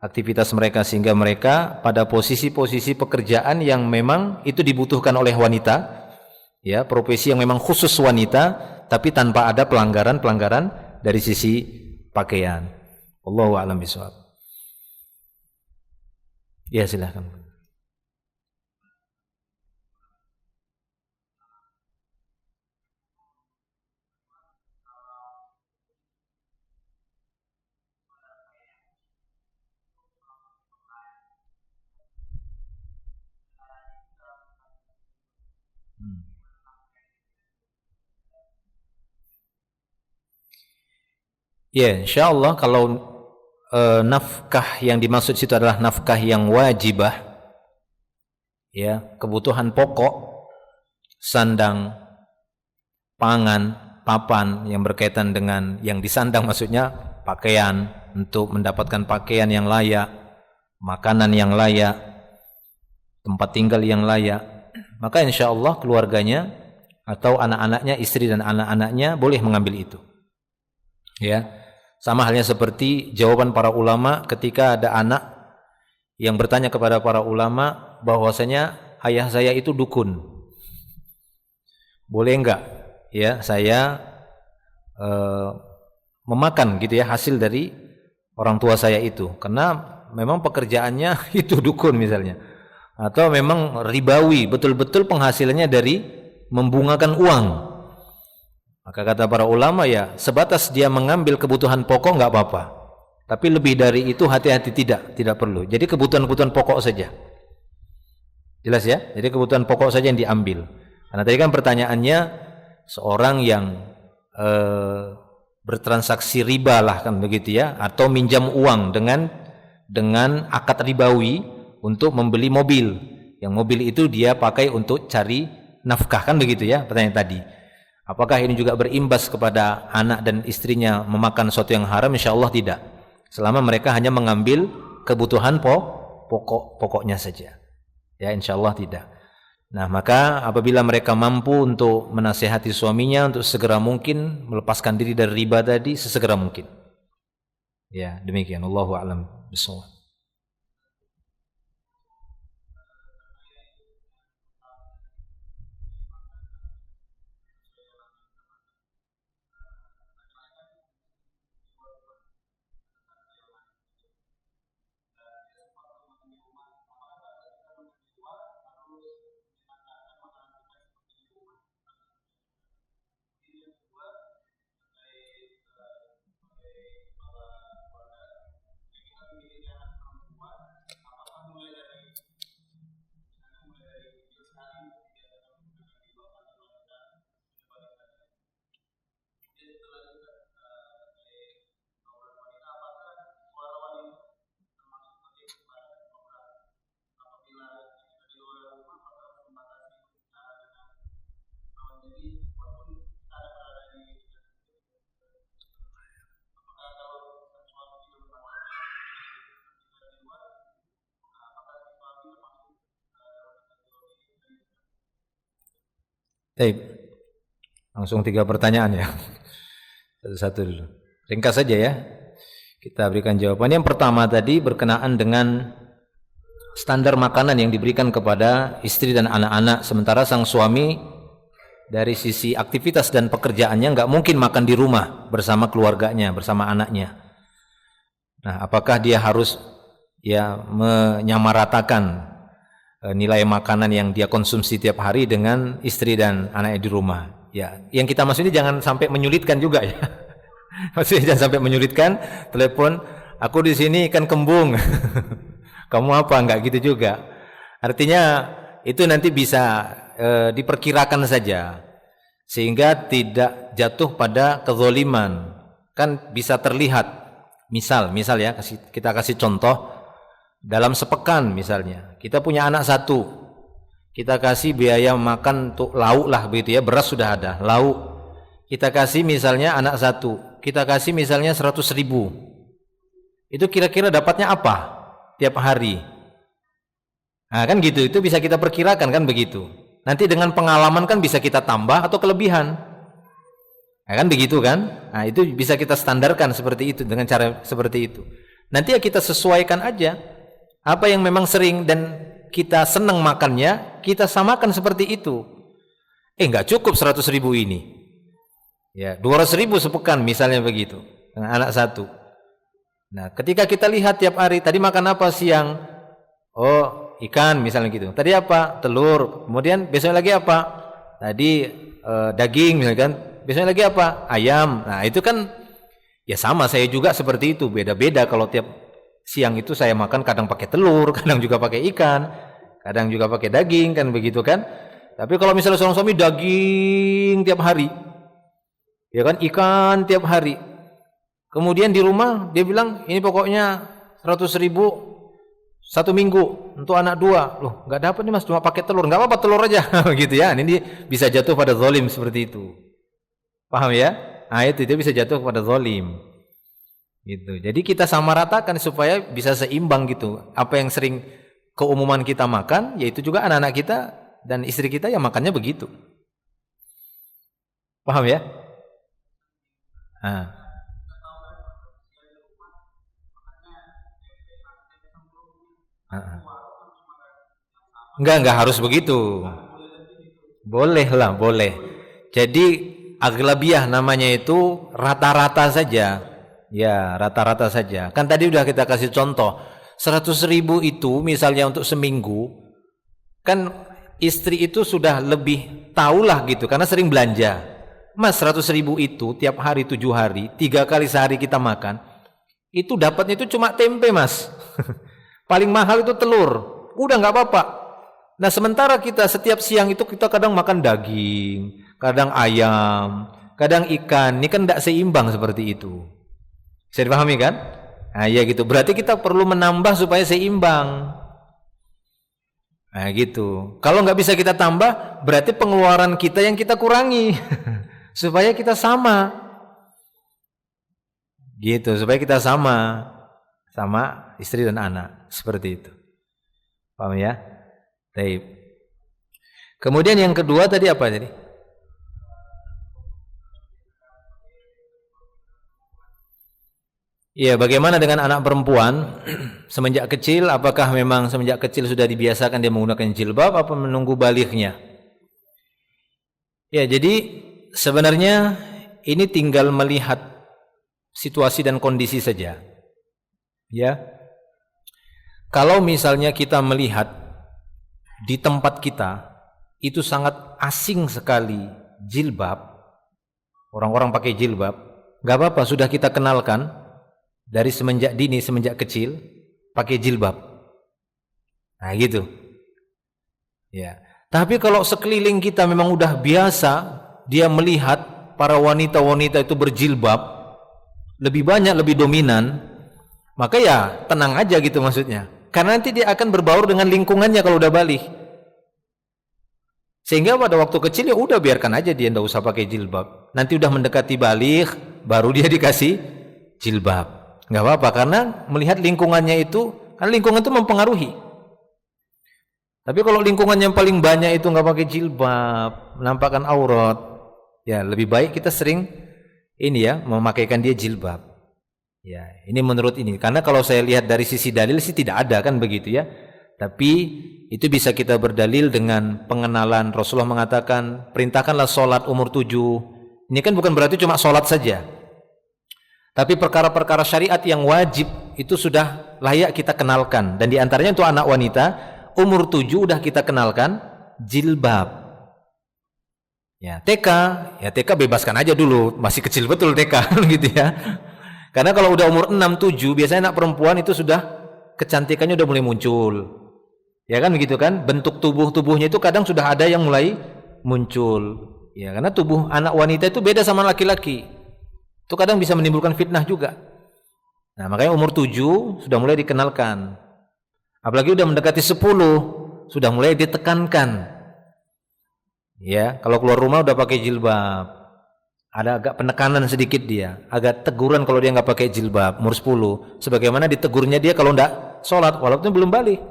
aktivitas mereka, sehingga mereka pada posisi-posisi pekerjaan yang memang itu dibutuhkan oleh wanita, ya, profesi yang memang khusus wanita, tapi tanpa ada pelanggaran-pelanggaran dari sisi pakaian. Wallahu a'lam bishawab. Ya, silakan. Ya, insyaallah kalau nafkah yang dimaksud situ adalah nafkah yang wajibah, ya, kebutuhan pokok, sandang, pangan, papan yang berkaitan dengan yang disandang, maksudnya pakaian, untuk mendapatkan pakaian yang layak, makanan yang layak, tempat tinggal yang layak, maka insyaallah keluarganya atau anak-anaknya, istri dan anak-anaknya boleh mengambil itu. Ya, sama halnya seperti jawaban para ulama ketika ada anak yang bertanya kepada para ulama bahwasanya ayah saya itu dukun. Boleh enggak ya saya memakan gitu ya hasil dari orang tua saya itu, karena memang pekerjaannya itu dukun misalnya, atau memang ribawi, betul-betul penghasilannya dari membungakan uang. Maka kata para ulama, ya sebatas dia mengambil kebutuhan pokok nggak apa-apa, tapi lebih dari itu hati-hati, tidak perlu. Jadi kebutuhan-kebutuhan pokok saja, jelas ya. Jadi kebutuhan pokok saja yang diambil. Karena tadi kan pertanyaannya seorang yang bertransaksi riba lah kan begitu ya, atau minjam uang dengan akad ribawi untuk membeli mobil, yang mobil itu dia pakai untuk cari nafkah kan begitu ya pertanyaan tadi. Apakah ini juga berimbas kepada anak dan istrinya memakan sesuatu yang haram? Insyaallah tidak. Selama mereka hanya mengambil kebutuhan pokoknya saja. Ya, insyaallah tidak. Nah, maka apabila mereka mampu untuk menasihati suaminya untuk segera mungkin melepaskan diri dari riba tadi, sesegera mungkin. Ya, demikian. Allahu a'lam bishawab. Langsung 3 pertanyaan ya. Satu-satu dulu. Ringkas saja ya. Kita berikan jawaban. Yang pertama tadi berkenaan dengan standar makanan yang diberikan kepada istri dan anak-anak, sementara sang suami dari sisi aktivitas dan pekerjaannya nggak mungkin makan di rumah bersama keluarganya, bersama anaknya. Nah, apakah dia harus ya menyamaratakan nilai makanan yang dia konsumsi tiap hari dengan istri dan anaknya di rumah? Ya, yang kita maksudnya jangan sampai menyulitkan juga ya. Maksudnya jangan sampai menyulitkan, telepon, aku di sini ikan kembung. Kamu apa? Enggak gitu juga. Artinya itu nanti bisa diperkirakan saja. sehingga tidak jatuh pada kezaliman. Kan bisa terlihat, misal ya, kita kasih contoh, dalam sepekan misalnya, kita punya anak satu, kita kasih biaya makan untuk lauk lah begitu ya, beras sudah ada, lauk, kita kasih misalnya anak satu, kita kasih misalnya 100.000, itu kira-kira dapatnya apa tiap hari? Nah kan gitu, itu bisa kita perkirakan kan begitu. Nanti dengan pengalaman kan bisa kita tambah atau kelebihan. Nah, kan begitu kan? Nah, itu bisa kita standarkan seperti itu dengan cara seperti itu. Nanti ya kita sesuaikan aja apa yang memang sering dan kita senang makannya, kita samakan seperti itu. Enggak cukup 100.000 ini. Ya, 200.000 sepekan misalnya begitu dengan anak satu. Nah, ketika kita lihat tiap hari, tadi makan apa siang? Oh, ikan misalnya gitu. Tadi apa? Telur. Kemudian besok lagi apa? Tadi daging misalnya kan. Besok lagi apa? Ayam. Nah, itu kan ya sama, saya juga seperti itu. Beda-beda kalau tiap siang itu saya makan kadang pakai telur, kadang juga pakai ikan, kadang juga pakai daging kan begitu kan. Tapi kalau misalnya seorang suami daging tiap hari, ya kan, ikan tiap hari. Kemudian di rumah dia bilang ini pokoknya 100.000 1 minggu untuk anak 2. Loh, nggak dapat nih mas, cuma pakai telur. Nggak apa-apa, telur aja gitu ya. Ini bisa jatuh pada zalim seperti itu. Paham ya? Nah, itu bisa jatuh kepada zalim. Gitu. Jadi kita samaratakan supaya bisa seimbang gitu. Apa yang sering keumuman kita makan, yaitu juga anak-anak kita dan istri kita yang makannya begitu. Paham ya? Nah. Enggak harus begitu. Boleh lah, boleh. Jadi aglabiah namanya itu rata-rata saja. Ya, rata-rata saja. Kan tadi udah kita kasih contoh. 100.000 itu misalnya untuk seminggu, kan istri itu sudah lebih tahulah gitu karena sering belanja. Mas, 100.000 itu tiap hari 7 hari, 3 kali sehari kita makan, itu dapatnya itu cuma tempe mas. Paling mahal itu telur. Udah nggak apa-apa. Nah sementara kita setiap siang itu kita kadang makan daging, kadang ayam, kadang ikan. Ini kan tidak seimbang seperti itu. Bisa dipahami kan? Nah ya gitu. Berarti kita perlu menambah supaya seimbang. Nah gitu. Kalau nggak bisa kita tambah, berarti pengeluaran kita yang kita kurangi supaya kita sama. Gitu. Supaya kita sama istri dan anak. Seperti itu. Paham ya? Baik. Kemudian yang kedua tadi apa tadi? Ya, bagaimana dengan anak perempuan semenjak kecil? Apakah memang semenjak kecil sudah dibiasakan dia menggunakan jilbab apa menunggu balighnya? Ya, jadi sebenarnya ini tinggal melihat situasi dan kondisi saja. Ya. Kalau misalnya kita melihat di tempat kita itu sangat asing sekali jilbab, orang-orang pakai jilbab, nggak apa-apa, sudah kita kenalkan dari semenjak dini, semenjak kecil pakai jilbab. Nah gitu. Ya. Tapi kalau sekeliling kita memang udah biasa dia melihat para wanita-wanita itu berjilbab lebih banyak, lebih dominan, maka ya tenang aja gitu maksudnya. Karena nanti dia akan berbaur dengan lingkungannya kalau udah balik. Sehingga pada waktu kecil ya udah biarkan aja dia, enggak usah pakai jilbab. Nanti udah mendekati balik baru dia dikasih jilbab. Enggak apa-apa karena melihat lingkungannya itu, kan lingkungan itu mempengaruhi. Tapi kalau lingkungan yang paling banyak itu enggak pakai jilbab, menampakkan aurat, ya lebih baik kita sering ini ya memakaikan dia jilbab. Ya, ini menurut ini. Karena kalau saya lihat dari sisi dalil sih tidak ada kan begitu ya. Tapi itu bisa kita berdalil dengan pengenalan. Rasulullah mengatakan, perintahkanlah sholat umur 7. Ini kan bukan berarti cuma sholat saja. Tapi perkara-perkara syariat yang wajib itu sudah layak kita kenalkan. Dan diantaranya untuk anak wanita, umur 7 udah kita kenalkan jilbab. Ya, TK bebaskan aja dulu. Masih kecil betul TK gitu ya. Karena kalau udah umur 6-7 biasanya anak perempuan itu sudah kecantikannya udah mulai muncul. Ya kan begitu kan? Bentuk tubuhnya itu kadang sudah ada yang mulai muncul. Ya, karena tubuh anak wanita itu beda sama laki-laki. Itu kadang bisa menimbulkan fitnah juga. Nah, makanya umur 7 sudah mulai dikenalkan. Apalagi udah mendekati 10, sudah mulai ditekankan. Ya, kalau keluar rumah udah pakai jilbab. Ada agak penekanan sedikit dia, agak teguran kalau dia nggak pakai jilbab umur 10. Sebagaimana ditegurnya dia kalau enggak sholat walaupun belum balik.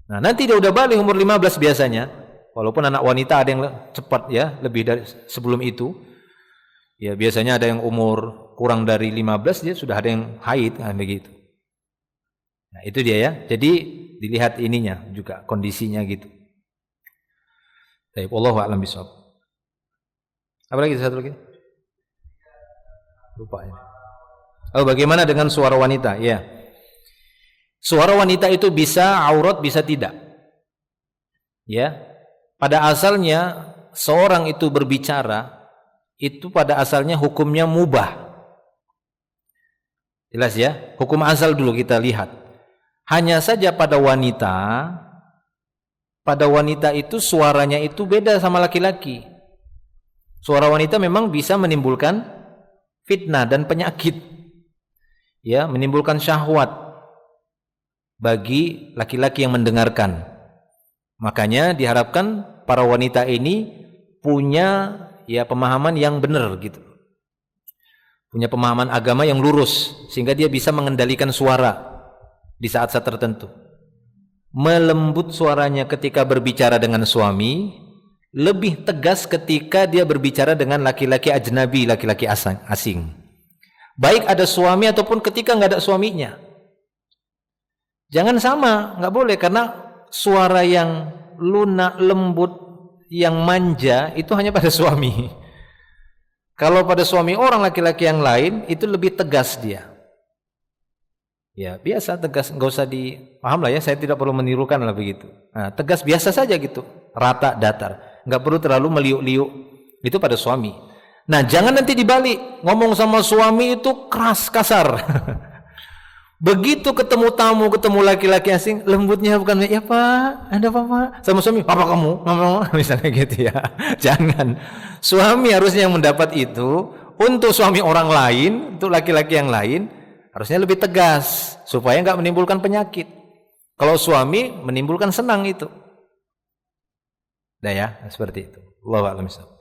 Nah, nanti dia udah balik umur 15 biasanya. Walaupun anak wanita ada yang cepat ya, lebih dari sebelum itu. Ya, biasanya ada yang umur kurang dari 15 dia sudah ada yang haid begitu. Nah, itu dia ya. Jadi dilihat ininya juga kondisinya gitu. Baik, wallahu a'lam bishawab. Apa lagi satu lagi? Lupa ini. Oh, bagaimana dengan suara wanita? Ya. Suara wanita itu bisa aurat, bisa tidak. Ya. Pada asalnya seorang itu berbicara itu pada asalnya hukumnya mubah. Jelas ya? Hukum asal dulu kita lihat. Hanya saja pada wanita itu suaranya itu beda sama laki-laki. Suara wanita memang bisa menimbulkan fitnah dan penyakit. Ya, menimbulkan syahwat bagi laki-laki yang mendengarkan. Makanya diharapkan para wanita ini punya ya pemahaman yang benar gitu. Punya pemahaman agama yang lurus sehingga dia bisa mengendalikan suara di saat-saat tertentu. Melembut suaranya ketika berbicara dengan suami, lebih tegas ketika dia berbicara dengan laki-laki ajnabi, laki-laki asing. Baik ada suami ataupun ketika nggak ada suaminya. Jangan sama, nggak boleh, karena suara yang lunak, lembut, yang manja itu hanya pada suami. Kalau pada suami orang laki-laki yang lain itu lebih tegas dia. Ya biasa tegas, nggak usah dipaham lah ya. Saya tidak perlu menirukan lah begitu. Nah, tegas biasa saja gitu, rata, datar. Nggak perlu terlalu meliuk-liuk. Itu pada suami. Nah jangan nanti dibalik, ngomong sama suami itu keras, kasar. Begitu ketemu tamu, ketemu laki-laki asing, lembutnya bukan ya Pak, ada apa Pak? Sama suami, apa kamu? Mama, misalnya gitu ya. Jangan. Suami harusnya yang mendapat itu. Untuk suami orang lain, untuk laki-laki yang lain, harusnya lebih tegas supaya nggak menimbulkan penyakit. Kalau suami menimbulkan senang itu. Nah ya, seperti itu. Allahu a'lam bishawab.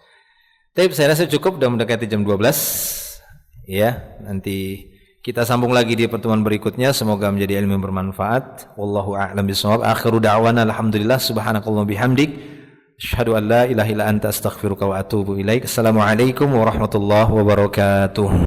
Tapi saya rasa cukup, sudah mendekati jam 12. Ya, nanti kita sambung lagi di pertemuan berikutnya. Semoga menjadi ilmu yang bermanfaat. Wallahu a'lam bishawab. Akhiru da'wana alhamdulillah subhanakallah bihamdik. Asyhadu an la ilaha illa anta astaghfiruka wa atubu ilaik. Assalamualaikum warahmatullahi wabarakatuh.